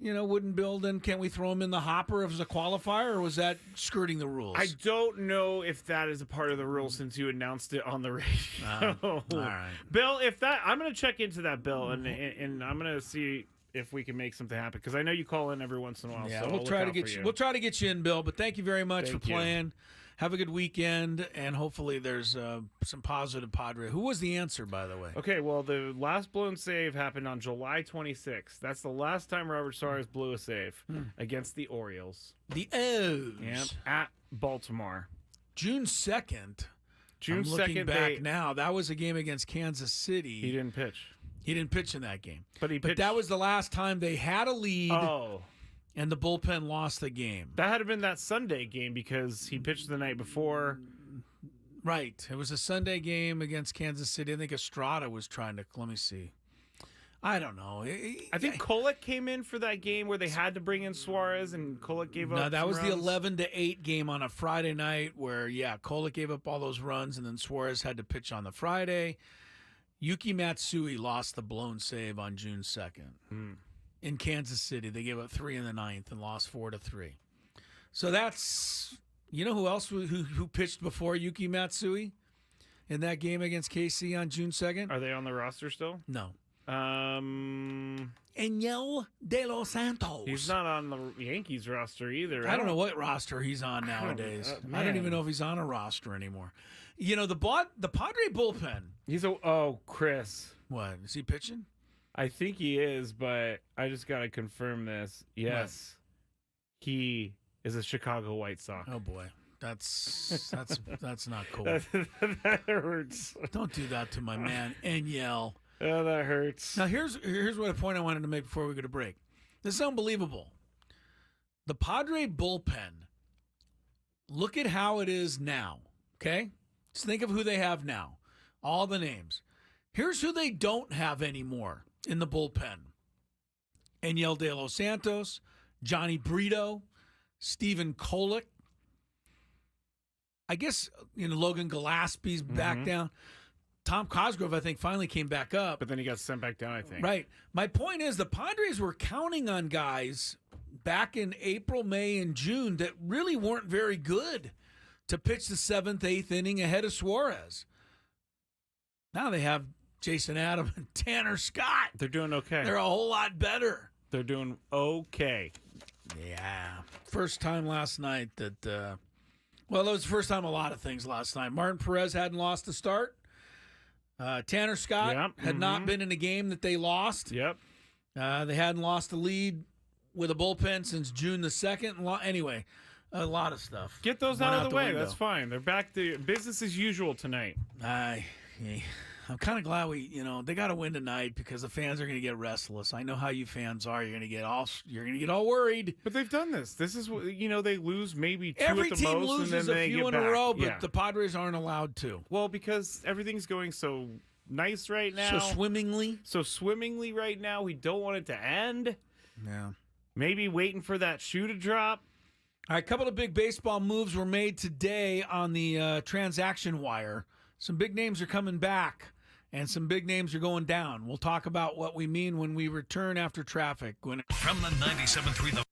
wouldn't Bill then, can't we throw him in the hopper as a qualifier, or was that skirting the rules? I don't know if that is a part of the rules since you announced it on the radio. All right. Bill, I'm going to check into that, Bill, and I'm going to see if we can make something happen, because I know you call in every once in a while. Yeah, so we'll try to get you in, Bill. But thank you very much for playing. Have a good weekend, and hopefully there's some positive Padre. Who was the answer, by the way? Okay, well, the last blown save happened on July 26th. That's the last time Robert Suarez blew a save against the Orioles. The O's. Yep, at Baltimore. June 2nd. I'm looking back now. That was a game against Kansas City. He didn't pitch. He didn't pitch in that game. But that was the last time they had a lead. Oh. And the bullpen lost the game. That had been that Sunday game because he pitched the night before. Right. It was a Sunday game against Kansas City. I think Estrada was trying to, let me see. I don't know. I think Kolek came in for that game where they had to bring in Suarez, and Kolek gave up. No, that was runs. the 11-8 game on a Friday night where, Kolek gave up all those runs, and then Suarez had to pitch on the Friday. Yuki Matsui lost the blown save on June 2nd. In Kansas City. They gave up 3 in the 9th and lost 4-3. So that's, who else who pitched before Yuki Matsui in that game against KC on June 2nd? Are they on the roster still? No. Enyel De Los Santos. He's not on the Yankees roster either. I don't know what roster he's on nowadays. I don't even know if he's on a roster anymore. The Padre bullpen. Chris. What, is he pitching? I think he is, but I just got to confirm this. Yes, he is a Chicago White Sox. Oh boy, that's not cool. That hurts. Don't do that to my man Enyel. Oh, that hurts. Now here's what a point I wanted to make before we go to break. This is unbelievable. The Padre bullpen. Look at how it is now. Okay, just think of who they have now. All the names. Here's who they don't have anymore in the bullpen. Enyel De Los Santos, Johnny Brito, Stephen Kolek. I guess, Logan Gillespie's back down. Tom Cosgrove, I think, finally came back up. But then he got sent back down, I think. Right. My point is the Padres were counting on guys back in April, May, and June that really weren't very good to pitch the 7th, 8th inning ahead of Suarez. Now they have Jason Adam and Tanner Scott. They're doing okay. They're a whole lot better. They're doing okay. Yeah. First time last night that, that was the first time a lot of things last night. Martin Perez hadn't lost the start. Tanner Scott had not been in a game that they lost. Yep. They hadn't lost a lead with a bullpen since June the 2nd. Anyway, a lot of stuff. Get those out of the way. That's fine. They're back to business as usual tonight. I'm kind of glad they got to win tonight because the fans are going to get restless. I know how you fans are. You're going to get all worried. But they've done this. This is what they lose maybe 2 Every at the team most, loses and then they a few get in back. a row, but the Padres aren't allowed to. Well, because everything's going so nice right now. So swimmingly right now. We don't want it to end. Yeah. Maybe waiting for that shoe to drop. All right, a couple of big baseball moves were made today on the transaction wire. Some big names are coming back. And some big names are going down. We'll talk about what we mean when we return after traffic. From the 97.3 The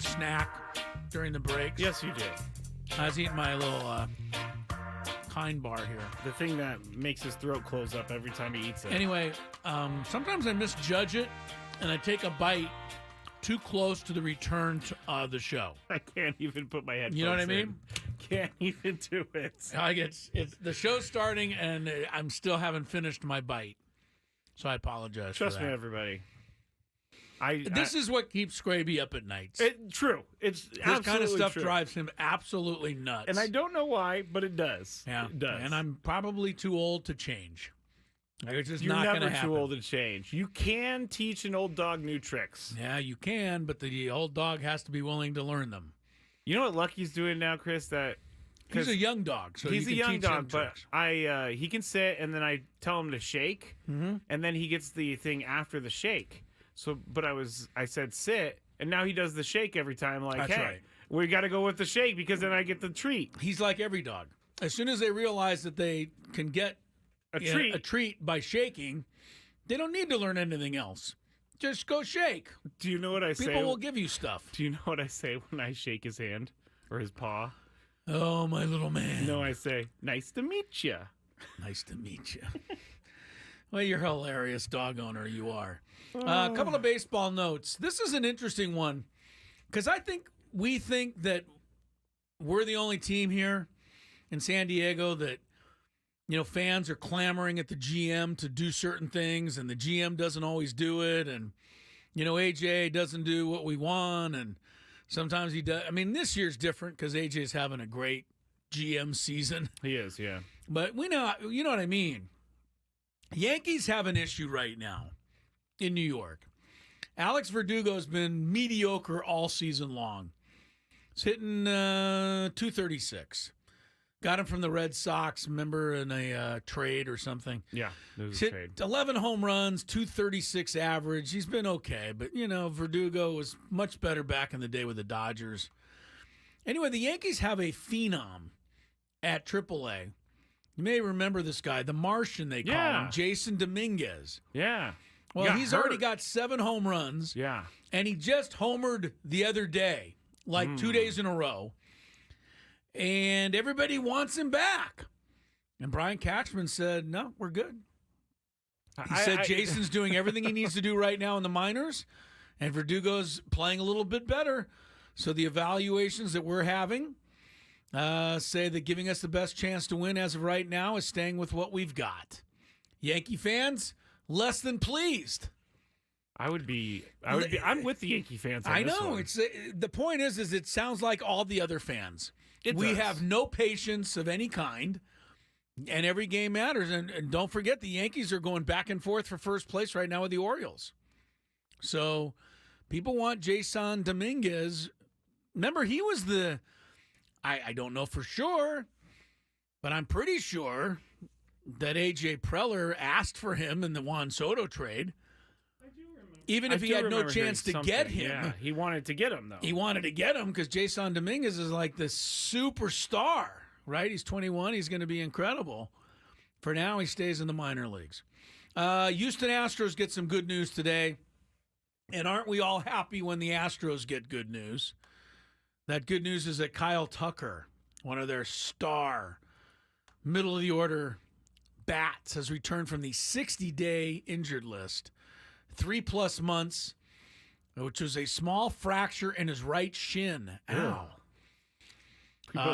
a snack during the breaks. Yes, you did. I was eating my little Kind bar here. The thing that makes his throat close up every time he eats it. Anyway, sometimes I misjudge it, and I take a bite too close to the return of the show. I can't even put my headphones in. You know what I mean? Can't even do it. It's the show's starting, and I'm still haven't finished my bite. So I apologize Trust for that. me, everybody. This is what keeps Scraby up at nights. True. It's this kind of stuff true. drives him absolutely nuts. And I don't know why, but it does. Yeah, it does. And I'm probably too old to change. It's just You're not going to never happen. too old to change. You can teach an old dog new tricks. Yeah, you can, but the old dog has to be willing to learn them. You know what Lucky's doing now, Chris? That he's a young dog, so he's you a can young teach him dog, but tricks. he can sit, and then I tell him to shake, and then he gets the thing after the shake. So, but I said sit, and now he does the shake every time. Like, That's hey, right. we got to go with the shake because then I get the treat. He's like every dog. As soon as they realize that they can get a treat by shaking, they don't need to learn anything else. Just go shake. Do you know what I say? People will give you stuff. Do you know what I say when I shake his hand or his paw? Oh, my little man. No, I say, nice to meet you. Nice to meet you. Well, you're a hilarious dog owner, you are. A couple of baseball notes. This is an interesting one because we think that we're the only team here in San Diego that, fans are clamoring at the GM to do certain things, and the GM doesn't always do it, and, AJ doesn't do what we want, and sometimes he does. I mean, this year's different because AJ's having a great GM season. He is, yeah. But you know what I mean. Yankees have an issue right now in New York. Alex Verdugo's been mediocre all season long. He's hitting 236. Got him from the Red Sox, remember, in a trade or something. Yeah, there was He's a trade. 11 home runs, 236 average. He's been okay, but, Verdugo was much better back in the day with the Dodgers. Anyway, the Yankees have a phenom at AAA. You may remember this guy, the Martian, they call him, Jason Dominguez. Yeah. Well, he's already got 7 home runs. Yeah. And he just homered the other day, like 2 days in a row. And everybody wants him back. And Brian Cashman said, no, we're good. He said Jason's doing everything he needs to do right now in the minors, and Verdugo's playing a little bit better. So the evaluations that we're having say that giving us the best chance to win as of right now is staying with what we've got. Yankee fans, less than pleased. I'm with the Yankee fans on I this know. one. It's the point is it sounds like all the other fans. We does. have no patience of any kind, and every game matters. And don't forget, the Yankees are going back and forth for first place right now with the Orioles. So people want Jason Dominguez. Remember, he was I don't know for sure, but I'm pretty sure that A.J. Preller asked for him in the Juan Soto trade. Even if he had no chance to get him. Yeah, he wanted to get him, though. He wanted to get him because Jason Dominguez is like the superstar, right? He's 21. He's going to be incredible. For now, he stays in the minor leagues. Houston Astros get some good news today. And aren't we all happy when the Astros get good news? That good news is that Kyle Tucker, one of their star middle-of-the-order bats, has returned from the 60-day injured list. 3+ months, which was a small fracture in his right shin. Ow.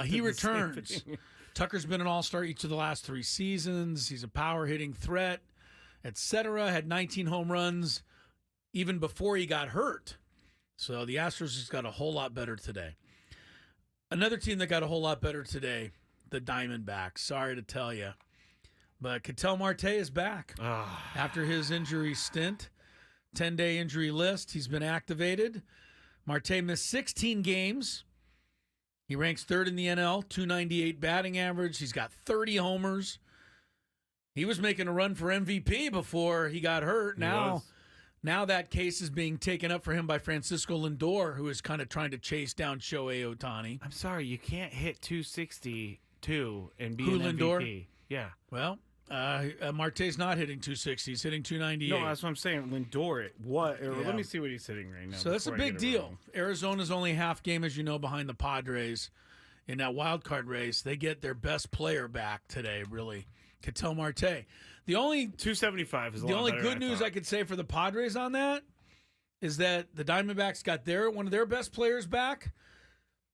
He returns. Tucker's been an all-star each of the last 3 seasons. He's a power-hitting threat, etc. Had 19 home runs even before he got hurt. So the Astros just got a whole lot better today. Another team that got a whole lot better today, the Diamondbacks. Sorry to tell you. But Ketel Marte is back after his injury stint. 10-day injury list. He's been activated. Marte missed 16 games. He ranks 3rd in the NL, 298 batting average. He's got 30 homers. He was making a run for MVP before he got hurt. Now that case is being taken up for him by Francisco Lindor, who is kind of trying to chase down Shohei Ohtani. I'm sorry, you can't hit 262 and be Who, an Lindor? MVP. Yeah. Well, Marte's not hitting 260. He's hitting 298. No, that's what I'm saying. Lindor, let me see what he's hitting right now. So that's a big deal. Arizona's only half game, as you know, behind the Padres in that wild card race. They get their best player back today, really. Ketel Marte. The only 275 is the only good news I could say for the Padres on that is that the Diamondbacks got one of their best players back,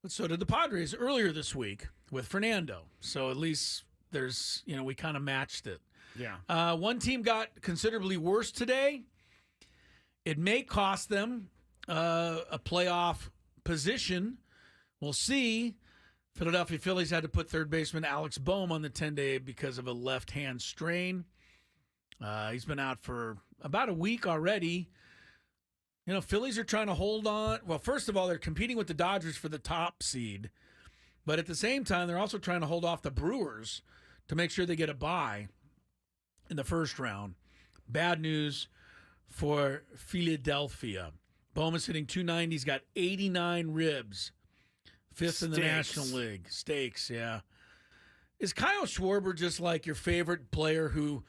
but so did the Padres earlier this week with Fernando. So at least there's, we kind of matched it. Yeah. One team got considerably worse today. It may cost them a playoff position. We'll see. Philadelphia Phillies had to put third baseman Alex Bohm on the 10-day because of a left-hand strain. He's been out for about a week already. Phillies are trying to hold on. Well, first of all, they're competing with the Dodgers for the top seed. But at the same time, they're also trying to hold off the Brewers to make sure they get a bye in the first round. Bad news for Philadelphia. Bohm is hitting 290. He's got 89 ribs. Fifth in the National League. Stakes, yeah. Is Kyle Schwarber just like your favorite player who,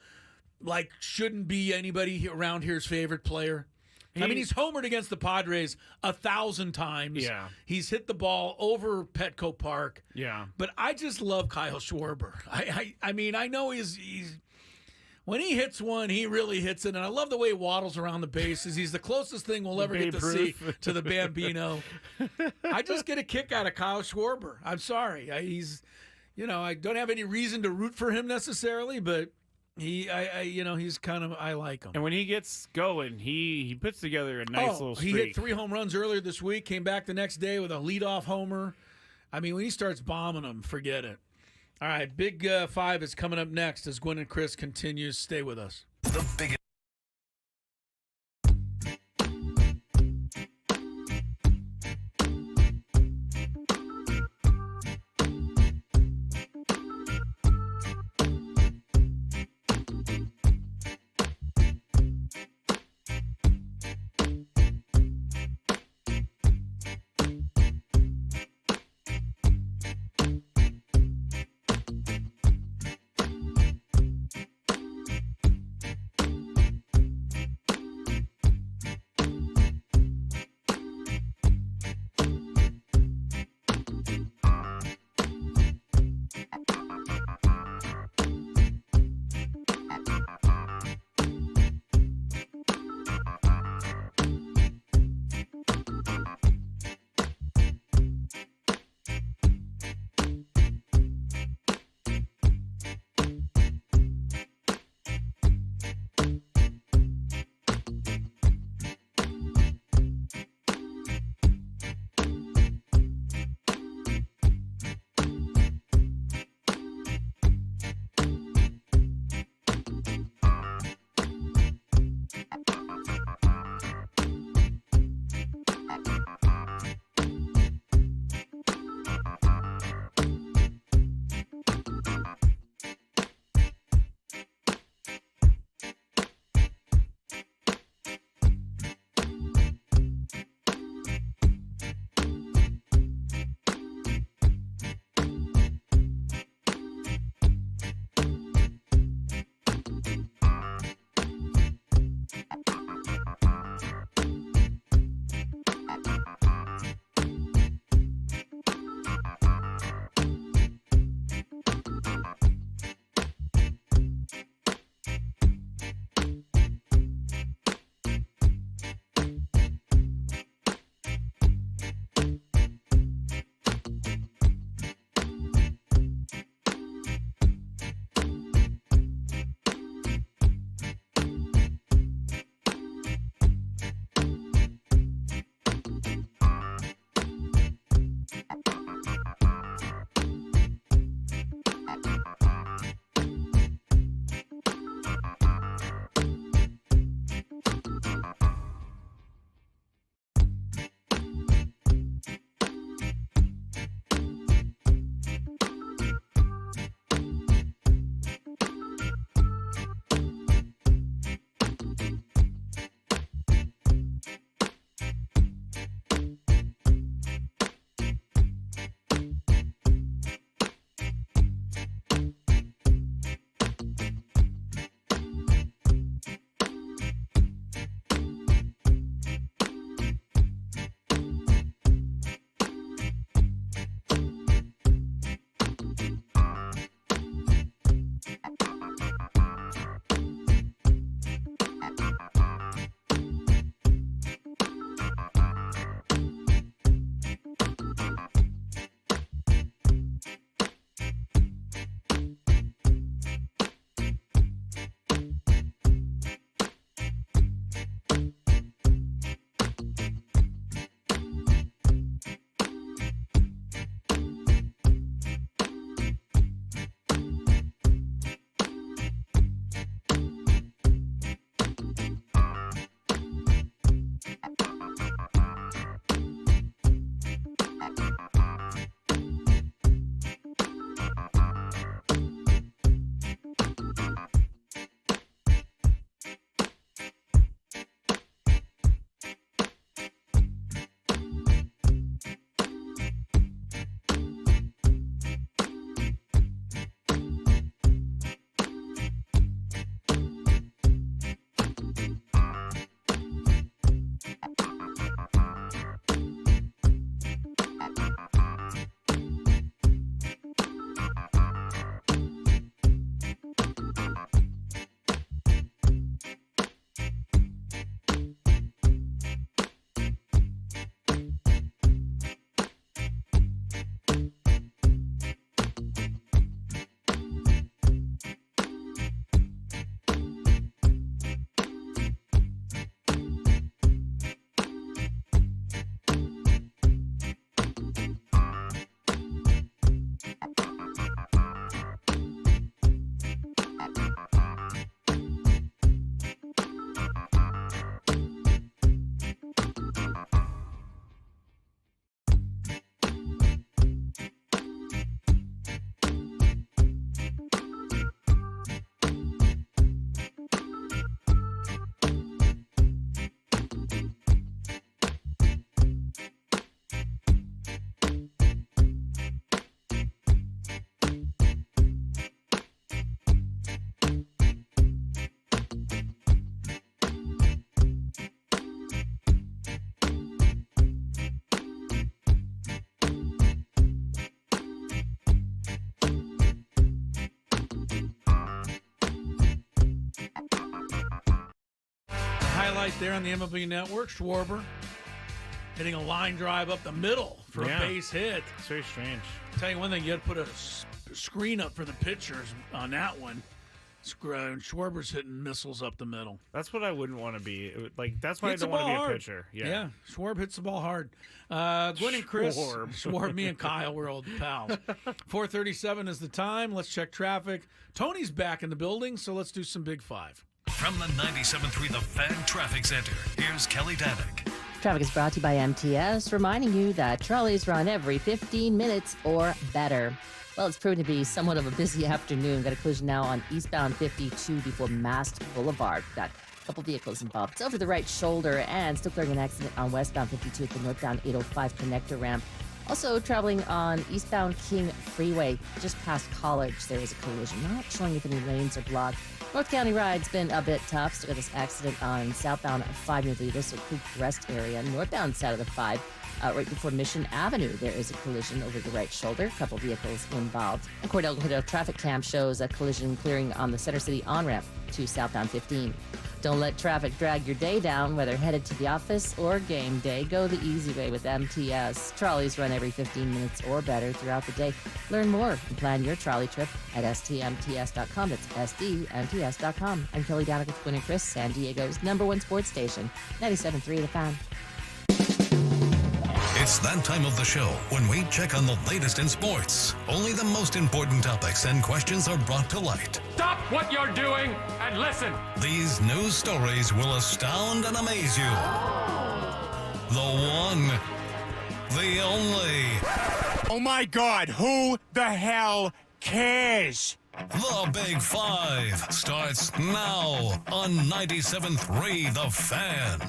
shouldn't be anybody around here's favorite player? He's homered against the Padres 1,000 times. Yeah. He's hit the ball over Petco Park. Yeah. But I just love Kyle Schwarber. I know he's when he hits one, he really hits it. And I love the way he waddles around the bases. He's the closest thing we'll ever get to see to the Bambino. I just get a kick out of Kyle Schwarber. I'm sorry. I don't have any reason to root for him necessarily, but he's kind of, I like him. And when he gets going, he puts together a nice little streak. He hit 3 home runs earlier this week, came back the next day with a leadoff homer. When he starts bombing them, forget it. All right, Big Five is coming up next as Gwynn and Chris continues. Stay with us. The biggest. highlight there on the MLB Network. Schwarber hitting a line drive up the middle for a base hit. It's very strange. I'll tell you one thing, you got to put a screen up for the pitchers on that one. Schwarber's hitting missiles up the middle. That's what I wouldn't want to be. Like, that's why I don't want to be a pitcher. Yeah, Schwarb hits the ball hard. Gwynn and Chris. Schwarb, me and Kyle, we're old pals. 4:37 is the time. Let's check traffic. Tony's back in the building, so let's do some Big Five. From the 97.3 The Fan Traffic Center, here's Kelly Danick. Traffic is brought to you by MTS, reminding you that trolleys run every 15 minutes or better. Well, it's proven to be somewhat of a busy afternoon. Got a collision now on eastbound 52 before Mast Boulevard. Got a couple vehicles involved. It's over the right shoulder and still clearing an accident on westbound 52 at the northbound 805 connector ramp. Also traveling on eastbound King Freeway just past College. There is a collision. Not showing if any lanes are blocked. North County ride's been a bit tough. Still got this accident on southbound 5 near the Little Creek Rest area. Northbound side of the 5. Right before Mission Avenue, there is a collision over the right shoulder. A couple vehicles involved. And Cordell traffic cam shows a collision clearing on the Center City on-ramp to southbound 15. Don't let traffic drag your day down, whether headed to the office or game day. Go the easy way with MTS. Trolleys run every 15 minutes or better throughout the day. Learn more and plan your trolley trip at stmts.com. That's sdmts.com. I'm Kelly Danick with Gwynn and Chris, San Diego's #1 sports station, 97.3 The Fan. It's that time of the show when we check on the latest in sports. Only the most important topics and questions are brought to light. Stop what you're doing and listen. These news stories will astound and amaze you. The one, the only. Oh my God, who the hell cares? The Big Five starts now on 97.3 The Fan.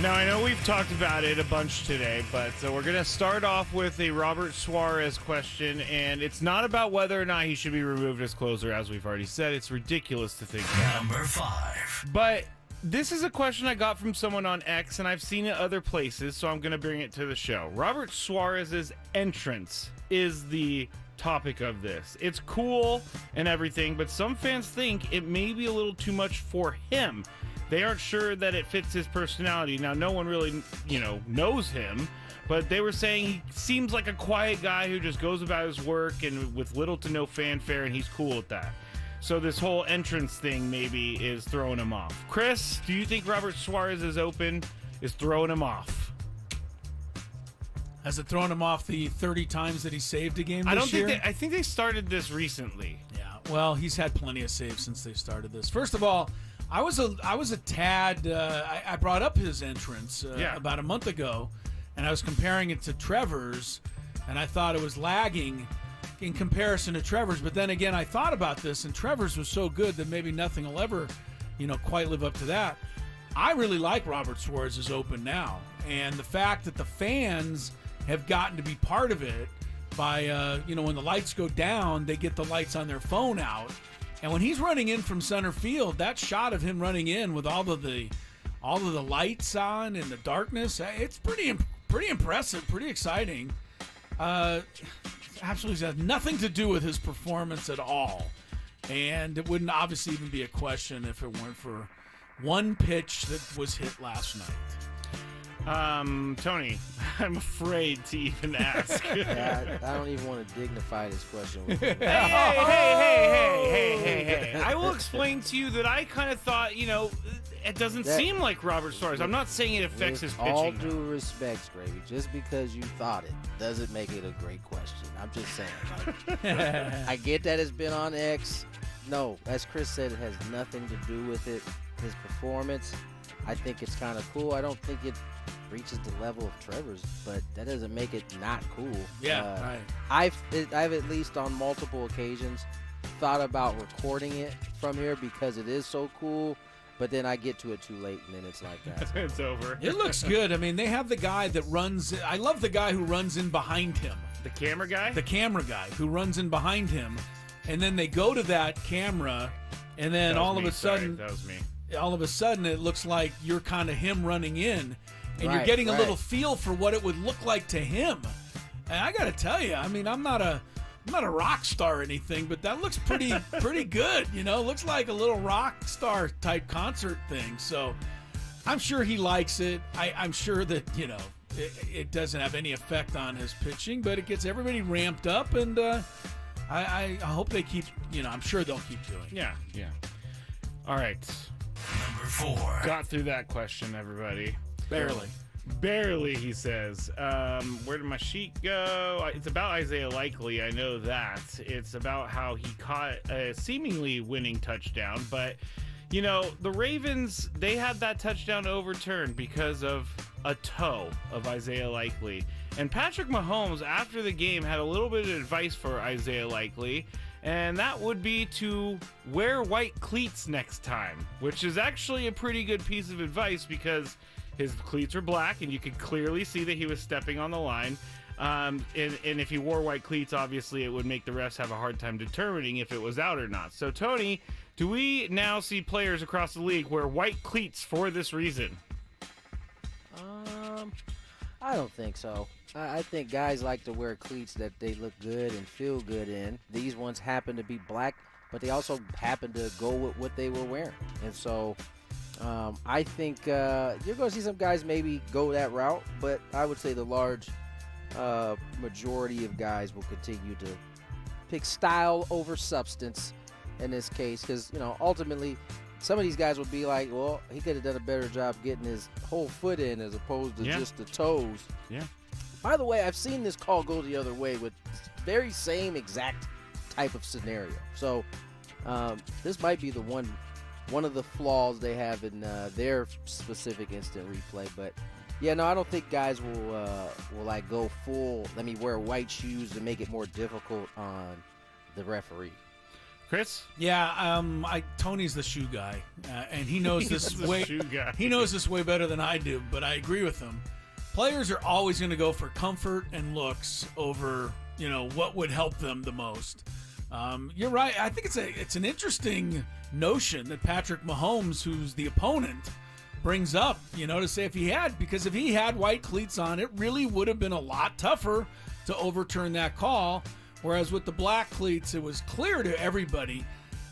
Now, I know we've talked about it a bunch today, but we're going to start off with a Robert Suarez question, and it's not about whether or not he should be removed as closer, as we've already said. It's ridiculous to think that. Number 5. But this is a question I got from someone on X, and I've seen it other places, so I'm going to bring it to the show. Robert Suarez's entrance is the topic of this. It's cool and everything, but some fans think it may be a little too much for him. They aren't sure that it fits his personality. Now, no one really, knows him, but they were saying he seems like a quiet guy who just goes about his work and with little to no fanfare, and he's cool with that. So this whole entrance thing maybe is throwing him off. Chris, do you think Robert Suarez is throwing him off? Has it thrown him off the 30 times that he saved a game this year? I think they started this recently. Yeah, well, he's had plenty of saves since they started this. First of all, I was a tad. I brought up his entrance about a month ago, and I was comparing it to Trevor's, and I thought it was lagging in comparison to Trevor's. But then again, I thought about this, and Trevor's was so good that maybe nothing will ever, quite live up to that. I really like Robert Suarez's Open now, and the fact that the fans have gotten to be part of it by, when the lights go down, they get the lights on their phone out. And when he's running in from center field, that shot of him running in with all of the lights on and the darkness, it's pretty impressive, pretty exciting. Absolutely has nothing to do with his performance at all. And it wouldn't obviously even be a question if it weren't for one pitch that was hit last night. Tony, I'm afraid to even ask. Yeah, I don't even want to dignify this question. Hey. I will explain to you that I kind of thought, it doesn't seem like Robert Suarez. I'm not saying it affects his pitching. All due respect, Gravy, just because you thought it doesn't make it a great question. I'm just saying. I get that it's been on X. No, as Chris said, it has nothing to do with it. His performance, I think it's kind of cool. I don't think it reaches the level of Trevor's, but that doesn't make it not cool. Yeah, right. I've at least on multiple occasions thought about recording it from here because it is so cool, but then I get to it too late and then it's like that. It's over. It looks good. I mean, they have the guy that runs. I love the guy who runs in behind him. The camera guy? The camera guy who runs in behind him, and then they go to that camera, and then all of a sudden, that was me. All of a sudden, it looks like you're kind of him running in. And you're getting a little feel for what it would look like to him. And I got to tell you, I mean, I'm not a I'm not a rock star or anything, but that looks pretty good. Looks like a little rock star type concert thing. So I'm sure he likes it. I'm sure that, it doesn't have any effect on his pitching, but it gets everybody ramped up, and I hope they keep, I'm sure they'll keep doing it. Yeah. All right. Number 4. Got through that question, everybody. Barely, he says. Where did my sheet go? It's about Isaiah Likely. I know that. It's about how he caught a seemingly winning touchdown. But, the Ravens, they had that touchdown overturned because of a toe of Isaiah Likely. And Patrick Mahomes, after the game, had a little bit of advice for Isaiah Likely. And that would be to wear white cleats next time, which is actually a pretty good piece of advice because his cleats are black, and you could clearly see that he was stepping on the line. And if he wore white cleats, obviously it would make the refs have a hard time determining if it was out or not. So, Tony, do we now see players across the league wear white cleats for this reason? I don't think so. I think guys like to wear cleats that they look good and feel good in. These ones happen to be black, but they also happen to go with what they were wearing. And so I think you're going to see some guys maybe go that route, but I would say the large majority of guys will continue to pick style over substance in this case because, ultimately some of these guys will be like, well, he could have done a better job getting his whole foot in as opposed to just the toes. Yeah. By the way, I've seen this call go the other way with very same exact type of scenario. So this might be the one of the flaws they have in their specific instant replay. But yeah, no, I don't think guys will like go full. Let me wear white shoes to make it more difficult on the referee. Chris? Yeah, Tony's the shoe guy, and he knows this way. He knows this way better than I do. But I agree with him. Players are always going to go for comfort and looks over, what would help them the most. You're right. I think it's an interesting notion that Patrick Mahomes, who's the opponent, brings up, to say if he had white cleats on, it really would have been a lot tougher to overturn that call. Whereas with the black cleats, it was clear to everybody,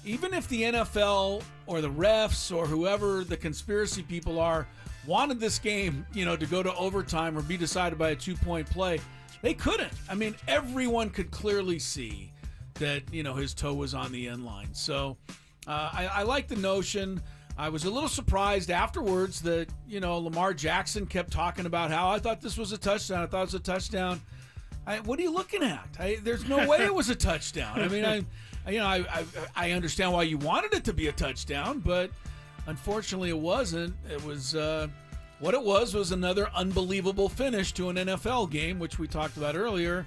even if the NFL or the refs or whoever the conspiracy people are wanted this game, to go to overtime or be decided by a 2-point play, they couldn't. I mean, everyone could clearly see that, his toe was on the end line. So I like the notion. I was a little surprised afterwards that, Lamar Jackson kept talking about how I thought this was a touchdown. I thought it was a touchdown. What are you looking at? There's no way it was a touchdown. I mean, I understand why you wanted it to be a touchdown, but unfortunately it wasn't. It was what it was another unbelievable finish to an NFL game, which we talked about earlier.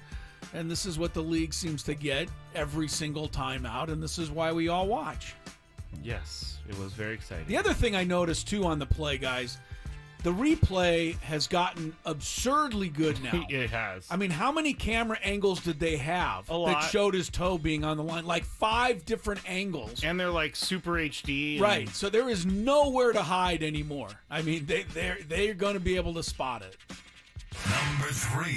And this is what the league seems to get every single time out, and this is why we all watch. Yes, it was very exciting. The other thing I noticed, too, on the play, guys, the replay has gotten absurdly good now. It has. I mean, how many camera angles did they have that showed his toe being on the line? Like 5 different angles. And they're like super HD. Right. So there is nowhere to hide anymore. I mean, they're going to be able to spot it. Number 3.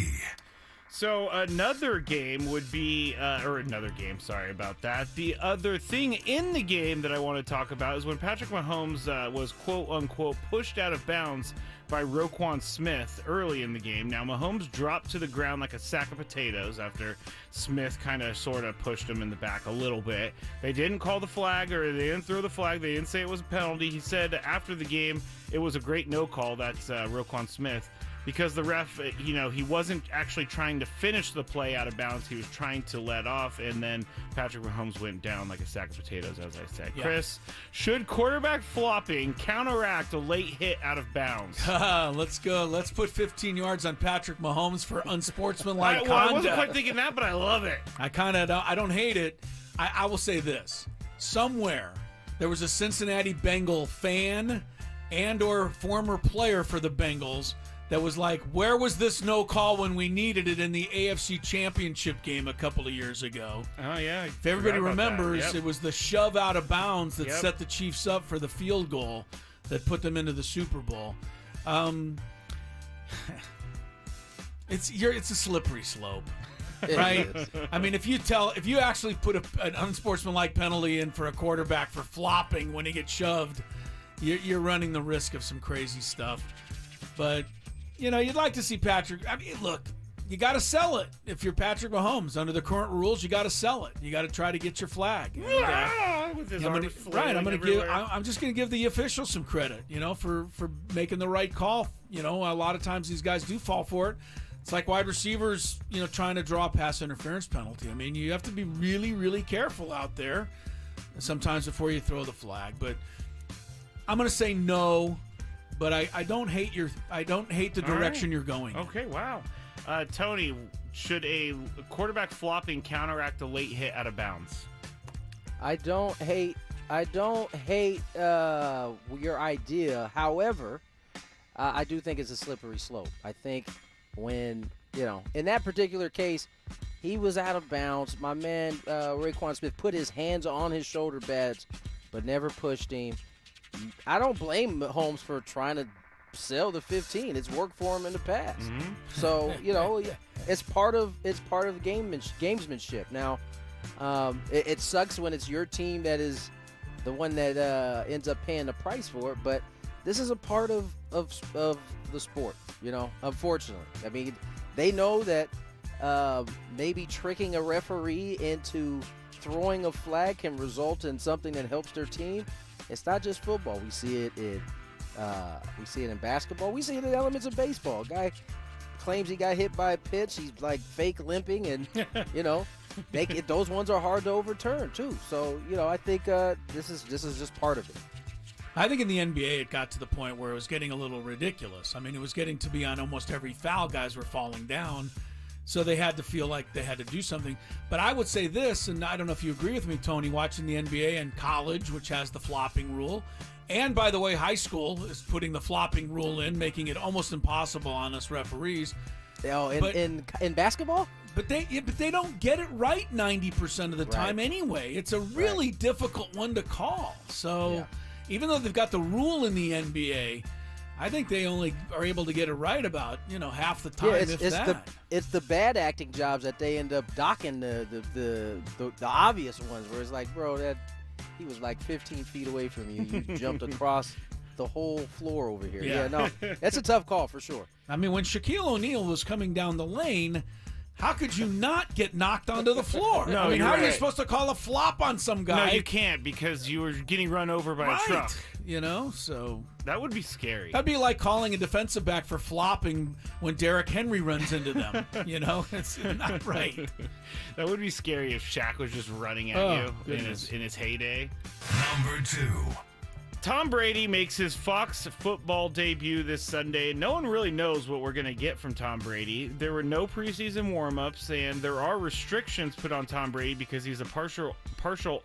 So another game would be, sorry about that. The other thing in the game that I want to talk about is when Patrick Mahomes was quote-unquote pushed out of bounds by Roquan Smith early in the game. Now, Mahomes dropped to the ground like a sack of potatoes after Smith kind of sort of pushed him in the back a little bit. They didn't call the flag, or they didn't throw the flag. They didn't say it was a penalty. He said after the game it was a great no call. That's Roquan Smith. Because the ref, he wasn't actually trying to finish the play out of bounds. He was trying to let off, and then Patrick Mahomes went down like a sack of potatoes, as I said. Yeah. Chris, should quarterback flopping counteract a late hit out of bounds? Let's go. Let's put 15 yards on Patrick Mahomes for unsportsmanlike conduct. I wasn't quite thinking that, but I love it. I don't hate it. I will say this. Somewhere there was a Cincinnati Bengal fan and or former player for the Bengals that was like, where was this no call when we needed it in the AFC Championship game a couple of years ago? Oh, yeah. If everybody remembers, It was the shove out of bounds that set the Chiefs up for the field goal that put them into the Super Bowl. It's a slippery slope. right? I mean, if you actually put an unsportsmanlike penalty in for a quarterback for flopping when he gets shoved, you're running the risk of some crazy stuff. But, you'd like to see Patrick. I mean, look, you got to sell it. If you're Patrick Mahomes, under the current rules, you got to sell it. You got to try to get your flag. With his arms flailing everywhere. I'm just going to give the officials some credit, for making the right call. A lot of times these guys do fall for it. It's like wide receivers, trying to draw a pass interference penalty. I mean, you have to be really, really careful out there sometimes before you throw the flag. But I'm going to say no, but I don't hate the direction you're going. Okay, wow. Tony, should a quarterback flopping counteract a late hit out of bounds? I don't hate your idea. However, I do think it's a slippery slope. I think when, in that particular case, he was out of bounds. My man, Raekwon Smith, put his hands on his shoulder pads, but never pushed him. I don't blame Holmes for trying to sell the 15. It's worked for him in the past. Mm-hmm. So, it's part of gamesmanship. Now, it sucks when it's your team that is the one that ends up paying the price for it, but this is a part of the sport, unfortunately. I mean, they know that maybe tricking a referee into throwing a flag can result in something that helps their team. It's not just football. We see it in basketball. We see it in elements of baseball. A guy claims he got hit by a pitch. He's like fake limping, and those ones are hard to overturn too. So I think this is just part of it. I think in the NBA it got to the point where it was getting a little ridiculous. I mean, it was getting to be on almost every foul, guys were falling down. So they had to feel like they had to do something. But I would say this, and I don't know if you agree with me, Tony, watching the NBA and college, which has the flopping rule, and by the way, high school is putting the flopping rule in, making it almost impossible on us referees. In basketball? But they don't get it right 90% of the time anyway. It's a really difficult one to call. So even though they've got the rule in the NBA, I think they only are able to get it right about half the time. It's the bad acting jobs that they end up docking the obvious ones where it's like, bro, that he was like 15 feet away from you. You jumped across the whole floor over here. Yeah, no, that's a tough call for sure. I mean, when Shaquille O'Neal was coming down the lane, how could you not get knocked onto the floor? No, I mean, how are you supposed to call a flop on some guy? No, you can't because you were getting run over by a truck. So that would be scary. That'd be like calling a defensive back for flopping when Derrick Henry runs into them. It's not right. That would be scary if Shaq was just running at you in his heyday. Number 2. Tom Brady makes his Fox football debut this Sunday. No one really knows what we're going to get from Tom Brady. There were no preseason warm-ups, and there are restrictions put on Tom Brady because he's a partial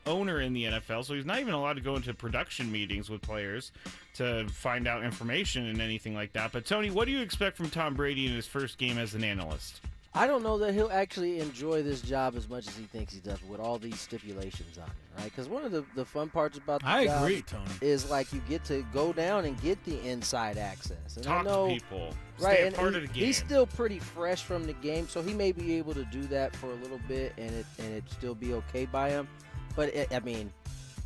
owner in the NFL, so he's not even allowed to go into production meetings with players to find out information and anything like that. But, Tony, what do you expect from Tom Brady in his first game as an analyst? I don't know that he'll actually enjoy this job as much as he thinks he does with all these stipulations on it, right? Because one of the fun parts about the job agree, Tony, is like you get to go down and get the inside access. And talk I know, to people, right? stay a and part of the game. He's still pretty fresh from the game, so he may be able to do that for a little bit, and it still be okay by him. But I mean,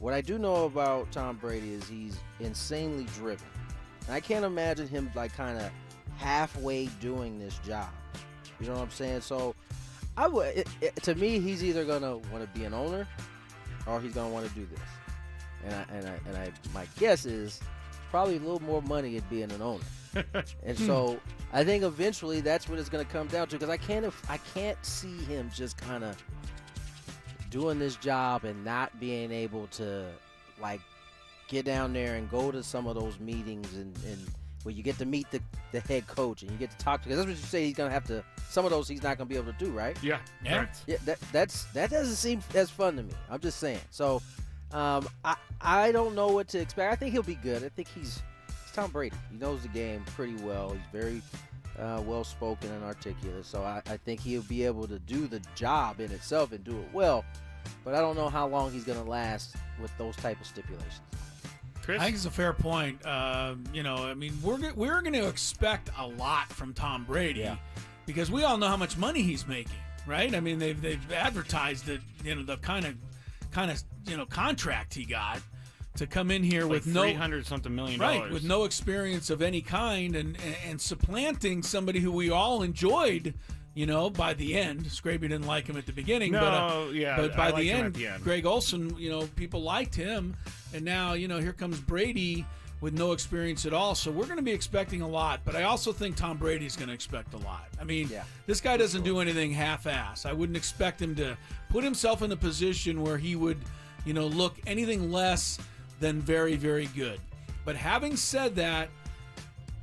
what I do know about Tom Brady is he's insanely driven, and I can't imagine him like kind of halfway doing this job. You know what I'm saying? So, to me, he's either gonna want to be an owner, or he's gonna want to do this. And my guess is probably a little more money at being an owner. And so, I think eventually that's what it's gonna come down to. Because I can't see him just kind of doing this job and not being able to like get down there and go to some of those meetings and where you get to meet the head coach and you get to talk to, because that's what you say he's going to have to, some of those he's not going to be able to do, right? Yeah. Correct. Yeah, that doesn't seem as fun to me. I'm just saying. So I don't know what to expect. I think he'll be good. I think he's Tom Brady. He knows the game pretty well. He's very well-spoken and articulate. So I think he'll be able to do the job in itself and do it well. But I don't know how long he's going to last with those type of stipulations. Chris? I think it's a fair point. I mean, we're going to expect a lot from Tom Brady because we all know how much money he's making. right? I mean, they've advertised that, the kind of contract he got to come in here with no $300-something million, right, with no experience of any kind, and supplanting somebody who we all enjoyed. By the end, Scraby didn't like him at the beginning. But by the end, Greg Olson, people liked him, and now here comes Brady with no experience at all. So we're going to be expecting a lot. But I also think Tom Brady's going to expect a lot. I mean, this guy doesn't do anything half-ass. I wouldn't expect him to put himself in a position where he would, look anything less than very, very good. But having said that,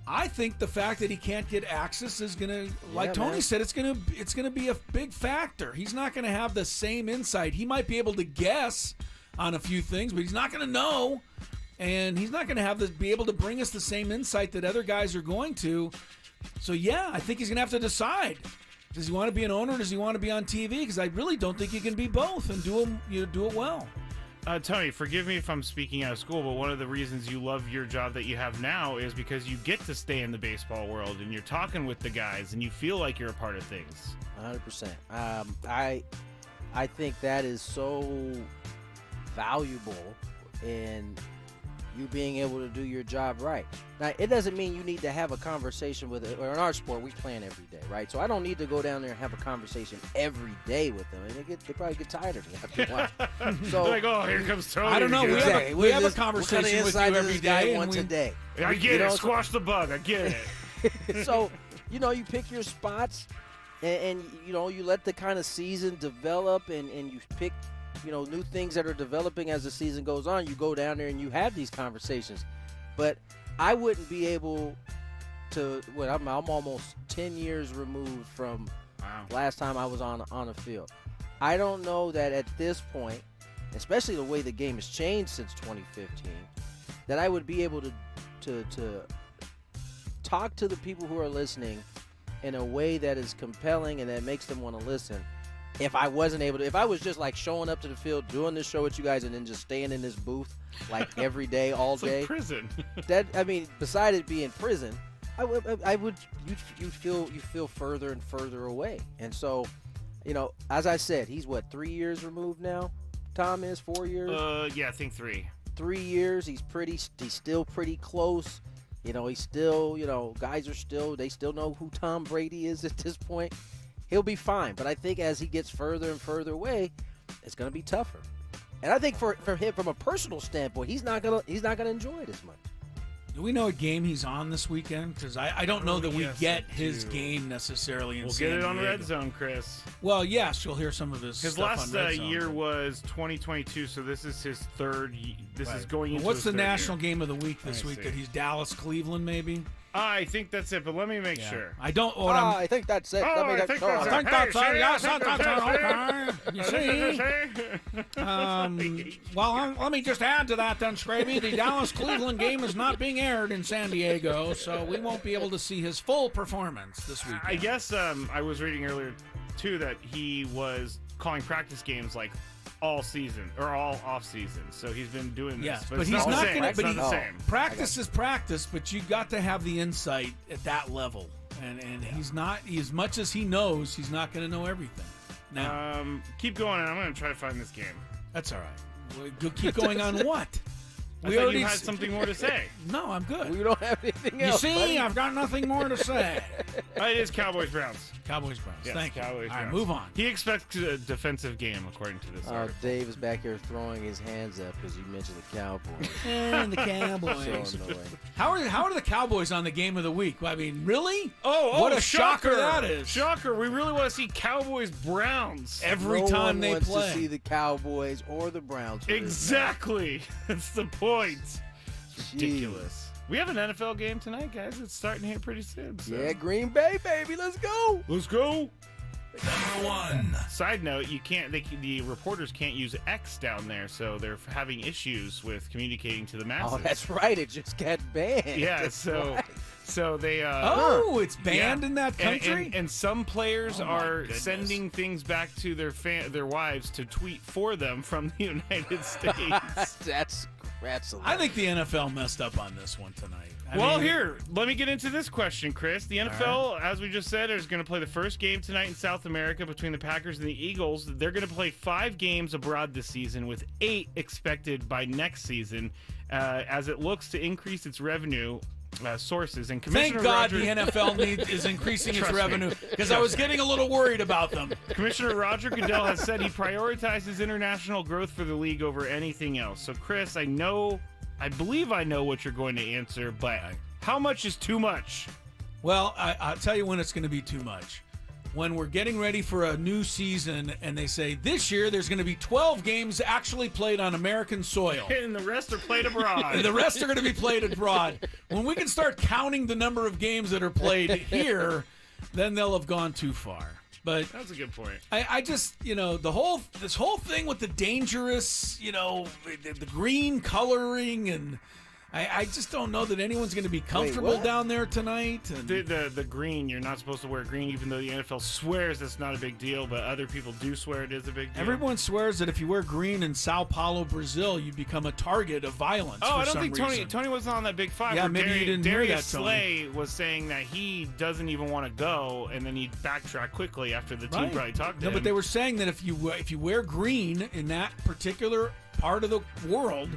I think the fact that he can't get access is going to, like Tony said, it's going to be a big factor. He's not going to have the same insight. He might be able to guess on a few things, but he's not going to know, and he's not going to be able to bring us the same insight that other guys are going to. So I think he's going to have to decide. Does he want to be an owner? Or does he want to be on TV? Because I really don't think you can be both and do it well. Tony, forgive me if I'm speaking out of school, but one of the reasons you love your job that you have now is because you get to stay in the baseball world and you're talking with the guys and you feel like you're a part of things. 100%. I think that is so valuable in you being able to do your job right. Now, it doesn't mean you need to have a conversation with it. Or in our sport, we plan every day, right? So I don't need to go down there and have a conversation every day with them. And they probably get tired of me after a while. So like, here comes Tony. I don't know. We have a conversation with you every day. Once a day. I get it. Squash the bug. I get it. So, you pick your spots and you let the kind of season develop and you pick new things that are developing as the season goes on. You go down there and you have these conversations. But I wouldn't be able to. I'm almost 10 years removed from last time I was on a field. I don't know that at this point, especially the way the game has changed since 2015, that I would be able to talk to the people who are listening in a way that is compelling and that makes them want to listen. If I wasn't able to, if I was just like showing up to the field, doing this show with you guys, and then just staying in this booth like every day, all day, like prison. Besides it being prison, you feel further and further away. And so, as I said, he's 3 years removed now. Tom is 4 years. I think 3. 3 years. He's still pretty close. He's still, guys they still know who Tom Brady is at this point. He'll be fine, but I think as he gets further and further away, it's going to be tougher. And I think for him, from a personal standpoint, he's not gonna enjoy it as much. Do we know what game he's on this weekend? Because I don't know that we get his game necessarily in San Diego. We'll get it on Red Zone, Chris. Well, yes, you'll hear some of his stuff last on Red Zone. year was 2022, so this is his third. This is going into. What's the national game of the week this week? That he's Dallas, Cleveland, maybe. I think that's it, but let me make sure. I don't. I think that's it. I think that's it. Yes, okay. You see? Well, let me just add to that then, Scraby. The Dallas-Cleveland game is not being aired in San Diego, so we won't be able to see his full performance this weekend. I guess I was reading earlier, too, that he was calling practice games like all season or all off season, so he's been doing this. Yes, but he's not going to. But the same. Practice is practice, but you got to have the insight at that level, and he's not. As much as he knows, he's not going to know everything. Now, keep going, and I'm going to try to find this game. That's all right. We'll keep going on what? We already had something more to say. No, I'm good. We don't have anything else. You see, buddy? I've got nothing more to say. It is Cowboys-Browns. Cowboys-Browns. Yes, Thank you. Cowboys-Browns. All right, move on. He expects a defensive game, according to this article. Dave is back here throwing his hands up because you mentioned the Cowboys. And the Cowboys. So annoying. How are the Cowboys on the game of the week? I mean, really? What a shocker that is. Shocker. We really want to see Cowboys-Browns. Every time they wants play. To see the Cowboys or the Browns. Exactly. That's the point. Ridiculous. We have an NFL game tonight, guys. It's starting here pretty soon. So. Yeah, Green Bay, baby. Let's go. Let's go. Number 1. Side note: the reporters can't use X down there, so they're having issues with communicating to the masses. Oh, that's right. It just got banned. Yeah. That's so. right. So they. It's banned in that country. And some players are sending things back to their wives to tweet for them from the United States. That's Absolutely. I think the NFL messed up on this one tonight. Here, let me get into this question, Chris. The NFL, as we just said, is going to play the first game tonight in South America between the Packers and the Eagles. They're going to play 5 games abroad this season, with 8 expected by next season, as it looks to increase its revenue sources. And Commissioner Thank God Roger, the NFL is increasing its Trust me. revenue, because I was getting a little worried about them. Commissioner Roger Goodell has said he prioritizes international growth for the league over anything else. So, Chris, I believe I know what you're going to answer, but how much is too much? Well, I'll tell you when it's going to be too much. When we're getting ready for a new season and they say this year there's going to be 12 games actually played on American soil. And the rest are played abroad. And the rest are going to be played abroad. When we can start counting the number of games that are played here, then they'll have gone too far. But that's a good point. I just, this whole thing with the dangerous, the green coloring, and I just don't know that anyone's going to be comfortable down there tonight. And The green, you're not supposed to wear green, even though the NFL swears it's not a big deal, but other people do swear it is a big deal. Everyone swears that if you wear green in Sao Paulo, Brazil, you become a target of violence. Oh, I don't think Tony wasn't on that big 5. Yeah, maybe you didn't hear that, Tony. Slay was saying that he doesn't even want to go, and then he'd backtrack quickly after the team probably talked to him. No, but they were saying that if you wear green in that particular part of the world,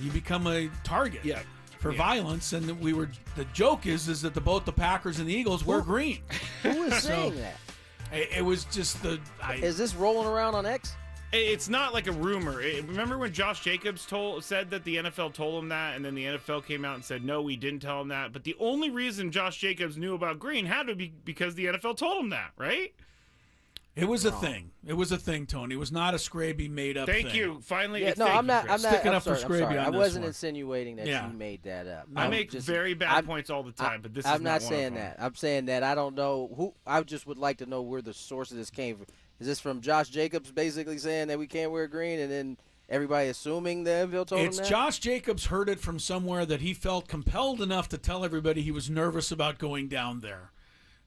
you become a target. Yeah. For violence, and the joke is that both the Packers and the Eagles wear green. Who is saying that? It was just Is this rolling around on X? It's not like a rumor. Remember when Josh Jacobs said that the NFL told him that, and then the NFL came out and said, no, we didn't tell him that. But the only reason Josh Jacobs knew about green had to be because the NFL told him that, right? It was a thing. It was a thing, Tony. It was not a Scraby made up thing. Thank you. Finally, Yeah, no, I'm not sticking up for sorry, Scraby on I this wasn't one. insinuating that you made that up. I make very bad points all the time, but this is I'm not one saying of them. that. I'm saying that I don't know who. I just would like to know where the source of this came from. Is this from Josh Jacobs basically saying that we can't wear green, and then everybody assuming the NFL told him that? It's Josh Jacobs heard it from somewhere that he felt compelled enough to tell everybody he was nervous about going down there,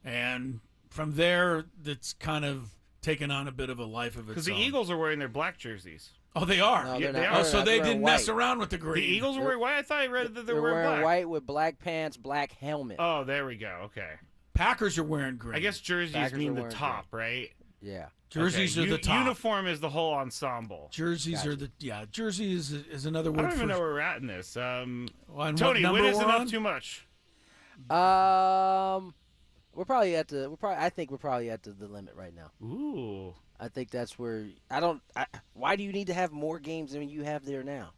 and from there, that's kind of taken on a bit of a life of its own. Because the Eagles are wearing their black jerseys. Oh, they are? No, Yeah, they're they not. are. Oh, so they didn't mess white. around with the green. The Eagles are wearing white? I thought I read that They're wearing black. white with black pants, black helmet. Oh, there we go. Okay. Packers are wearing green. I guess jerseys Packers mean are the wearing top, right? Yeah. Jerseys Okay. are the top. Uniform is the whole ensemble. Jerseys are jersey is another I word don't for even know where we're at in this. on what Tony, number when is we're enough on? too much? We're probably at the. I think we're probably at the limit right now. Ooh. I think that's where why do you need to have more games than you have there now?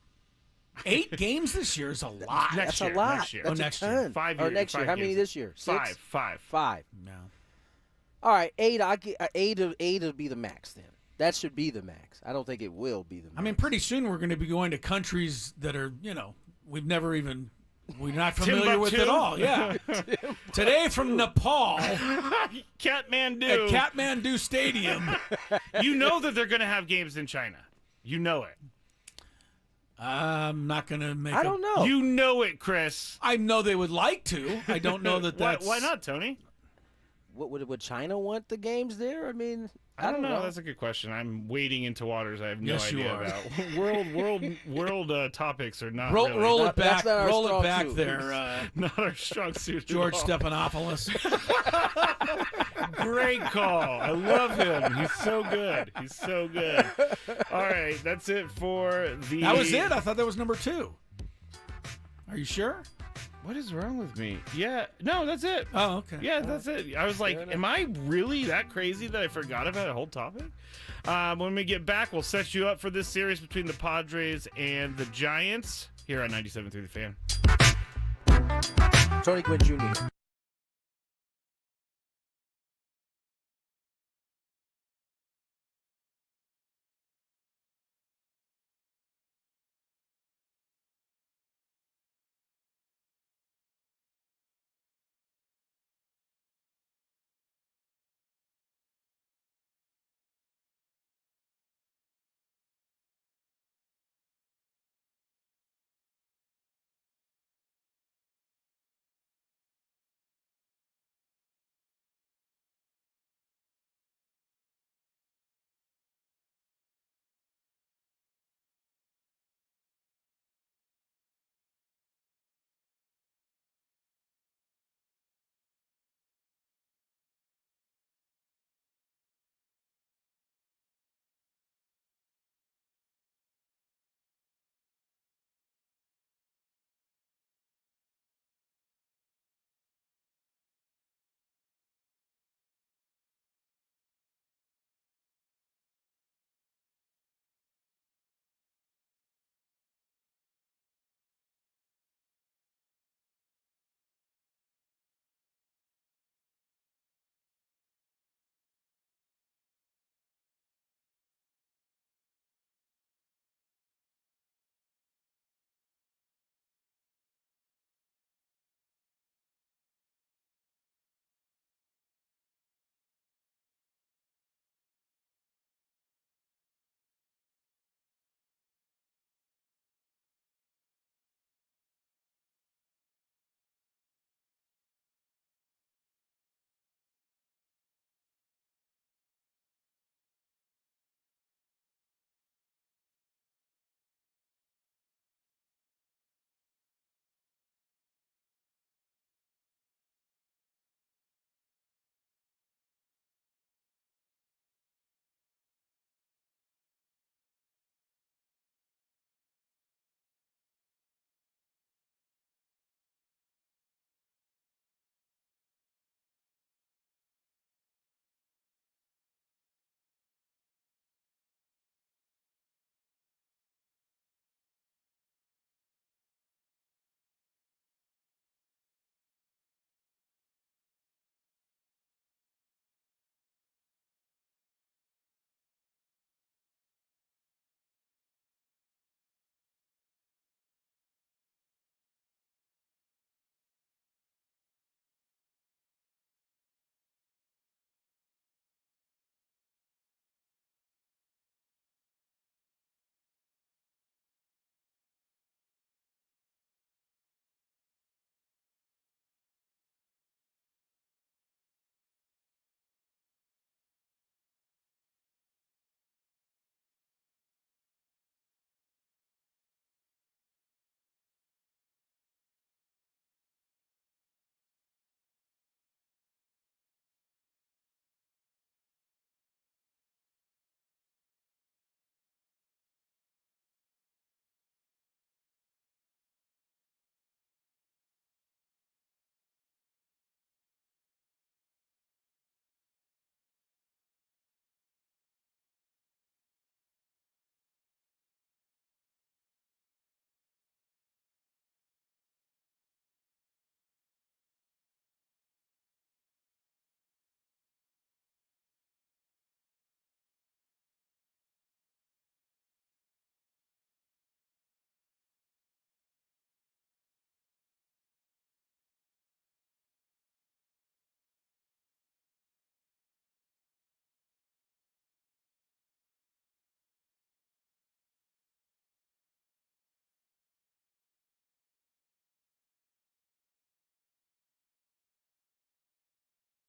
8 games this year is a lot. That's year, a lot. next year. That's next a year. ton. 5 Or years. next year. 5 How many games. this year? 6? 5. 5. No. All right, 8. I get 8 will be the max then. That should be the max. I don't think it will be the max. I mean, pretty soon we're going to be going to countries that are, we're not familiar with at all. Yeah. Today from Nepal Kathmandu. at Kathmandu Stadium. You know that they're going to have games in China. You know it. I'm not going to make I don't know. You know it, Chris. I know they would like to. I don't know that that's... Why not, Tony? What would China want the games there? I mean, I don't know. That's a good question. I'm wading into waters I have no Yes, you idea are. about. World topics are not Roll, really. roll it That's back. not our Roll it strong back suit. there, Not our strong suit. at George all. Stephanopoulos. Great call. I love him. He's so good. He's so good. All right, that's it for the. That was it? I thought that was number 2. Are you sure? What is wrong with me? Yeah. No, that's it. Oh, okay. Yeah, that's it. I was like, am I really that crazy that I forgot about a whole topic? When we get back, we'll set you up for this series between the Padres and the Giants here on 97.3 The Fan. Tony Gwynn Jr.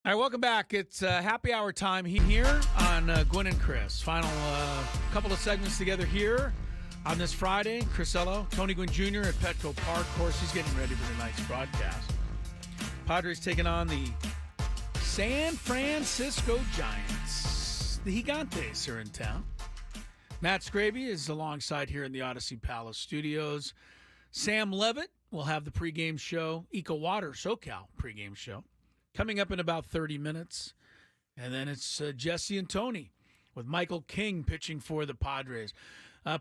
All right, welcome back. It's happy hour time here on Gwynn and Chris. Final couple of segments together here on this Friday. Crisello, Tony Gwynn Jr. at Petco Park. Of course, he's getting ready for tonight's broadcast. Padres taking on the San Francisco Giants. The Gigantes are in town. Matt Scraby is alongside here in the Odyssey Palace studios. Sam Levitt will have the pregame show, Eco Water SoCal pregame show, coming up in about 30 minutes. And then it's Jesse and Tony with Michael King pitching for the Padres.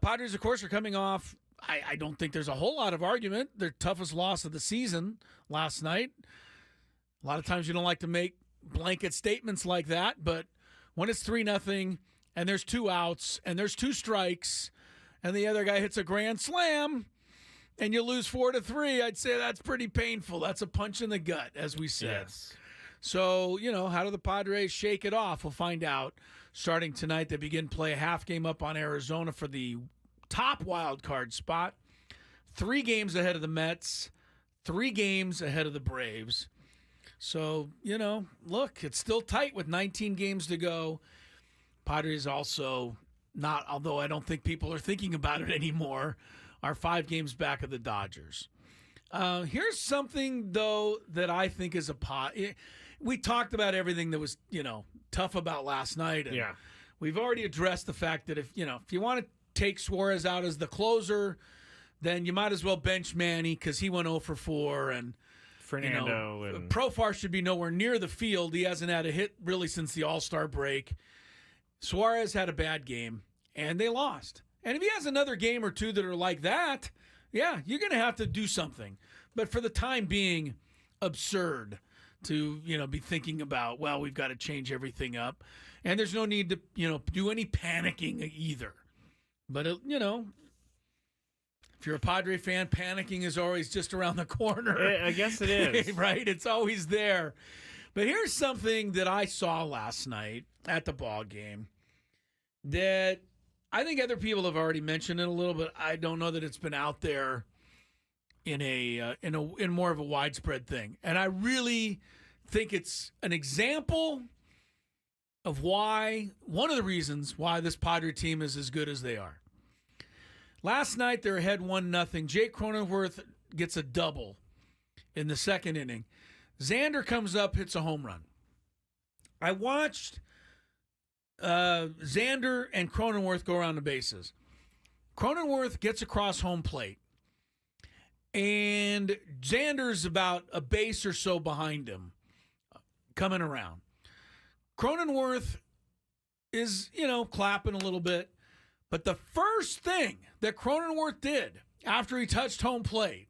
Padres, of course, are coming off, I don't think there's a whole lot of argument, their toughest loss of the season last night. A lot of times you don't like to make blanket statements like that, but when it's 3-0 and there's 2 outs and there's 2 strikes and the other guy hits a grand slam and you lose 4-3, I'd say that's pretty painful. That's a punch in the gut, as we said. Yes. So, how do the Padres shake it off? We'll find out. Starting tonight, they begin play a half game up on Arizona for the top wild card spot. 3 games ahead of the Mets, 3 games ahead of the Braves. So, look, it's still tight with 19 games to go. Padres also not, although I don't think people are thinking about it anymore, are 5 games back of the Dodgers. Here's something, though, that I think is we talked about everything that was, tough about last night. And we've already addressed the fact that if you want to take Suarez out as the closer, then you might as well bench Manny because he went 0 for 4. And Fernando and Profar should be nowhere near the field. He hasn't had a hit really since the All-Star break. Suarez had a bad game, and they lost. And if he has another game or 2 that are like that, yeah, you're going to have to do something. But for the time being, absurd to, be thinking about, well, we've got to change everything up. And there's no need to, do any panicking either. But, if you're a Padre fan, panicking is always just around the corner. I guess it is. Right? It's always there. But here's something that I saw last night at the ball game that I think other people have already mentioned it a little bit. I don't know that it's been out there in more of a widespread thing. And I really think it's an example of one of the reasons why this Padre team is as good as they are. Last night, they're ahead 1-0. Jake Cronenworth gets a double in the second inning. Xander comes up, hits a home run. I watched Xander and Cronenworth go around the bases. Cronenworth gets across home plate, and Xander's about a base or so behind him, coming around. Cronenworth is, clapping a little bit. But the first thing that Cronenworth did after he touched home plate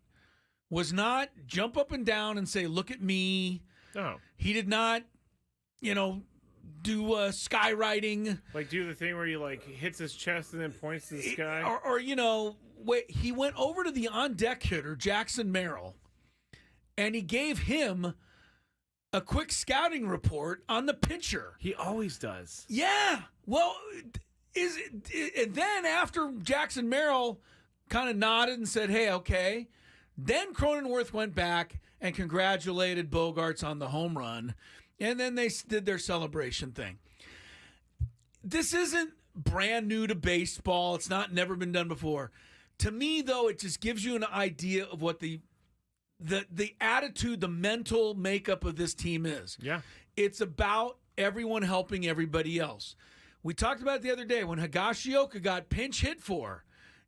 was not jump up and down and say, look at me. Oh. He did not, do skywriting. Like do the thing where he hits his chest and then points to the sky? Or he went over to the on-deck hitter, Jackson Merrill, and he gave him a quick scouting report on the pitcher. He always does. Yeah. Well, and then after Jackson Merrill kind of nodded and said, hey, okay, then Cronenworth went back and congratulated Bogarts on the home run, and then they did their celebration thing. This isn't brand new to baseball. It's never been done before. To me, though, it just gives you an idea of what the attitude, the mental makeup of this team is. Yeah. It's about everyone helping everybody else. We talked about it the other day when Higashioka got pinch hit for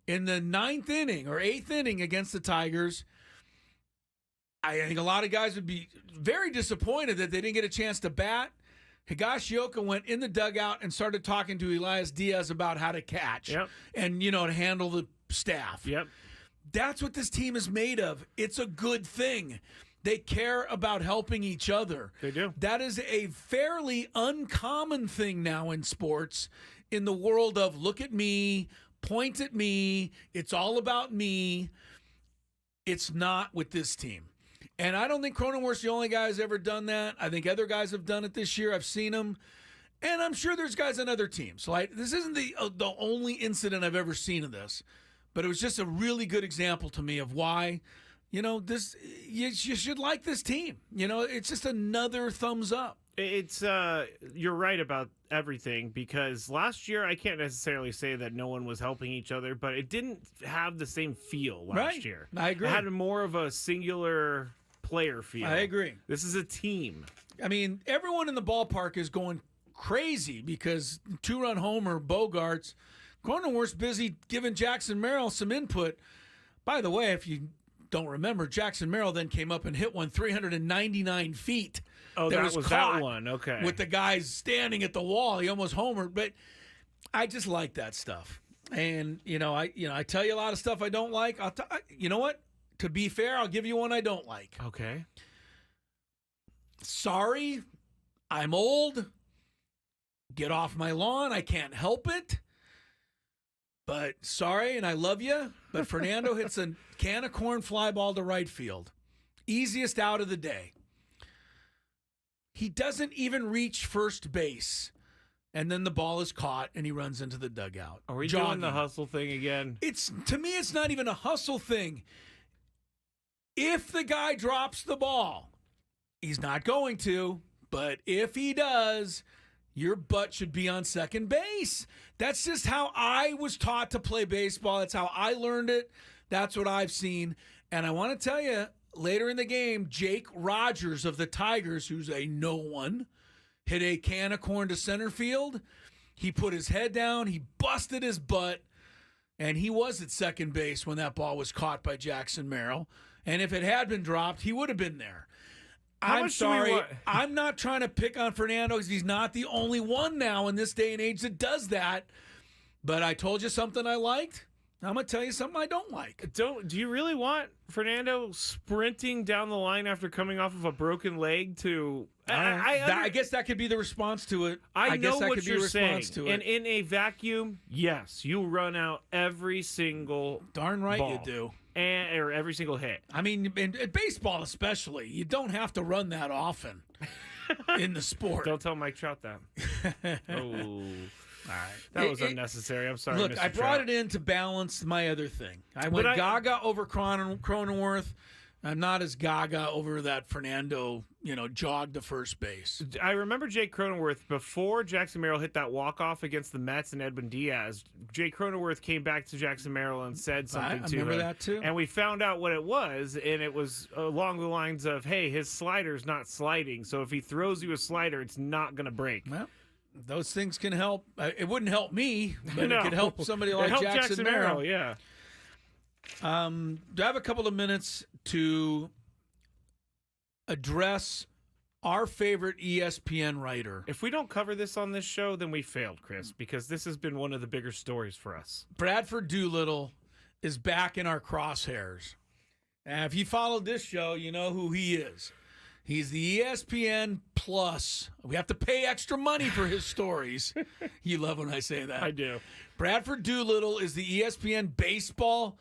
in the 9th inning or 8th inning against the Tigers. I think a lot of guys would be very disappointed that they didn't get a chance to bat. Higashioka went in the dugout and started talking to Elias Diaz about how to catch and, to handle the staff. Yep. That's what this team is made of. It's a good thing. They care about helping each other. They do. That is a fairly uncommon thing now in sports, in the world of look at me, point at me, it's all about me. It's not with this team. And I don't think Cronenworth's the only guy who's ever done that. I think other guys have done it this year. I've seen them. And I'm sure there's guys on other teams. So this isn't the only incident I've ever seen of this. But it was just a really good example to me of why, you should like this team. It's just another thumbs up. It's you're right about everything, because last year I can't necessarily say that no one was helping each other, but it didn't have the same feel last year. I agree. It had more of a singular player feel. I agree. This is a team. I mean, everyone in the ballpark is going crazy because 2-run homer Bogarts. Cronenworth's busy giving Jackson Merrill some input. By the way, if you don't remember, Jackson Merrill then came up and hit one 399 feet. Oh, that was that one. Okay. With the guys standing at the wall, he almost homered. But I just like that stuff. And I tell you a lot of stuff I don't like. You know what? To be fair, I'll give you one I don't like. Okay. Sorry, I'm old. Get off my lawn. I can't help it. But sorry, and I love you. But Fernando hits a can of corn fly ball to right field. Easiest out of the day. He doesn't even reach first base. And then the ball is caught, and he runs into the dugout. Are we jogging. doing the hustle thing again? To me, it's not even a hustle thing. If the guy drops the ball, he's not going to, but if he does, your butt should be on second base. That's just how I was taught to play baseball. That's how I learned it. That's what I've seen. And I want to tell you, later in the game, Jake Rogers of the Tigers, who's a no one, hit a can of corn to center field. He put his head down. He busted his butt. And he was at second base when that ball was caught by Jackson Merrill. And if it had been dropped, he would have been there. I'm sorry. I'm not trying to pick on Fernando because he's not the only one now in this day and age that does that. But I told you something I liked. I'm going to tell you something I don't like. Do you really want Fernando sprinting down the line after coming off of a broken leg to... I guess that could be the response to it. I know what you're saying. To and in a vacuum, yes, you run out every single darn right ball. You do. Or every single hit. I mean, in baseball especially, you don't have to run that often in the sport. Don't tell Mike Trout that. Oh, all right. That was unnecessary. I'm sorry, Look, Mr. I brought Trout. it in to balance my other thing. I went gaga over Cronenworth. I'm not as gaga over that Fernando, jogged to first base. I remember Jake Cronenworth before Jackson Merrill hit that walk-off against the Mets and Edwin Diaz. Jake Cronenworth came back to Jackson Merrill and said something to him. I remember that too. And we found out what it was, and it was along the lines of, hey, his slider's not sliding, so if he throws you a slider, it's not going to break. Well, those things can help. It wouldn't help me, but it could help somebody like Jackson Merrill. Yeah. Do I have a couple of minutes to address our favorite ESPN writer? If we don't cover this on this show, then we failed, Chris, because this has been one of the bigger stories for us. Bradford Doolittle is back in our crosshairs. And if you followed this show, you know who he is. He's the ESPN Plus. We have to pay extra money for his stories. You love when I say that. I do. Bradford Doolittle is the ESPN baseball,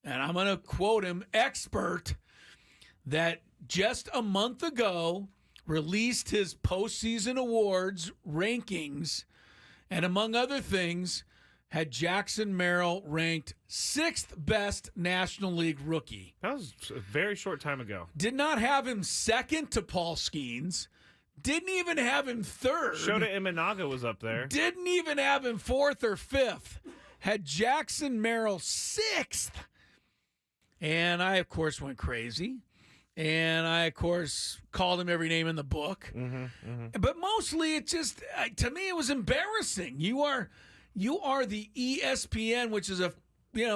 and I'm going to quote him, expert that just a month ago released his postseason awards rankings, and among other things, had Jackson Merrill ranked 6th best National League rookie. That was a very short time ago. Did not have him second to Paul Skeens. Didn't even have him third. Shota Imanaga was up there. Didn't even have him 4th or 5th. Had Jackson Merrill 6th. And I, of course, went crazy. And I, of course, called him every name in the book. But mostly it just, to me, it was embarrassing. You are the ESPN, which is a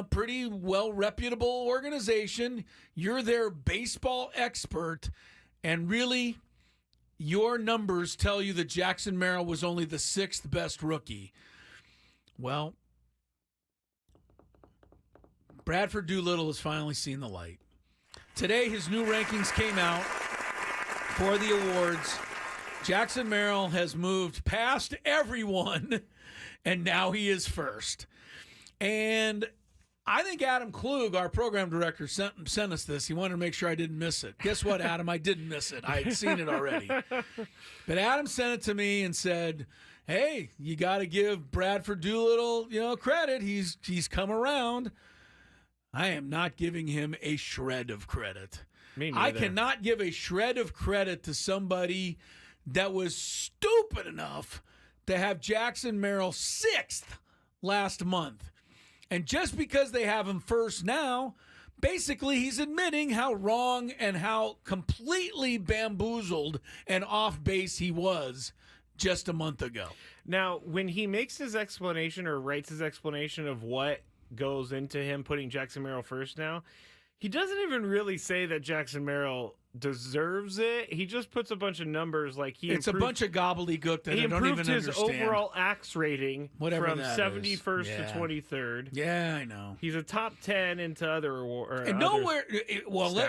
pretty well reputable organization. You're their baseball expert, and really, your numbers tell you that Jackson Merrill was only the 6th best rookie. Well, Bradford Doolittle has finally seen the light. Today, his new rankings came out for the awards. Jackson Merrill has moved past everyone, and now he is first. And I think Adam Klug, our program director, sent us this. He wanted to make sure I didn't miss it. Guess what, Adam? I didn't miss it. I had seen it already. But Adam sent it to me and said, hey, you got to give Bradford Doolittle, credit. He's come around. I am not giving him a shred of credit. Me neither. I cannot give a shred of credit to somebody that was stupid enough to have Jackson Merrill 6th last month. And just because they have him first now, basically he's admitting how wrong and how completely bamboozled and off base he was just a month ago. Now, when he makes his explanation or writes his explanation of what goes into him putting Jackson Merrill first now, he doesn't even really say that Jackson Merrill deserves it. He just puts a bunch of numbers like he. It's a bunch of gobbledygook that I don't even understand. He improved his overall AX rating from 71st to 23rd. Yeah, I know. He's a top 10 into other awards. And nowhere.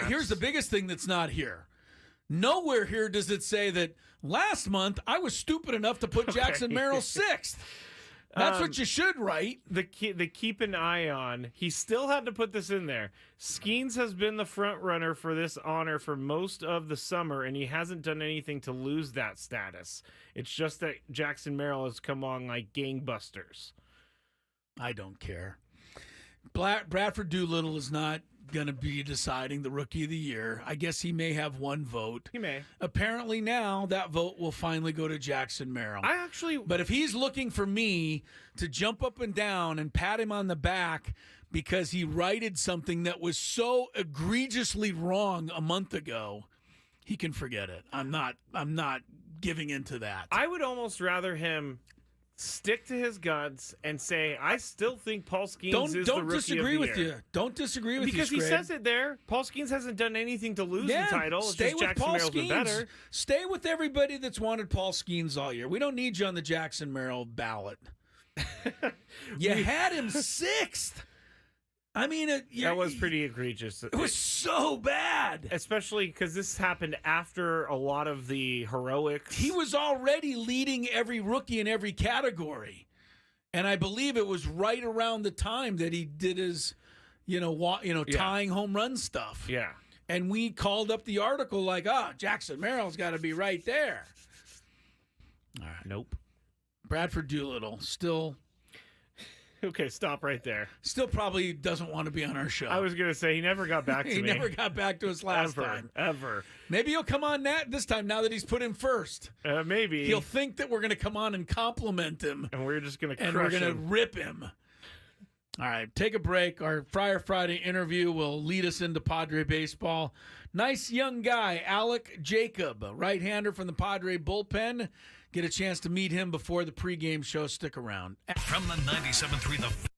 Here's the biggest thing that's not here. Nowhere here does it say that last month I was stupid enough to put Jackson Merrill 6th. That's what you should write. The keep an eye on. He still had to put this in there. Skeens has been the front runner for this honor for most of the summer, and he hasn't done anything to lose that status. It's just that Jackson Merrill has come on like gangbusters. I don't care. Bradford Doolittle is not going to be deciding the Rookie of the Year. I guess he may have one vote. He may. Apparently now that vote will finally go to Jackson Merrill. But if he's looking for me to jump up and down and pat him on the back because he righted something that was so egregiously wrong a month ago, he can forget it. I'm not giving into that. I would almost rather him stick to his guns and say, I still think Paul Skeens is the Rookie of the Year. Don't disagree with you. Don't disagree with you, because he says it there. Paul Skeens hasn't done anything to lose the title. It's Stay just with Jackson Paul Merrill's been better. Stay with everybody that's wanted Paul Skeens all year. We don't need you on the Jackson Merrill ballot. You had him 6th. I mean, that was pretty egregious. It was so bad. Especially because this happened after a lot of the heroics. He was already leading every rookie in every category. And I believe it was right around the time that he did his, tying home run stuff. Yeah. And we called up the article like, Jackson Merrill's got to be right there. All right. Nope. Bradford Doolittle still... Okay, stop right there. Still probably doesn't want to be on our show. I was going to say, he never got back to me. He never got back to us last time. Ever. Maybe he'll come on this time now that he's put him first. Maybe. He'll think that we're going to come on and compliment him. And we're just going to crush him. And we're going to rip him. All right, take a break. Our Friar Friday interview will lead us into Padre baseball. Nice young guy, Alek Jacob, a right-hander from the Padre bullpen. Get a chance to meet him before the pregame show. Stick around. From the 97.3 The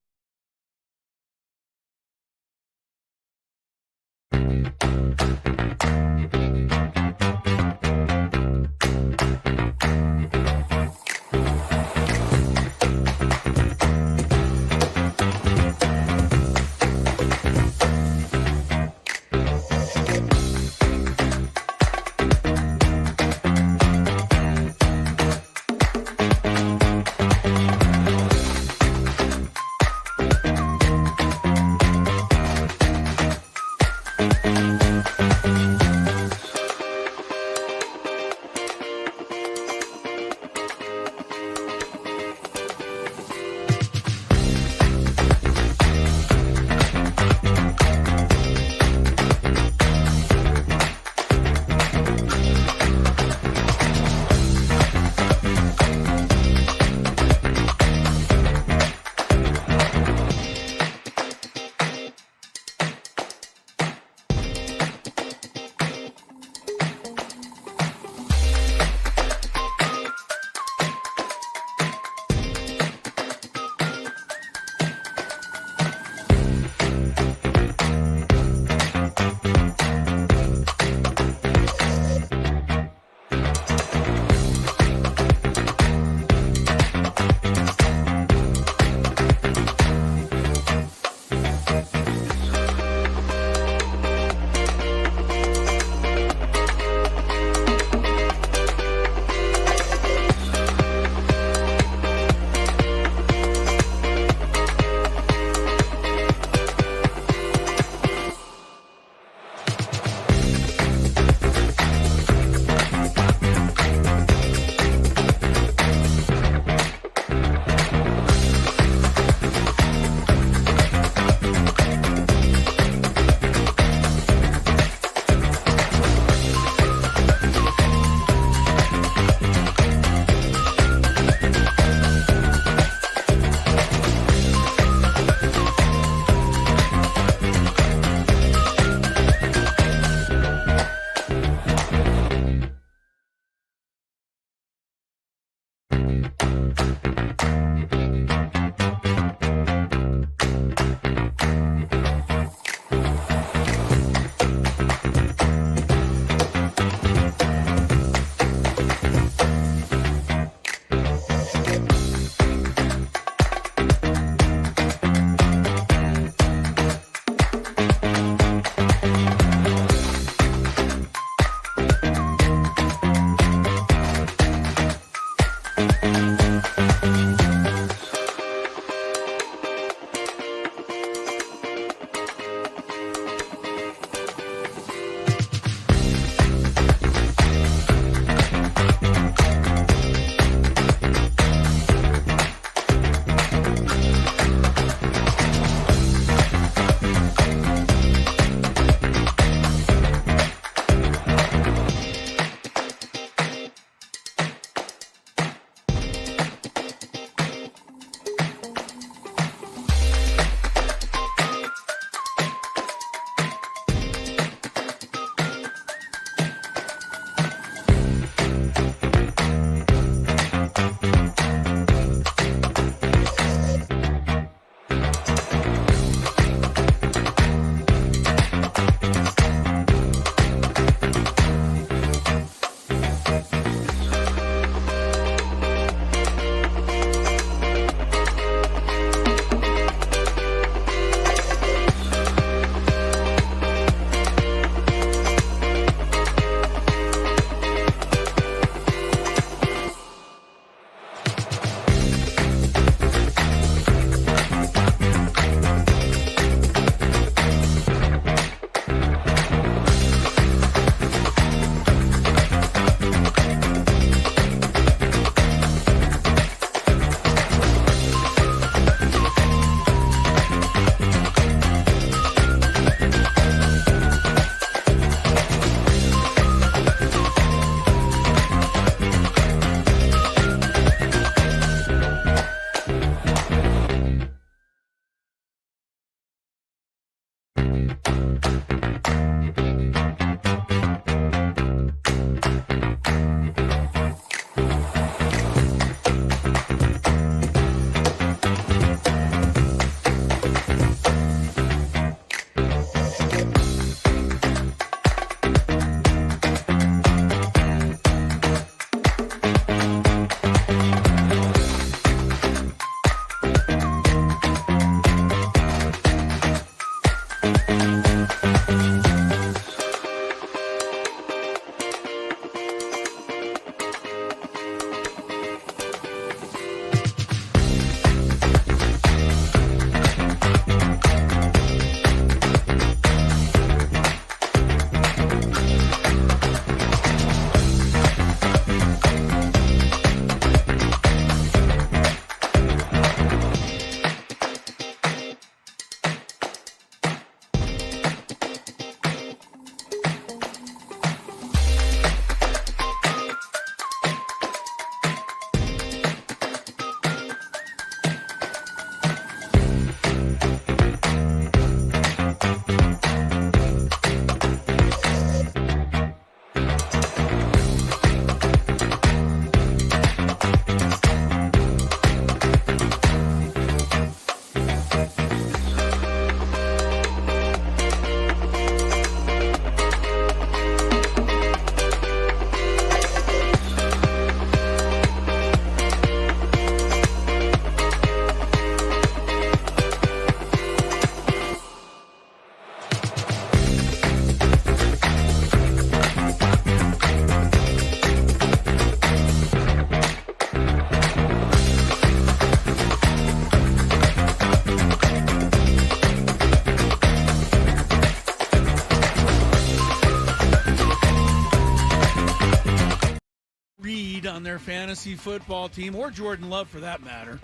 On their fantasy football team, or Jordan Love for that matter,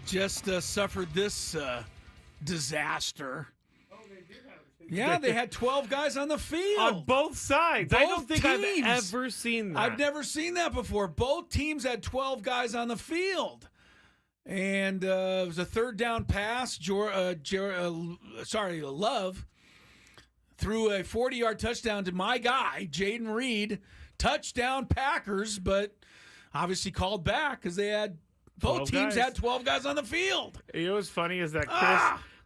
just suffered this disaster. Yeah, they had 12 guys on the field. On both sides. I don't think I've ever seen that. I've never seen that before. Both teams had 12 guys on the field. And it was a third down pass. Love threw a 40-yard touchdown to my guy, Jaden Reed. Touchdown Packers, but obviously called back because they had both teams had 12 guys on the field. You know what's funny is that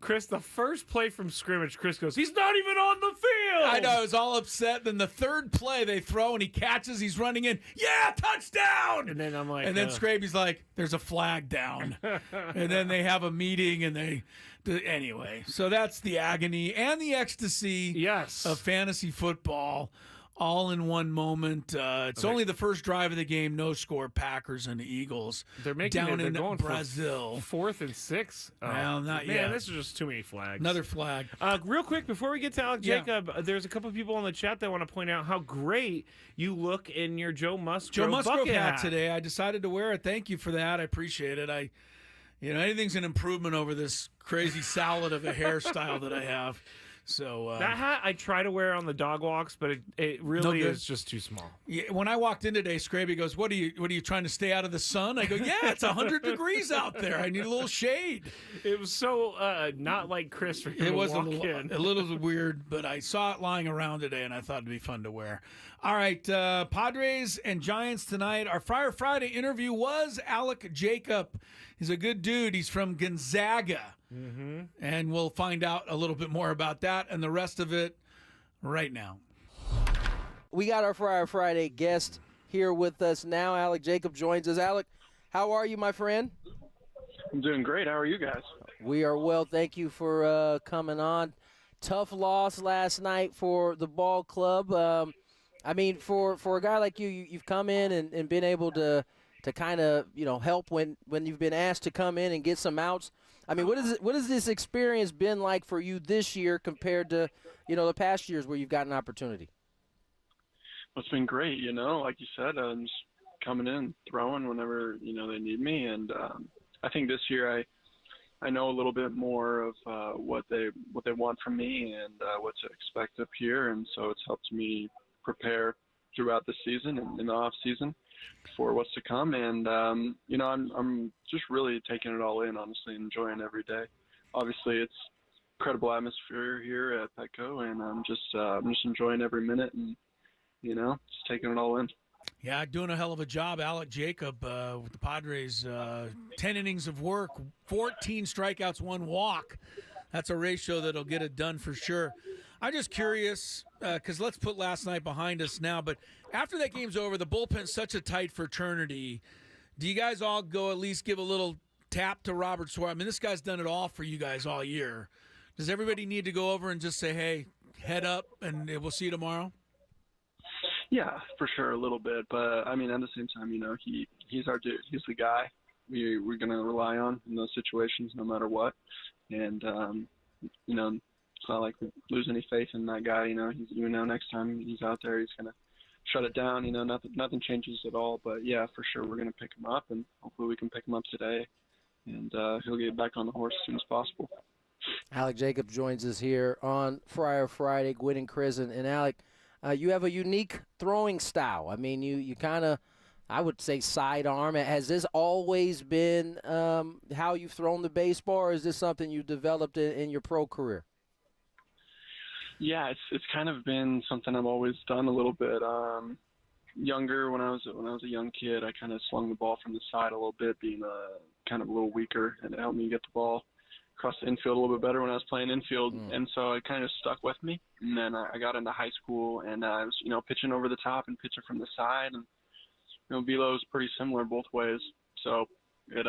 Chris, the first play from scrimmage, Chris goes, he's not even on the field. I know, I was all upset. Then the third play they throw and he catches, he's running in. Yeah, touchdown! And then I'm like, and then Scraby's like, there's a flag down. And then they have a meeting and anyway. So that's the agony and the ecstasy of fantasy football. All in one moment. It's only the first drive of the game. No score. Packers and Eagles. They're making down they're in going Brazil. For 4th and 6. Well, not yet. Man, this is just too many flags. Another flag. Real quick, before we get to Alek Jacob, there's a couple of people in the chat that want to point out how great you look in your Joe Musgrove hat today. I decided to wear it. Thank you for that. I appreciate it. Anything's an improvement over this crazy salad of a hairstyle that I have. So that hat I try to wear on the dog walks, but it really is just too small. Yeah, when I walked in today, Scraby goes, "What are you trying to stay out of the sun?" I go, "Yeah, it's 100 degrees out there. I need a little shade." It was so not like Chris for him It was to a walk little weird, but I saw it lying around today, and I thought it'd be fun to wear. All right, Padres and Giants tonight. Our Fire Friday interview was Alek Jacob. He's a good dude. He's from Gonzaga. Mm-hmm. And we'll find out a little bit more about that and the rest of it right now. We got our Fire Friday guest here with us now. Alek Jacob joins us. Alek, how are you, my friend? I'm doing great. How are you guys? We are well. Thank you for coming on. Tough loss last night for the ball club. I mean, for a guy like you, you've come in and been able to kind of, help when you've been asked to come in and get some outs. I mean, what has this experience been like for you this year compared to, the past years where you've got an opportunity? Well, it's been great, like you said, I'm just coming in, throwing whenever, they need me. And I think this year I know a little bit more of what they want from me and what to expect up here. And so it's helped me prepare throughout the season and in the off season for what's to come. And, I'm just really taking it all in, honestly, enjoying every day. Obviously, it's incredible atmosphere here at Petco, and I'm just enjoying every minute and just taking it all in. Yeah, doing a hell of a job, Alek Jacob with the Padres. 10 innings of work, 14 strikeouts, 1 walk. That's a ratio that'll get it done for sure. I'm just curious, because let's put last night behind us now, but after that game's over, the bullpen's such a tight fraternity. Do you guys all go at least give a little tap to Robert Suarez? I mean, this guy's done it all for you guys all year. Does everybody need to go over and just say, hey, head up, and we'll see you tomorrow? Yeah, for sure, a little bit. But, I mean, at the same time, he's our dude. He's the guy we're going to rely on in those situations no matter what. And, it's not like we lose any faith in that guy. Next time he's out there, he's going to shut it down. Nothing changes at all. But, yeah, for sure, we're going to pick him up, and hopefully we can pick him up today. And he'll get back on the horse as soon as possible. Alek Jacob joins us here on Friar Friday. Gwynn and Chris. And Alek, you have a unique throwing style. I mean, you kind of, I would say, sidearm. Has this always been how you've thrown the baseball, or is this something you developed in your pro career? Yeah, it's kind of been something I've always done a little bit. Younger, when I was a young kid, I kind of slung the ball from the side a little bit, being kind of a little weaker, and it helped me get the ball across the infield a little bit better when I was playing infield, and so it kind of stuck with me. And then I got into high school, and I was, pitching over the top and pitching from the side, and velo is pretty similar both ways. So it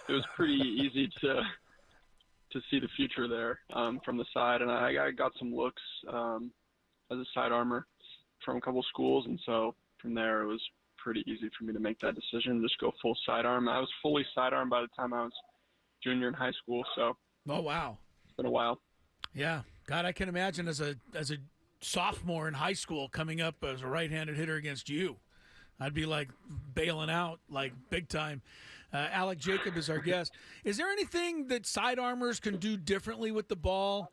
it was pretty easy to see the future there from the side, and I got some looks as a side armor from a couple schools, and so from there it was pretty easy for me to make that decision, just go full sidearm. I was fully sidearm by the time I was junior in high school, so. Oh, wow. It's been a while. Yeah. God, I can imagine as a sophomore in high school coming up as a right-handed hitter against you. I'd be like bailing out like big time. Alek Jacob is our guest. Is there anything that sidearmers can do differently with the ball,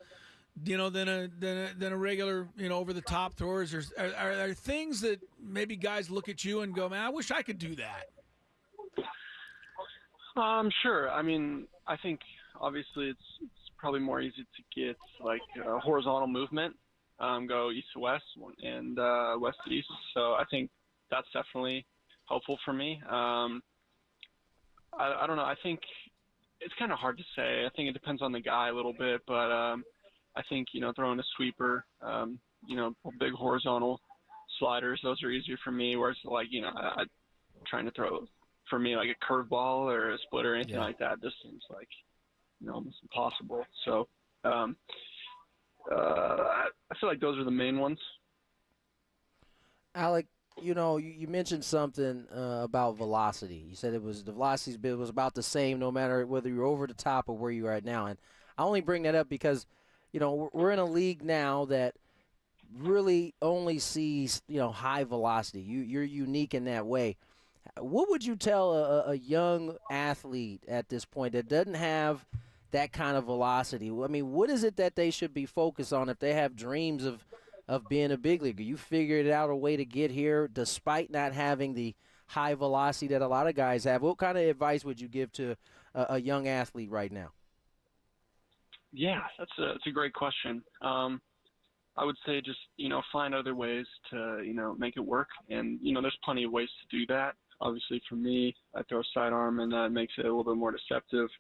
than a regular, over the top throwers? Are there things that maybe guys look at you and go, man, I wish I could do that? Sure. I mean, I think obviously it's probably more easy to get like horizontal movement, go east to west and west to east. So I think that's definitely helpful for me. I don't know. I think it's kind of hard to say. I think it depends on the guy a little bit, but I think throwing a sweeper, big horizontal sliders, those are easier for me. Whereas like I trying to throw, for me, like a curveball or a split or anything like that, just seems like almost impossible. So I feel like those are the main ones. Alek, you mentioned something about velocity. You said the velocity was about the same no matter whether you're over the top or where you are at now. And I only bring that up because we're in a league now that really only sees high velocity. You're unique in that way. What would you tell a young athlete at this point that doesn't have that kind of velocity? I mean, what is it that they should be focused on if they have dreams of being a big leaguer? You figured out a way to get here despite not having the high velocity that a lot of guys have. What kind of advice would you give to a young athlete right now? Yeah, that's a great question. I would say just, find other ways to, make it work. And, there's plenty of ways to do that. Obviously, for me, I throw sidearm, and that makes it a little bit more deceptive.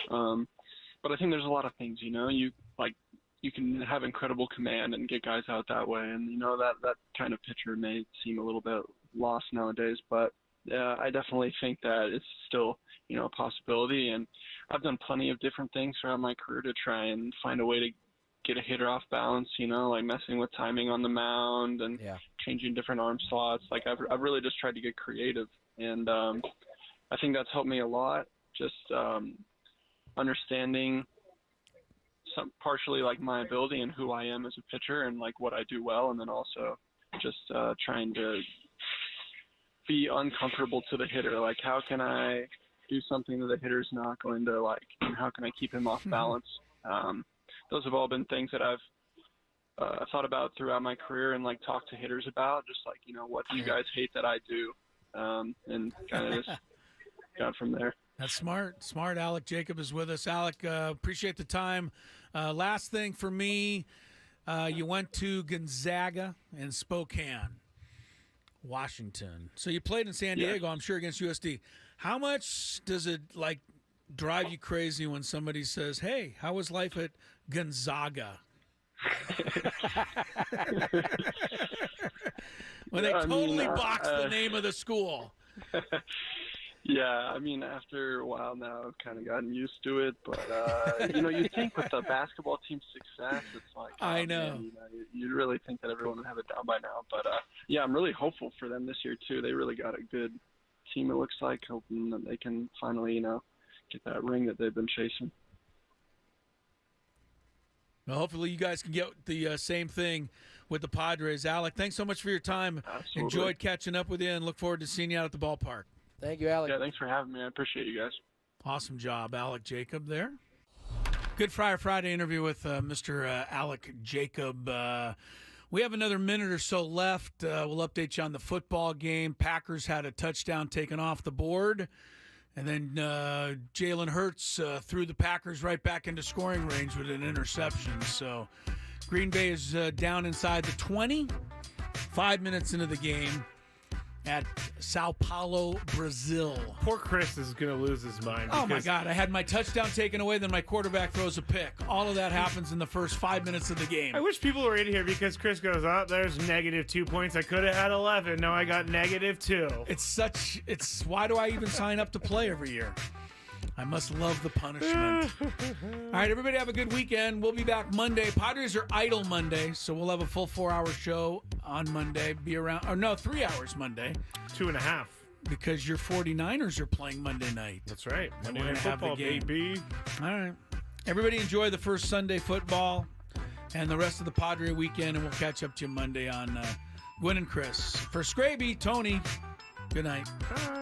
But I think there's a lot of things, you can have incredible command and get guys out that way. And, that kind of pitcher may seem a little bit lost nowadays. But I definitely think that it's still, a possibility. And I've done plenty of different things throughout my career to try and find a way to get a hitter off balance, like messing with timing on the mound and changing different arm slots. Like I've really just tried to get creative. And I think that's helped me a lot. Just understanding partially like my ability and who I am as a pitcher and like what I do well, and then also just trying to be uncomfortable to the hitter. Like, how can I do something that the hitter's not going to like, and how can I keep him off balance? Those have all been things that I've thought about throughout my career and like talked to hitters about, just like, what do you guys hate that I do? And kind of just got from there. That's smart. Alek Jacob is with us. Alek, appreciate the time. Last thing for me, you went to Gonzaga and Spokane, Washington. So you played in San Diego, I'm sure, against USD. How much does it drive you crazy when somebody says, "Hey, how was life at Gonzaga?" When they totally box the name of the school. Yeah, I mean, after a while now, I've kind of gotten used to it. But, you think with the basketball team's success, it's like, I know. Man, you really think that everyone would have it down by now. But, yeah, I'm really hopeful for them this year, too. They really got a good team, it looks like, hoping that they can finally, get that ring that they've been chasing. Well, hopefully you guys can get the same thing with the Padres. Alek, thanks so much for your time. Absolutely. Enjoyed catching up with you and look forward to seeing you out at the ballpark. Thank you, Alek. Yeah, thanks for having me. I appreciate you guys. Awesome job, Alek Jacob there. Good Friday interview with Mr. Alek Jacob. We have another minute or so left. We'll update you on the football game. Packers had a touchdown taken off the board. And then Jalen Hurts threw the Packers right back into scoring range with an interception. So Green Bay is down inside the 20, 5 minutes into the game at Sao Paulo, Brazil. Poor Chris is going to lose his mind. Oh, my God. I had my touchdown taken away, then my quarterback throws a pick. All of that happens in the first 5 minutes of the game. I wish people were in here because Chris goes, there's -2 points. I could have had 11. No, I got -2. It's why do I even sign up to play every year? I must love the punishment. All right, everybody have a good weekend. We'll be back Monday. Padres are idle Monday, so we'll have a full 4-hour show on Monday. 3 hours Monday. 2.5. Because your 49ers are playing Monday night. That's right. Monday Night Football, baby. All right. Everybody enjoy the first Sunday football and the rest of the Padre weekend, and we'll catch up to you Monday on Gwynn and Chris. For Scraby, Tony, good night. Bye.